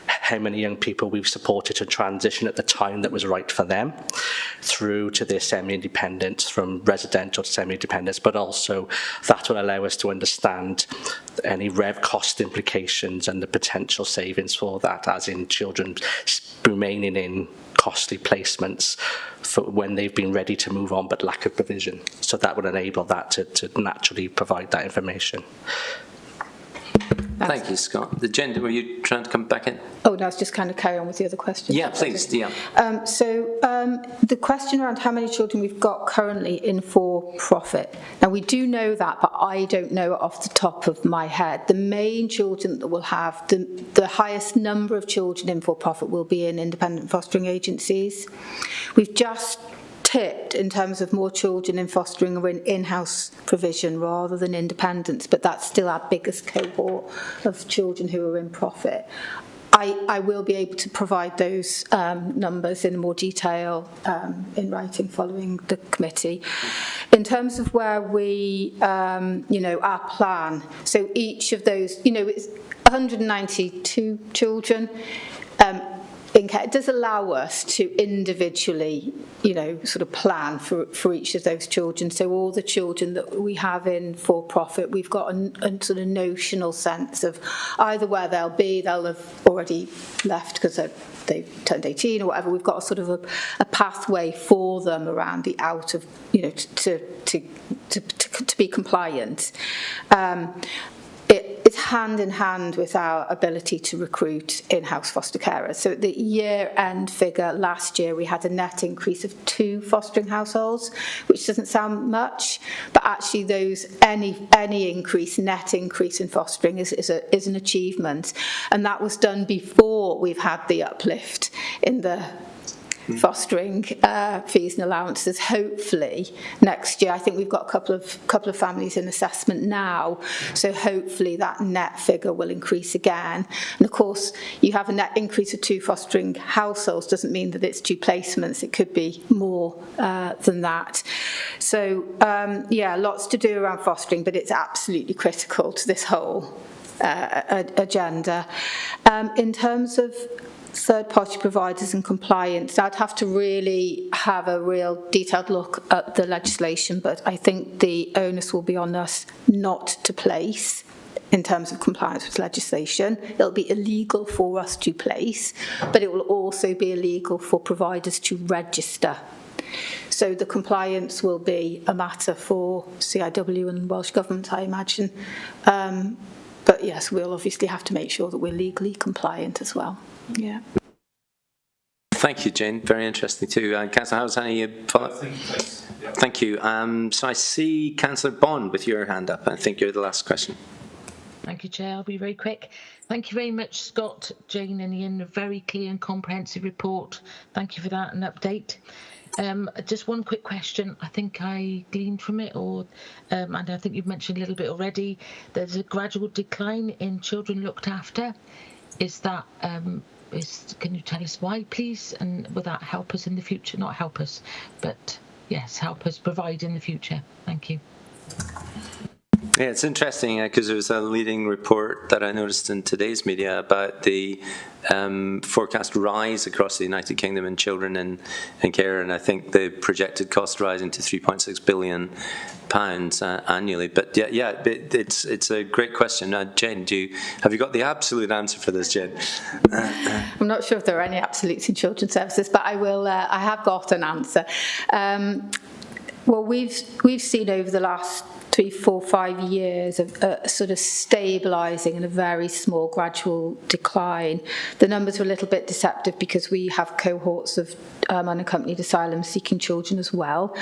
how many young people we've supported to transition at the time that was right for them, through to their semi-independence, from residential to semi-independence, but also that will allow us to understand any rev cost implications and the potential savings for that, as in children remaining in costly placements for when they've been ready to move on but lack of provision. So that would enable that to naturally provide that information. Thank you, Scott. The gender, were you trying to come back in? Oh, no, I was just kind of carry on with the other question. Yeah, please. Yeah. The question around how many children we've got currently in for-profit. Now, we do know that, but I don't know it off the top of my head. The main children that will have the highest number of children in for-profit will be in independent fostering agencies. We've just tipped in terms of more children in fostering or in in-house provision rather than independence, but that's still our biggest cohort of children who are in profit. I will be able to provide those numbers in more detail in writing following the committee. In terms of where we, our plan, so each of those, it's 192 children. It does allow us to individually, sort of plan for each of those children. So all the children that we have in for-profit, we've got a sort of notional sense of either where they'll have already left because they've turned 18 or whatever. We've got a sort of a pathway for them around the out of, to be compliant. It's hand in hand with our ability to recruit in-house foster carers. So at the year-end figure last year, we had a net increase of 2 fostering households, which doesn't sound much, but actually any net increase in fostering is an achievement, and that was done before we've had the uplift in the fostering fees and allowances. Hopefully next year, I think we've got a couple of families in assessment now, so hopefully that net figure will increase again. And of course, you have a net increase of 2 fostering households doesn't mean that it's 2 placements. It could be more than that. So lots to do around fostering, but it's absolutely critical to this whole agenda. In terms of third-party providers and compliance, I'd have to really have a real detailed look at the legislation, but I think the onus will be on us not to place in terms of compliance with legislation. It'll be illegal for us to place, but it will also be illegal for providers to register. So the compliance will be a matter for CIW and Welsh Government, I imagine. But yes, we'll obviously have to make sure that we're legally compliant as well. Yeah. Thank you, Jane. Very interesting too. Councillor Howes, any follow-up? Thank you. So I see Councillor Bond with your hand up. I think you're the last question. Thank you, Chair. I'll be very quick. Thank you very much, Scott, Jane and Ian. A very clear and comprehensive report. Thank you for that and update. Just one quick question. I think I gleaned from it, and I think you've mentioned a little bit already. There's a gradual decline in children looked after. Is that? Can you tell us why, please? And will that help us in the future? Not help us, but yes, help us provide in the future. Thank you. Yeah, it's interesting because there was a leading report that I noticed in today's media about the forecast rise across the United Kingdom in children in care, and I think the projected cost rising to £3.6 billion annually. But it's a great question. Jane, have you got the absolute answer for this, Jane? I'm not sure if there are any absolutes in children's services, but I will. I have got an answer. Well, we've seen over the last 3, 4, 5 years of sort of stabilising and a very small gradual decline. The numbers are a little bit deceptive because we have cohorts of unaccompanied asylum-seeking children as well,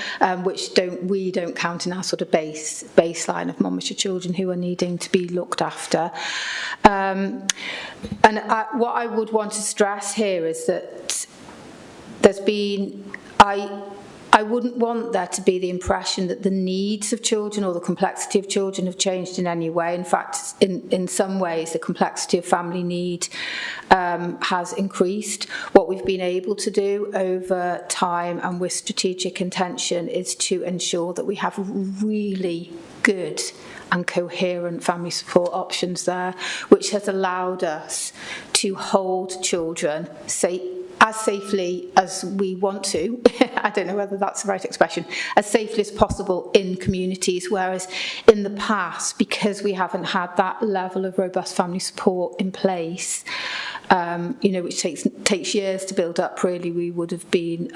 which we don't count in our sort of baseline of Monmouthshire children who are needing to be looked after. What I would want to stress here is that there's been I wouldn't want there to be the impression that the needs of children or the complexity of children have changed in any way. In fact, in some ways, the complexity of family need has increased. What we've been able to do over time and with strategic intention is to ensure that we have really good and coherent family support options there, which has allowed us to hold children as safely as we want to. I don't know whether that's the right expression, as safely as possible in communities, whereas in the past, because we haven't had that level of robust family support in place, which takes years to build up, really, we would have been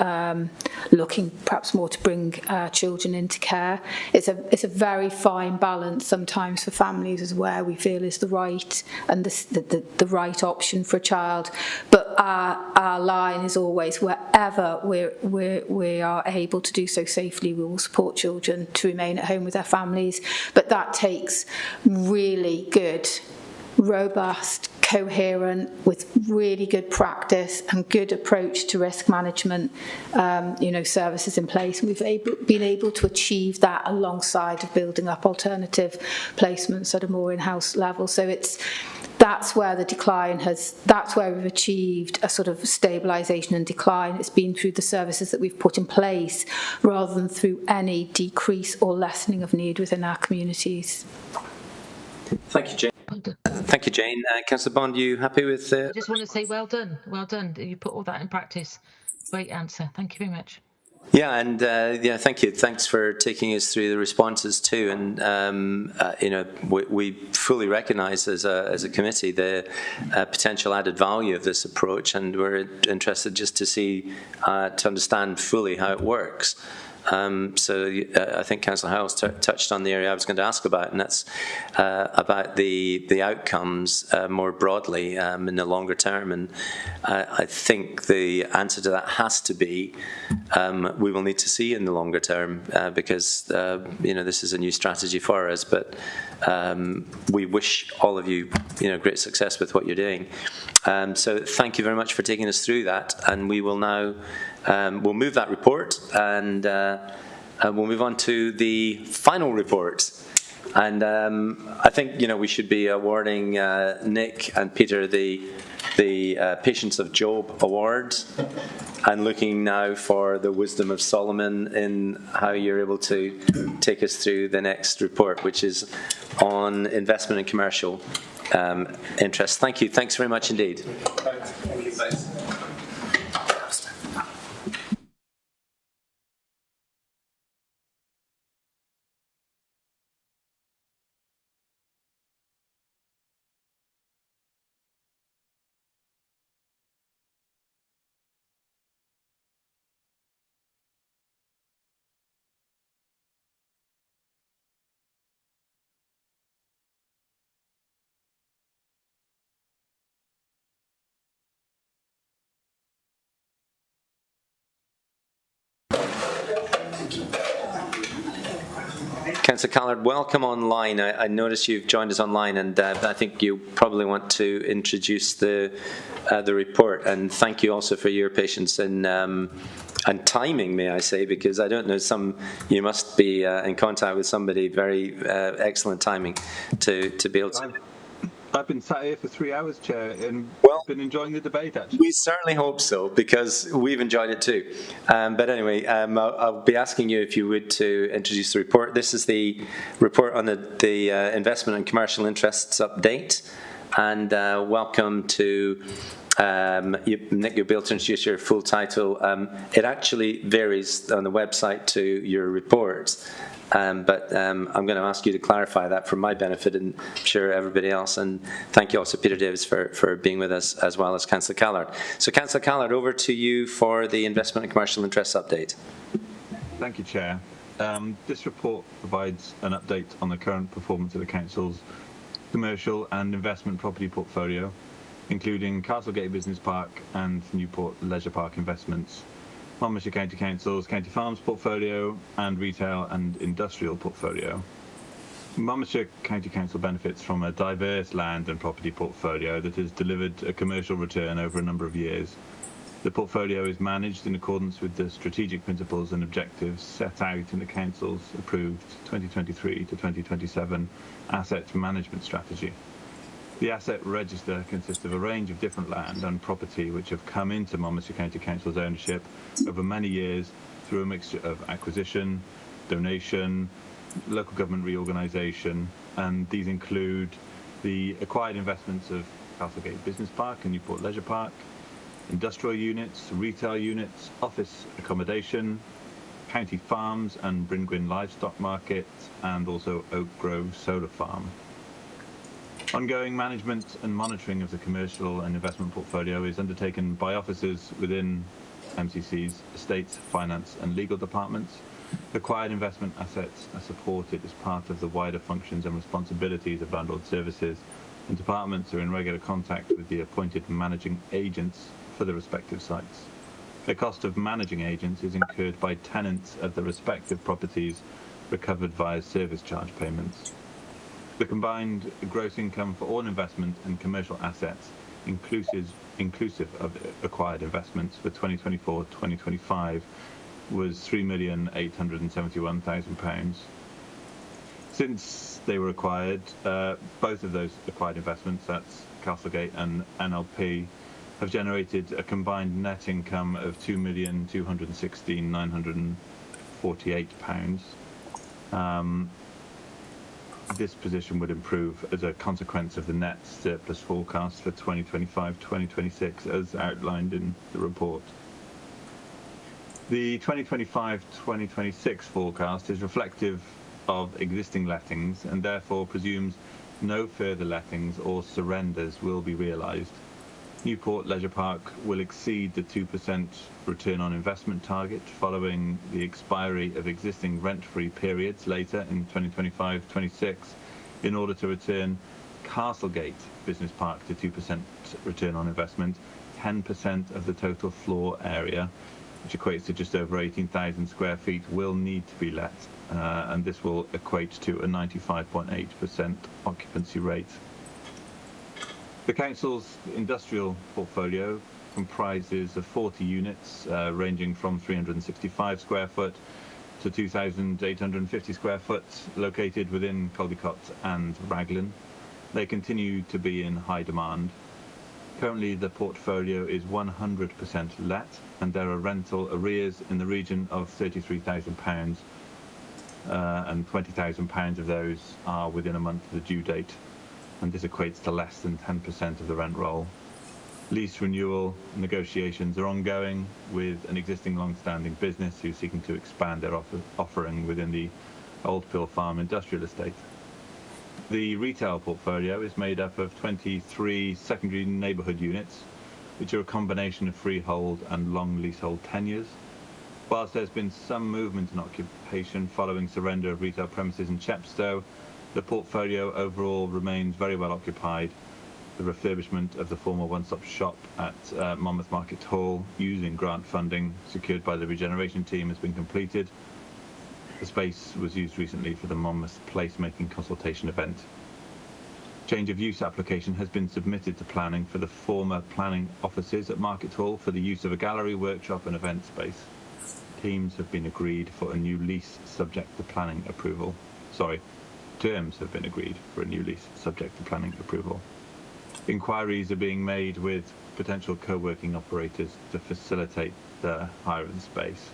looking perhaps more to bring children into care. It's a very fine balance sometimes for families as where we feel is the right and the right option for a child. But our line is always, wherever we are able to do so safely, we will support children to remain at home with their families. But that takes really good, robust, coherent, with really good practice and good approach to risk management, services in place. And we've been able to achieve that alongside of building up alternative placements at a more in-house level. So that's where the decline that's where we've achieved a sort of stabilisation and decline. It's been through the services that we've put in place rather than through any decrease or lessening of need within our communities. Thank you, Jane. Thank you, Jane. Councillor Bond, you happy with I just want to say well done. You put all that in practice. Great answer. Thank you very much. Yeah, and thank you. Thanks for taking us through the responses too. And we fully recognise as a committee the potential added value of this approach, and we're interested just to understand fully how it works. I think Councillor Howells touched on the area I was going to ask about, and that's about the outcomes more broadly in the longer term. And I think the answer to that has to be we will need to see in the longer term because this is a new strategy for us. But we wish all of you great success with what you're doing. So thank you very much for taking us through that, and we will now we'll move that report and we'll move on to the final report. And I think we should be awarding Nick and Peter the Patience of Job Award, and looking now for the wisdom of Solomon in how you're able to take us through the next report, which is on investment and commercial interest. Thank you. Thanks very much indeed. Thanks. Thank you. Thanks. Councillor Callard, welcome online. I notice you've joined us online, and I think you probably want to introduce the report. And thank you also for your patience and timing, may I say, because I don't know, you must be in contact with somebody very excellent timing to be able to. I've been sat here for 3 hours, Chair, and been enjoying the debate, actually. We certainly hope so, because we've enjoyed it too. But anyway, I'll be asking you if you would to introduce the report. This is the report on the investment and commercial interests update. And welcome to Nick. You'll be able to introduce your full title. It actually varies on the website to your report. But I'm going to ask you to clarify that for my benefit, and I'm sure everybody else. And thank you also, Peter Davis, for being with us, as well as Councillor Callard. So, Councillor Callard, over to you for the investment and commercial interests update. Thank you, Chair. This report provides an update on the current performance of the Council's commercial and investment property portfolio, including Castlegate Business Park and Newport Leisure Park investments, Monmouthshire County Council's County Farms portfolio, and retail and industrial portfolio. Monmouthshire County Council benefits from a diverse land and property portfolio that has delivered a commercial return over a number of years. The portfolio is managed in accordance with the strategic principles and objectives set out in the Council's approved 2023 to 2027 asset management strategy. The asset register consists of a range of different land and property which have come into Monmouthshire County Council's ownership over many years through a mixture of acquisition, donation, local government reorganisation, and these include the acquired investments of Castlegate Business Park and Newport Leisure Park, industrial units, retail units, office accommodation, county farms and Bryn Gwyn livestock market, and also Oak Grove Solar Farm. Ongoing management and monitoring of the commercial and investment portfolio is undertaken by officers within MCC's estates, finance and legal departments. Acquired investment assets are supported as part of the wider functions and responsibilities of landlord services, and departments are in regular contact with the appointed managing agents for the respective sites. The cost of managing agents is incurred by tenants of the respective properties, recovered via service charge payments. The combined gross income for all investment and commercial assets, inclusive of acquired investments for 2024-2025, was £3,871,000. Since they were acquired, both of those acquired investments, that's Castlegate and NLP, have generated a combined net income of £2,216,948. This position would improve as a consequence of the net surplus forecast for 2025-2026 as outlined in the report. The 2025-2026 forecast is reflective of existing lettings and therefore presumes no further lettings or surrenders will be realised. Newport Leisure Park will exceed the 2% return on investment target following the expiry of existing rent-free periods later in 2025-26 in order to return Castlegate Business Park to 2% return on investment. 10% of the total floor area, which equates to just over 18,000 square feet, will need to be let, and this will equate to a 95.8% occupancy rate. The Council's industrial portfolio comprises of 40 units ranging from 365 square foot to 2,850 square foot, located within Caldicot and Raglan. They continue to be in high demand. Currently, the portfolio is 100% let, and there are rental arrears in the region of £33,000, and £20,000 of those are within a month of the due date, and this equates to less than 10% of the rent roll. Lease renewal negotiations are ongoing with an existing long-standing business who's seeking to expand their offering within the Old Pill Farm industrial estate. The retail portfolio is made up of 23 secondary neighbourhood units, which are a combination of freehold and long leasehold tenures. Whilst there's been some movement in occupation following surrender of retail premises in Chepstow, the portfolio overall remains very well occupied. The refurbishment of the former one-stop shop at Monmouth Market Hall using grant funding secured by the regeneration team has been completed. The space was used recently for the Monmouth placemaking consultation event. Change of use application has been submitted to planning for the former planning offices at Market Hall for the use of a gallery, workshop and event space. Teams have been agreed for a new lease subject to planning approval. Terms have been agreed for a new lease subject to planning approval. Inquiries are being made with potential co-working operators to facilitate the hire of the space.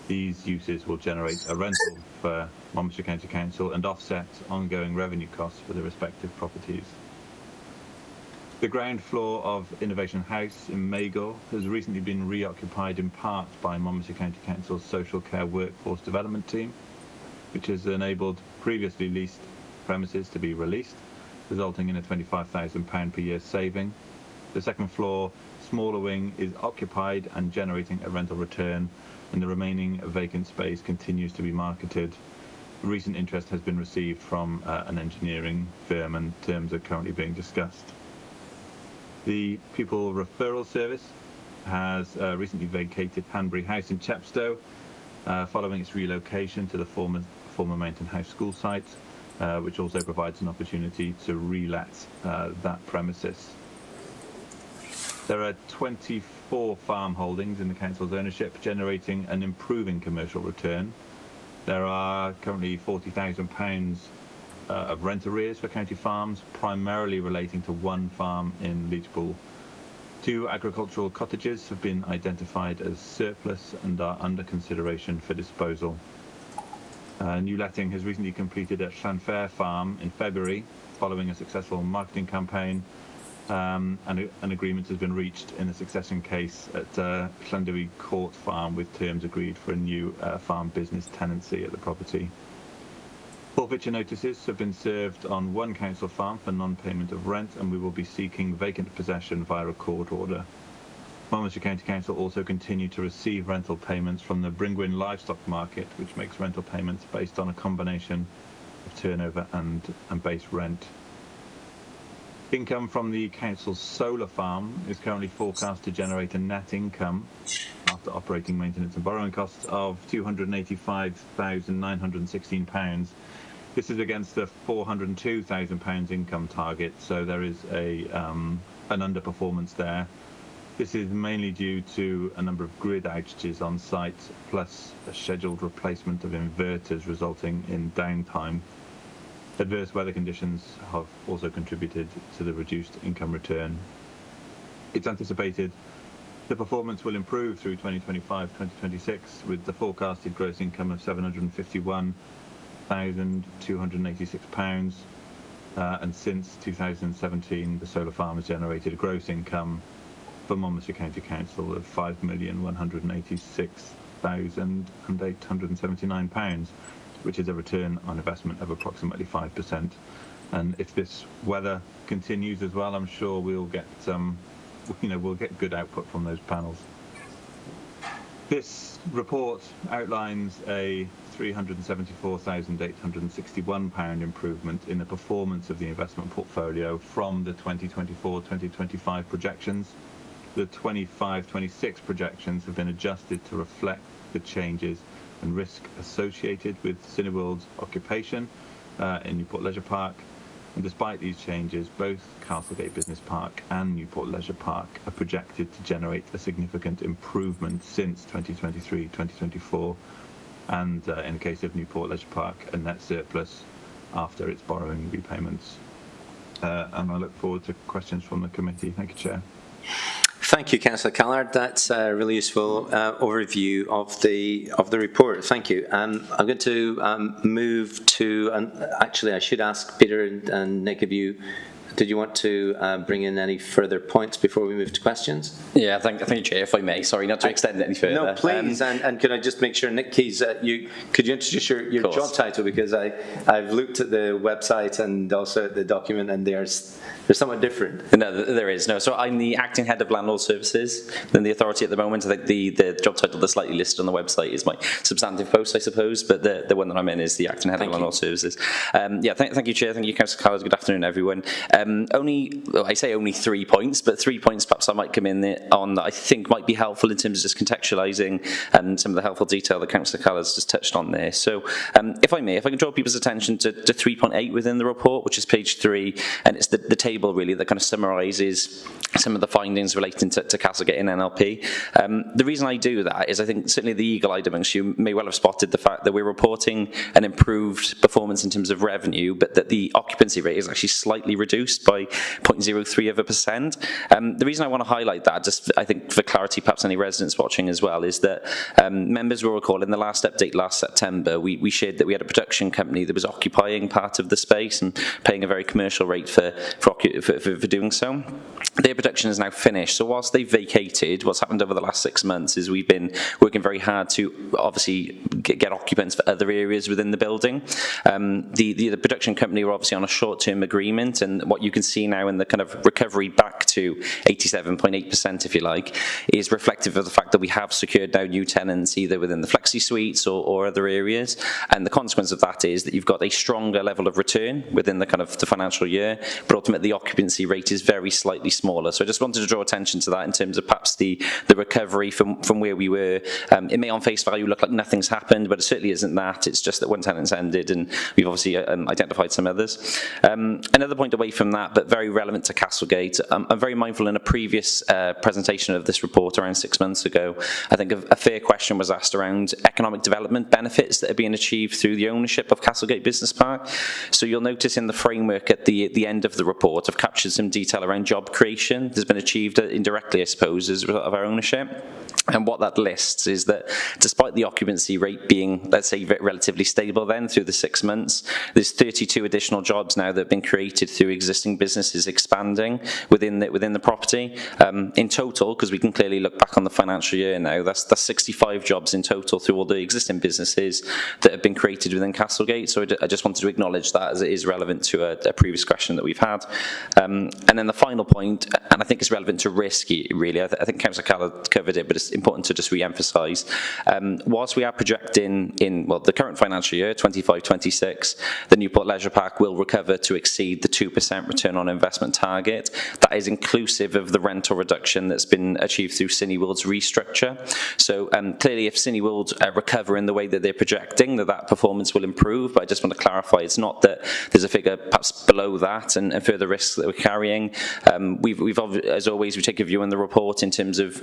These uses will generate a rental for Monmouthshire County Council and offset ongoing revenue costs for the respective properties. The ground floor of Innovation House in Magor has recently been reoccupied in part by Monmouthshire County Council's Social Care Workforce Development Team, which has enabled previously leased premises to be released, resulting in a £25,000 per year saving. The second floor, smaller wing, is occupied and generating a rental return, and the remaining vacant space continues to be marketed. Recent interest has been received from an engineering firm, and terms are currently being discussed. The Pupil Referral Service has recently vacated Hanbury House in Chepstow, following its relocation to the former Mountain House school site, which also provides an opportunity to re-let that premises. There are 24 farm holdings in the council's ownership, generating an improving commercial return. There are currently £40,000 of rent arrears for county farms, primarily relating to one farm in Lichpool. 2 agricultural cottages have been identified as surplus and are under consideration for disposal. New letting has recently completed at Llanfair Farm in February, following a successful marketing campaign, and an agreement has been reached in a succession case at Llandewi Court Farm, with terms agreed for a new farm business tenancy at the property. Forfeiture notices have been served on one council farm for non-payment of rent, and we will be seeking vacant possession via a court order. Monmouthshire County Council also continue to receive rental payments from the Bringwyn livestock market, which makes rental payments based on a combination of turnover and base rent. Income from the council's solar farm is currently forecast to generate a net income after operating, maintenance and borrowing costs of £285,916. This is against the £402,000 income target, so there is an underperformance there. This is mainly due to a number of grid outages on site, plus a scheduled replacement of inverters, resulting in downtime. Adverse weather conditions have also contributed to the reduced income return. It's anticipated the performance will improve through 2025-2026, with the forecasted gross income of £751,286, and since 2017 the solar farm has generated a gross income for Monmouthshire County Council of £5,186,879, which is a return on investment of approximately 5%. And if this weather continues as well, I'm sure we'll get we'll get good output from those panels. This report outlines a £374,861 improvement in the performance of the investment portfolio from the 2024-2025 projections. The 25-26 projections have been adjusted to reflect the changes and risk associated with Cineworld's occupation in Newport Leisure Park. And despite these changes, both Castlegate Business Park and Newport Leisure Park are projected to generate a significant improvement since 2023-2024, and in the case of Newport Leisure Park, a net surplus after its borrowing repayments. And I look forward to questions from the committee. Thank you, Chair. Thank you, Councillor Callard. That's a really useful overview of the report. Thank you. I'm going to move to, actually I should ask Peter and Nick, if you, did you want to bring in any further points before we move to questions? Yeah, thank you, Chair, if I may. Sorry, not to extend it any further. No, please. And can I just make sure, Nick Keys, could you introduce your job title? Because I've looked at the website and also at the document, and they're somewhat different. No, there is. No, so I'm the Acting Head of Landlord Services in the authority at the moment. I think the job title that's slightly listed on the website is my substantive post, I suppose, but the one that I'm in is the Acting Head of Landlord Services. Yeah, thank you, Chair. Thank you, Councillor Callard. Good afternoon, everyone. Only 3 points, but 3 points perhaps I might come in on that I think might be helpful in terms of just contextualising some of the helpful detail that Councillor Callard's just touched on there. So if I can draw people's attention to 3.8 within the report, which is page 3, and it's the table really that kind of summarises some of the findings relating to Castlegate and NLP. The reason I do that is I think certainly the eagle-eyed amongst you may well have spotted the fact that we're reporting an improved performance in terms of revenue, but that the occupancy rate is actually slightly reduced by 0.03%. The reason I want to highlight that, just I think for clarity, perhaps any residents watching as well, is that members will recall in the last update last September, we shared that we had a production company that was occupying part of the space and paying a very commercial rate for doing so. Their production is now finished, so whilst they've vacated, what's happened over the last 6 months is we've been working very hard to obviously get occupants for other areas within the building. The production company were obviously on a short-term agreement, and what you can see now in the kind of recovery back to 87.8%, if you like, is reflective of the fact that we have secured now new tenants either within the flexi suites or other areas, and the consequence of that is that you've got a stronger level of return within the kind of the financial year, but ultimately the occupancy rate is very slightly smaller. So I just wanted to draw attention to that in terms of perhaps the recovery from where we were. It may on face value look like nothing's happened, but it certainly isn't that. It's just that one tenant's ended and we've obviously identified some others. Another point away from that, but very relevant to Castlegate. I'm very mindful in a previous presentation of this report around 6 months ago, I think a fair question was asked around economic development benefits that are being achieved through the ownership of Castlegate Business Park. So you'll notice in the framework at the end of the report, I've captured some detail around job creation that's been achieved indirectly, I suppose, as a result of our ownership. And what that lists is that despite the occupancy rate being, let's say, relatively stable then through the 6 months, there's 32 additional jobs now that have been created through existing businesses expanding within the property. In total, because we can clearly look back on the financial year now, that's 65 jobs in total through all the existing businesses that have been created within Castlegate. So I just wanted to acknowledge that as it is relevant to a previous question that we've had. And then the final point, and I think it's relevant to risk, really, I think Councillor Calla covered it, but it's important to just re-emphasise. Whilst we are projecting in, well, the current financial year, 25-26, the Newport Leisure Park will recover to exceed the 2% return on investment target. That is inclusive of the rental reduction that's been achieved through Cineworld's restructure. So clearly if Cineworld recover in the way that they're projecting, that performance will improve, but I just want to clarify it's not that there's a figure perhaps below that and further risks that we're carrying. We've as always, we take a view in the report in terms of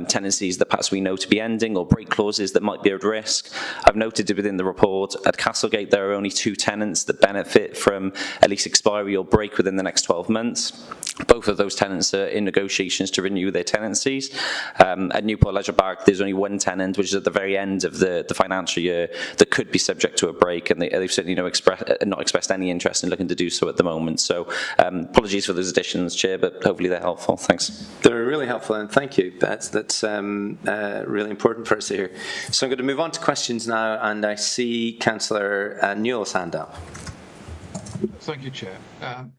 tenancies that perhaps we know to be ending or break clauses that might be at risk. I've noted within the report at Castlegate there are only 2 tenants that benefit from a lease expiry or break within the next 12 months. Both of those tenants are in negotiations to renew their tenancies. At Newport Leisure Park, there's only 1 tenant, which is at the very end of the financial year, that could be subject to a break, and they've certainly not expressed any interest in looking to do so at the moment. So apologies for those additions, Chair, but hopefully they're helpful. Thanks. They're really helpful, and thank you. That's really important for us to hear. So I'm going to move on to questions now, and I see Councillor Newell's hand up. Thank you, Chair.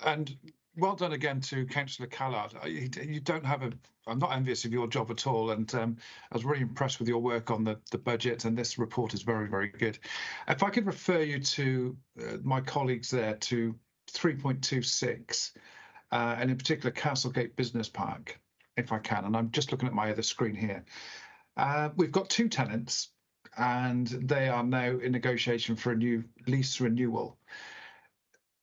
And well done again to Councillor Callard. You don't have a, I'm not envious of your job at all, and I was really impressed with your work on the budget, and this report is very, very good. If I could refer you to my colleagues there to 3.26, and in particular Castlegate Business Park, if I can, and I'm just looking at my other screen here. We've got 2 tenants, and they are now in negotiation for a new lease renewal.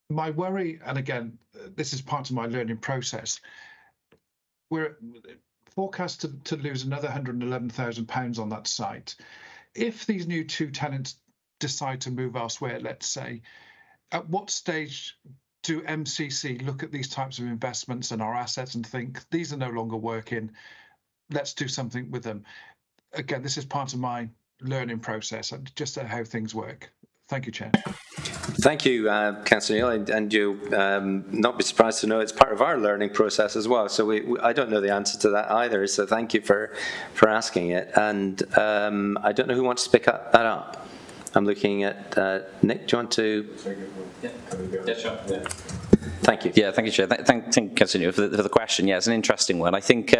My worry, and again, this is part of my learning process, we're forecast to lose another £111,000 on that site. If these new 2 tenants decide to move elsewhere, let's say, at what stage do MCC look at these types of investments and our assets and think, these are no longer working, let's do something with them? Again, this is part of my learning process, just how things work. Thank you, Chair. Thank you, Councillor Neil, and you'll not be surprised to know it's part of our learning process as well. So I don't know the answer to that either, so thank you for asking it. And I don't know who wants to pick that up. I'm looking at Nick. Do you want to? Yeah, sure. Yeah. Thank you. Yeah, thank you, Chair. Thank you, Councillor, for the question. Yeah, it's an interesting one. I think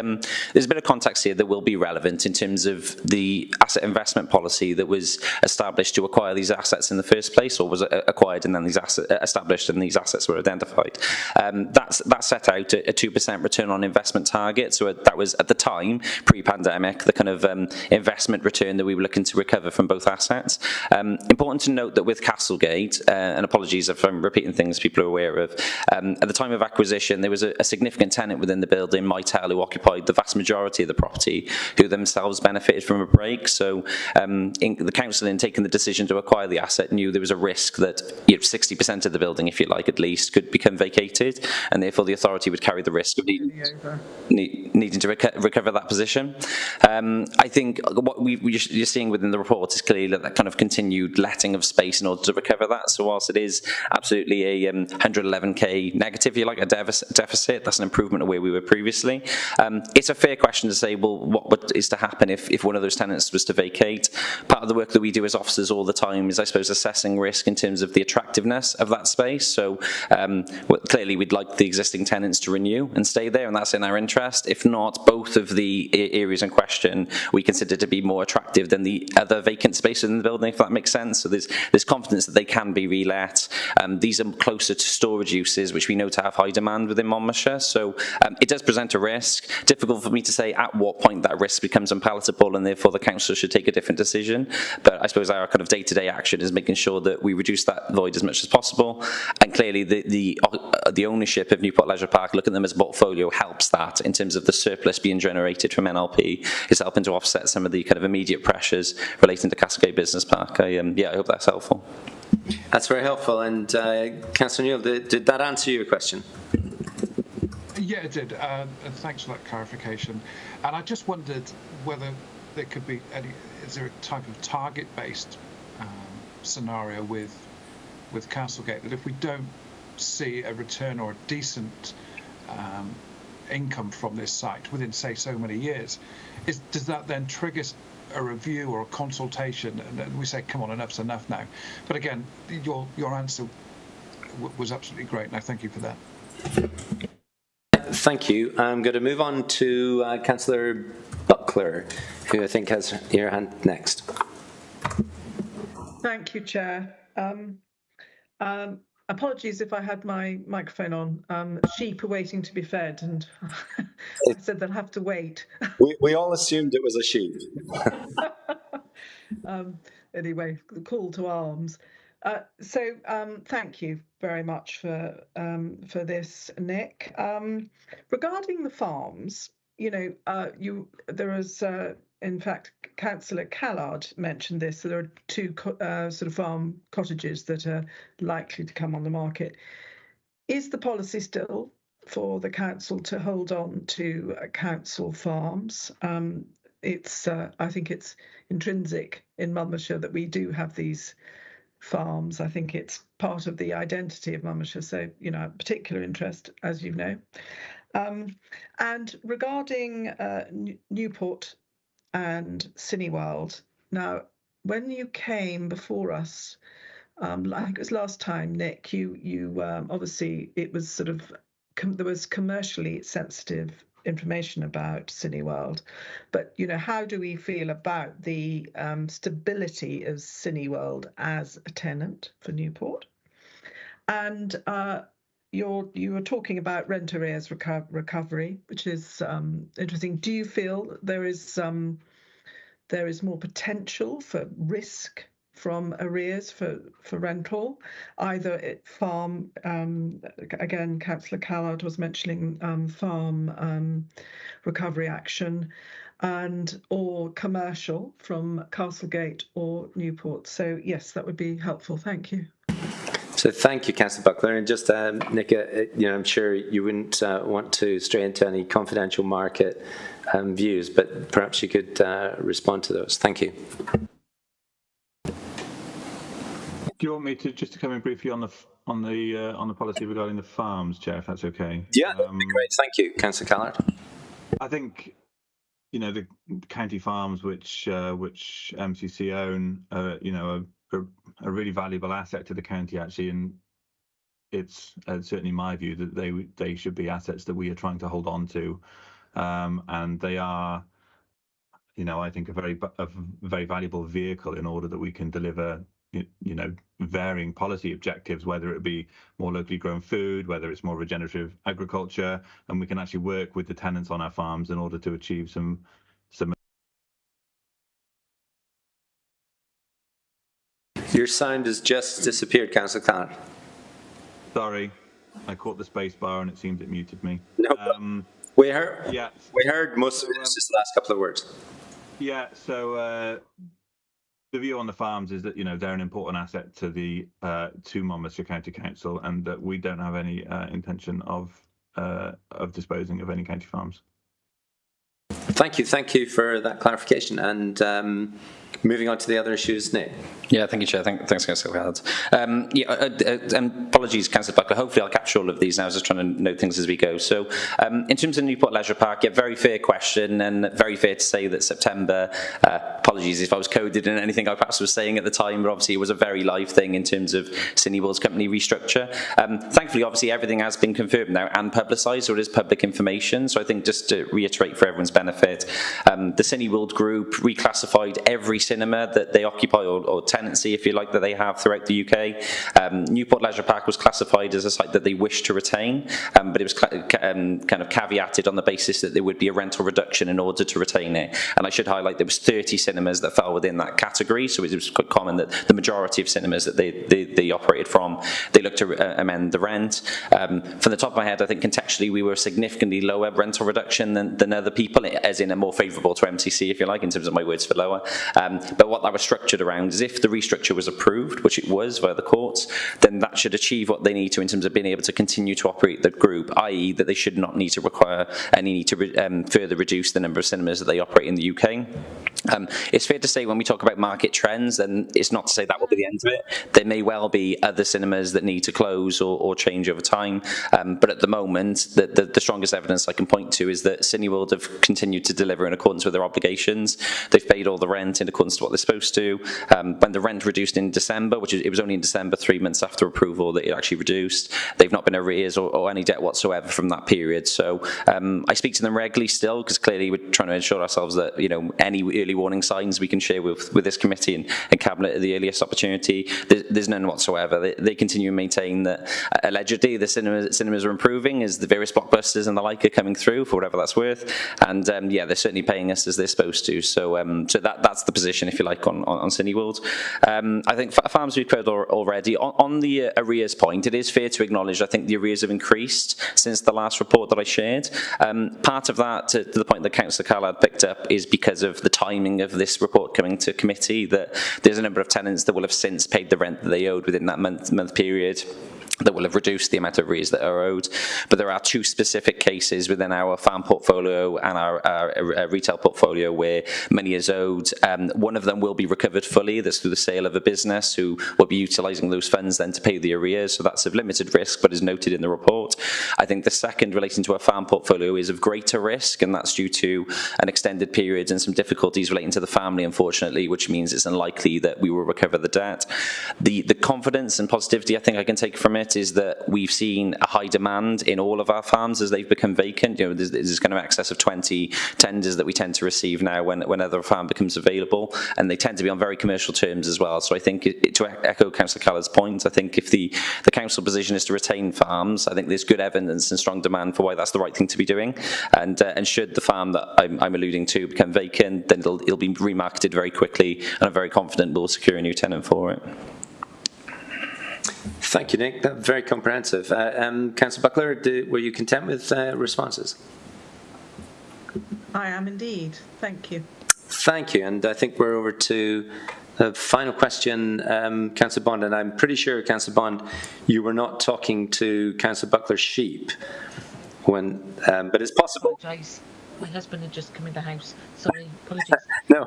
there's a bit of context here that will be relevant in terms of the asset investment policy that was established to acquire these assets in the first place, or was acquired and then these assets established and these assets were identified. That set out a 2% return on investment target. So that was at the time, pre-pandemic, the kind of investment return that we were looking to recover from both assets. Important to note that with Castlegate, and apologies if I'm repeating things people are aware of, at the time of acquisition, there was a significant tenant within the building, Mytel, who occupied the vast majority of the property, who themselves benefited from a break. So the council, in taking the decision to acquire the asset, knew there was a risk that 60% of the building, if you like at least, could become vacated, and therefore the authority would carry the risk of needing to recover that position. I think what you're seeing within the report is clearly that kind of continued letting of space in order to recover that. So whilst it is absolutely a 111k negative, if you like, a deficit, that's an improvement of where we were previously. It's a fair question to say, well, what is to happen if one of those tenants was to vacate? Part of the work that we do as officers all the time is, I suppose, assessing risk in terms of the attractiveness of that space. So clearly we'd like the existing tenants to renew and stay there, and that's in our interest. If not, both of the areas in question we consider to be more attractive than the other vacant space in the building, if that makes sense. So there's confidence that they can be relet. These are closer to storage use uses which we know to have high demand within Monmouthshire. So it does present a risk. Difficult for me to say at what point that risk becomes unpalatable and therefore the council should take a different decision. But I suppose our kind of day-to-day action is making sure that we reduce that void as much as possible. And clearly the ownership of Newport Leisure Park, look at them as a portfolio, helps that in terms of the surplus being generated from NLP. It's helping to offset some of the kind of immediate pressures relating to Castlegate Business Park. I hope that's helpful. That's very helpful. And Councillor Neal, did that answer your question? Yeah, it did. Thanks for that clarification. And I just wondered whether there could be is there a type of target-based scenario with Castlegate that if we don't see a return or a decent income from this site within, say, so many years, does that then trigger a review or a consultation, and we say, come on, enough's enough now? But again, your answer was absolutely great, and I thank you for that. Thank you. I'm going to move on to Councillor Buckler, who I think has your hand next. Thank you, Chair. Apologies if I had my microphone on. Sheep are waiting to be fed, and I said they'll have to wait. We all assumed it was a sheep. Anyway, the call to arms. Thank you very much for this, Nick. Regarding the farms, there was. In fact, Councillor Callard mentioned this. So there are two sort of farm cottages that are likely to come on the market. Is the policy still for the council to hold on to council farms? I think it's intrinsic in Monmouthshire that we do have these farms. I think it's part of the identity of Monmouthshire. So, particular interest, as you know. And regarding Newport and Cineworld. Now, when you came before us, I think it was last time, Nick, you obviously it was sort of there was commercially sensitive information about Cineworld, but how do we feel about the stability of Cineworld as a tenant for Newport? And you were talking about rent arrears recovery, which is interesting. Do you feel there is more potential for risk from arrears for rental, either at farm? Again, Councillor Callard was mentioning farm recovery action, or commercial from Castlegate or Newport. So yes, that would be helpful. Thank you. So thank you, Councillor Buckler. And just, Nick, I'm sure you wouldn't want to stray into any confidential market views, but perhaps you could respond to those. Thank you. Do you want me to just come in briefly on the policy regarding the farms, Chair, if that's okay? Yeah, that'd be great. Thank you, Councillor Callard. I think the county farms which MCC own, a really valuable asset to the county, actually, and it's certainly my view that they should be assets that we are trying to hold on to, and they are, I think a very valuable vehicle in order that we can deliver, varying policy objectives, whether it be more locally grown food, whether it's more regenerative agriculture, and we can actually work with the tenants on our farms in order to achieve some. Your sound has just disappeared, Councillor Callard. Sorry, I caught the space bar and it seemed it muted me. No, we heard most of it. It's just the last couple of words. Yeah, so the view on the farms is that they're an important asset to to Monmouthshire County Council, and that we don't have any intention of disposing of any county farms. Thank you for that clarification. And moving on to the other issues, Nick. Yeah, thank you, Chair. Thanks, Councillor Callard. Apologies, Councillor Buckler. Hopefully I'll capture all of these now. I was just trying to note things as we go. So in terms of Newport Leisure Park, very fair question, and very fair to say that September apologies if I was coded in anything I perhaps was saying at the time, but obviously it was a very live thing in terms of Cineworld's company restructure. Thankfully, obviously everything has been confirmed now and publicised, so it is public information. So I think just to reiterate for everyone's benefit, the Cineworld group reclassified every cinema that they occupy, or tenancy, if you like, that they have throughout the UK. Newport Leisure Park was classified as a site that they wish to retain, but it was kind of caveated on the basis that there would be a rental reduction in order to retain it. And I should highlight there was 30 cinemas that fell within that category, so it was quite common that the majority of cinemas that they operated from, they looked to amend the rent. From the top of my head, I think contextually we were a significantly lower rental reduction than other people, as in a more favourable to MCC, if you like, in terms of my words for lower. But what that was structured around is if the restructure was approved, which it was via the courts, then that should achieve what they need to in terms of being able to continue to operate the group, i.e. that they should not need to require any need to further reduce the number of cinemas that they operate in the UK. It's fair to say when we talk about market trends, then it's not to say that will be the end of it. There may well be other cinemas that need to close or change over time, but at the moment, the strongest evidence I can point to is that Cineworld have continued to deliver in accordance with their obligations. They've paid all the rent in accordance to what they're supposed to. When the rent reduced in December, which it was only in December, 3 months after approval, that it actually reduced. They've not been arrears or any debt whatsoever from that period. So I speak to them regularly still, because clearly we're trying to ensure ourselves that, you know, any early warning signs we can share with this committee and cabinet at the earliest opportunity. There's none whatsoever. They continue to maintain that allegedly the cinemas are improving as the various blockbusters and the like are coming through, for whatever that's worth. And yeah, they're certainly paying us as they're supposed to. So that's the position, if you like, on Cineworld. I think Farms we've covered already. On the arrears point, it is fair to acknowledge I think the arrears have increased since the last report that I shared. Part of that, to the point that Councillor Callard picked up, is because of the timing of this report coming to committee, that there's a number of tenants that will have since paid the rent that they owed within that month period, that will have reduced the amount of arrears that are owed. But there are two specific cases within our farm portfolio and our retail portfolio where money is owed. One of them will be recovered fully. That's through the sale of a business who will be utilising those funds then to pay the arrears. So that's of limited risk, but is noted in the report. I think the second, relating to our farm portfolio, is of greater risk, and that's due to an extended period and some difficulties relating to the family, unfortunately, which means it's unlikely that we will recover the debt. The confidence and positivity I think I can take from it is that we've seen a high demand in all of our farms as they've become vacant. You know, there's kind of excess of 20 tenders that we tend to receive now when other farm becomes available, and they tend to be on very commercial terms as well. So I think, to echo Councillor Callard's point, I think if the council position is to retain farms, I think there's good evidence and strong demand for why that's the right thing to be doing. And should the farm that I'm alluding to become vacant, then it'll be remarketed very quickly, and I'm very confident we'll secure a new tenant for it. Thank you, Nick. That's very comprehensive. Councillor Buckler, were you content with responses? I am indeed. Thank you. Thank you. And I think we're over to the final question, Councillor Bond. And I'm pretty sure, Councillor Bond, you were not talking to Councillor Buckler's sheep, but it's possible. I apologise. My husband had just come in the house. Sorry, apologies. No.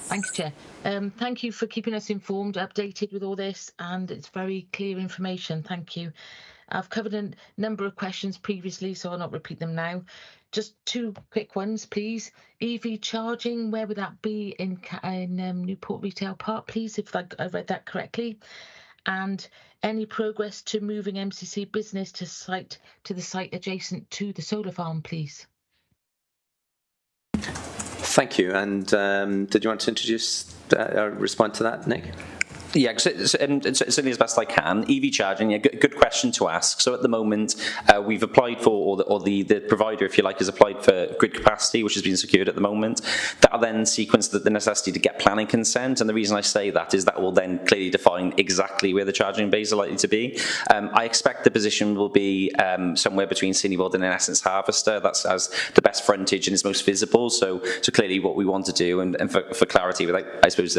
Thank you, Chair. Thank you for keeping us informed, updated with all this, and it's very clear information. Thank you. I've covered a number of questions previously, so I'll not repeat them now. Just two quick ones, please. EV charging, where would that be in Newport Retail Park, please, if I read that correctly? And any progress to moving MCC business to the site adjacent to the solar farm, please? Thank you. And did you want to introduce or respond to that, Nick? Yeah, certainly as best I can. EV charging, yeah, good question to ask. So at the moment, we've applied for, or the provider, if you like, has applied for grid capacity, which has been secured at the moment. That'll then sequence the necessity to get planning consent, and the reason I say that is that will then clearly define exactly where the charging bays are likely to be. I expect the position will be somewhere between Cineworld and in essence Harvester. That's as the best frontage and is most visible. So clearly what we want to do, and for clarity, without, I suppose,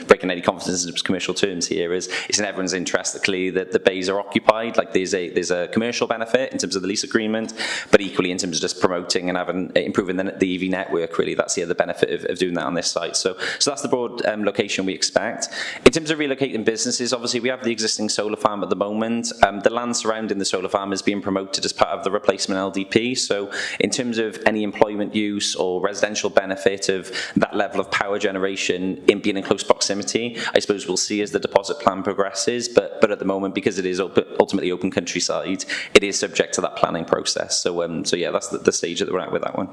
breaking any confidence in commercial terms, terms here is it's in everyone's interest that clearly the bays are occupied. Like there's a commercial benefit in terms of the lease agreement, but equally in terms of just promoting and improving the EV network. Really, that's the other benefit of doing that on this site. So that's the broad location we expect. In terms of relocating businesses, obviously we have the existing solar farm at the moment. The land surrounding the solar farm is being promoted as part of the replacement LDP. So in terms of any employment use or residential benefit of that level of power generation in being in close proximity, I suppose we'll see as the deposit plan progresses. But at the moment, because it is ultimately open countryside, it is subject to that planning process. So yeah, that's the stage that we're at with that one.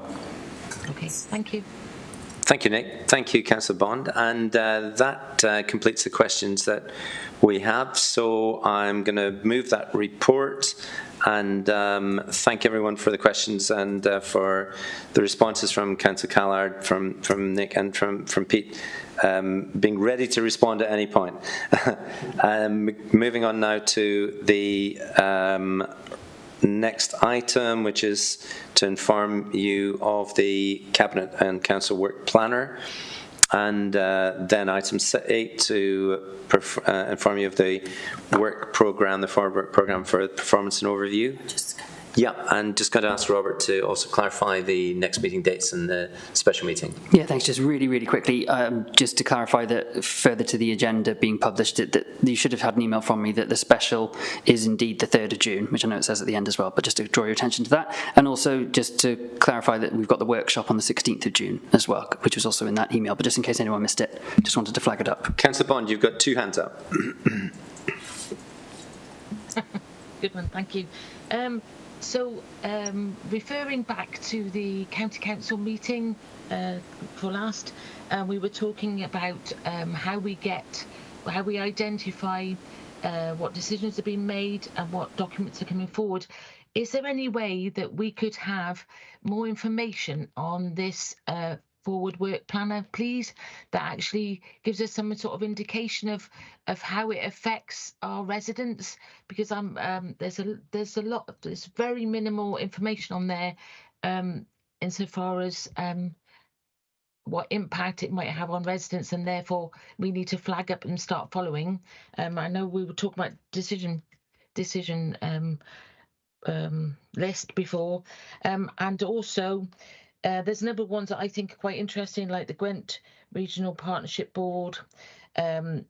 Okay, thank you. Thank you, Nick. Thank you, Councillor Bond. And that completes the questions that we have. So I'm going to move that report and thank everyone for the questions and for the responses from Councillor Callard, from Nick and from Pete, being ready to respond at any point. Moving on now to the next item, which is to inform you of the Cabinet and Council Work Planner, and then item 8 to inform you of the work programme, the forward work programme for performance and overview. Yeah, and just going to ask Robert to also clarify the next meeting dates and the special meeting. Yeah, thanks. Just really quickly, just to clarify that further to the agenda being published, that you should have had an email from me that the special is indeed the 3rd of June, which I know it says at the end as well, but just to draw your attention to that. And also just to clarify that we've got the workshop on the 16th of June as well, which was also in that email, but just in case anyone missed it, just wanted to flag it up. Councillor Bond, you've got 2 hands up. Good one, thank you. So, referring back to the County Council meeting for last, we were talking about how we identify what decisions have been made and what documents are coming forward. Is there any way that we could have more information on this forward work planner, please, that actually gives us some sort of indication of how it affects our residents? Because there's very minimal information on there insofar as what impact it might have on residents, and therefore we need to flag up and start following. I know we were talking about decision list before, and also there's a number of ones that I think are quite interesting, like the Gwent Regional Partnership Board, and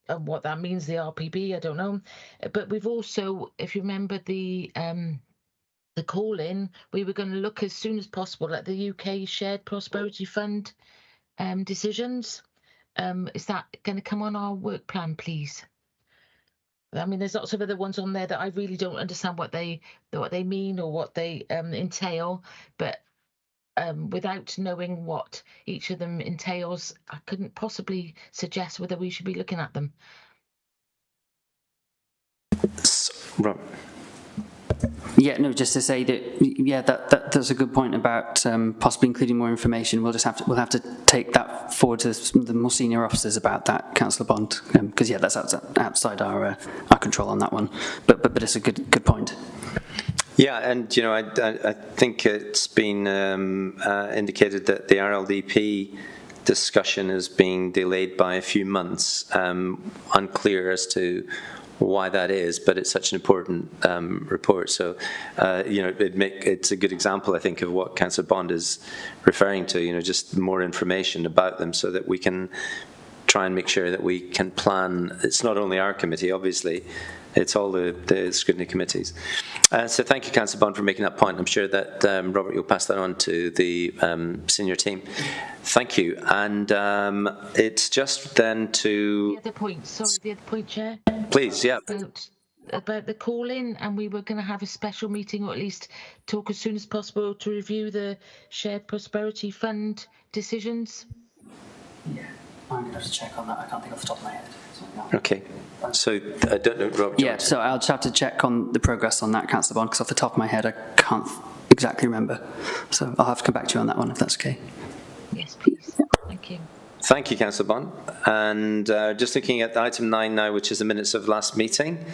what that means, the RPB, I don't know. But we've also, if you remember the call-in, we were going to look as soon as possible at the UK Shared Prosperity Fund decisions. Is that going to come on our work plan, please? I mean, there's lots of other ones on there that I really don't understand what they mean or what they entail, but without knowing what each of them entails, I couldn't possibly suggest whether we should be looking at them. Right. Yeah, no, just to say that, yeah, that's a good point about possibly including more information. We'll have to take that forward to the more senior officers about that, Councillor Bond, because yeah, that's outside our control on that one. But it's a good point. Yeah, and you know, I think it's been indicated that the RLDP discussion is being delayed by a few months. Unclear as to why that is, but it's such an important report. So, you know, it's a good example, I think, of what Councillor Bond is referring to. You know, just more information about them so that we can try and make sure that we can plan. It's not only our committee, obviously. It's all the scrutiny committees. So thank you, Councillor Bond, for making that point. I'm sure that, Robert, you'll pass that on to the senior team. Thank you. And it's just then to... The other point, Chair. Please, yeah. About the call-in, and we were going to have a special meeting, or at least talk as soon as possible, to review the Shared Prosperity Fund decisions. Yeah, I'm going to have to check on that. I can't think off the top of my head. Okay, so I don't know, Robert. Yeah, so I'll just have to check on the progress on that, Councillor Bond, because off the top of my head I can't exactly remember. So I'll have to come back to you on that one if that's okay. Yes, please. Yeah. Thank you. Thank you, Councillor Bond. And just looking at item 9 now, which is the minutes of last meeting,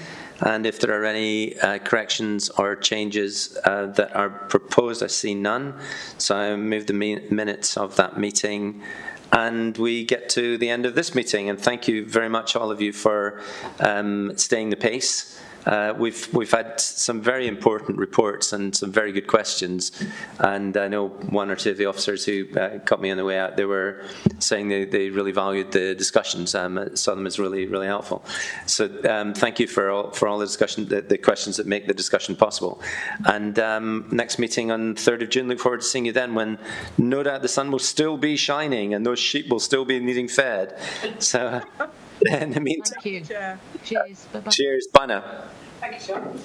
and if there are any corrections or changes that are proposed, I see none. So I move the minutes of that meeting and we get to the end of this meeting. And thank you very much, all of you, for staying the pace. We've had some very important reports and some very good questions, and I know one or two of the officers who cut me on the way out, they were saying they really valued the discussions, saw them as really, really helpful. So thank you for all the discussion, the questions that make the discussion possible. And next meeting on 3rd of June, look forward to seeing you then, when no doubt the sun will still be shining and those sheep will still be needing fed. So in the meantime, Thank you. Cheers. Bye-bye. Cheers. Bye now. Thank you, Sean.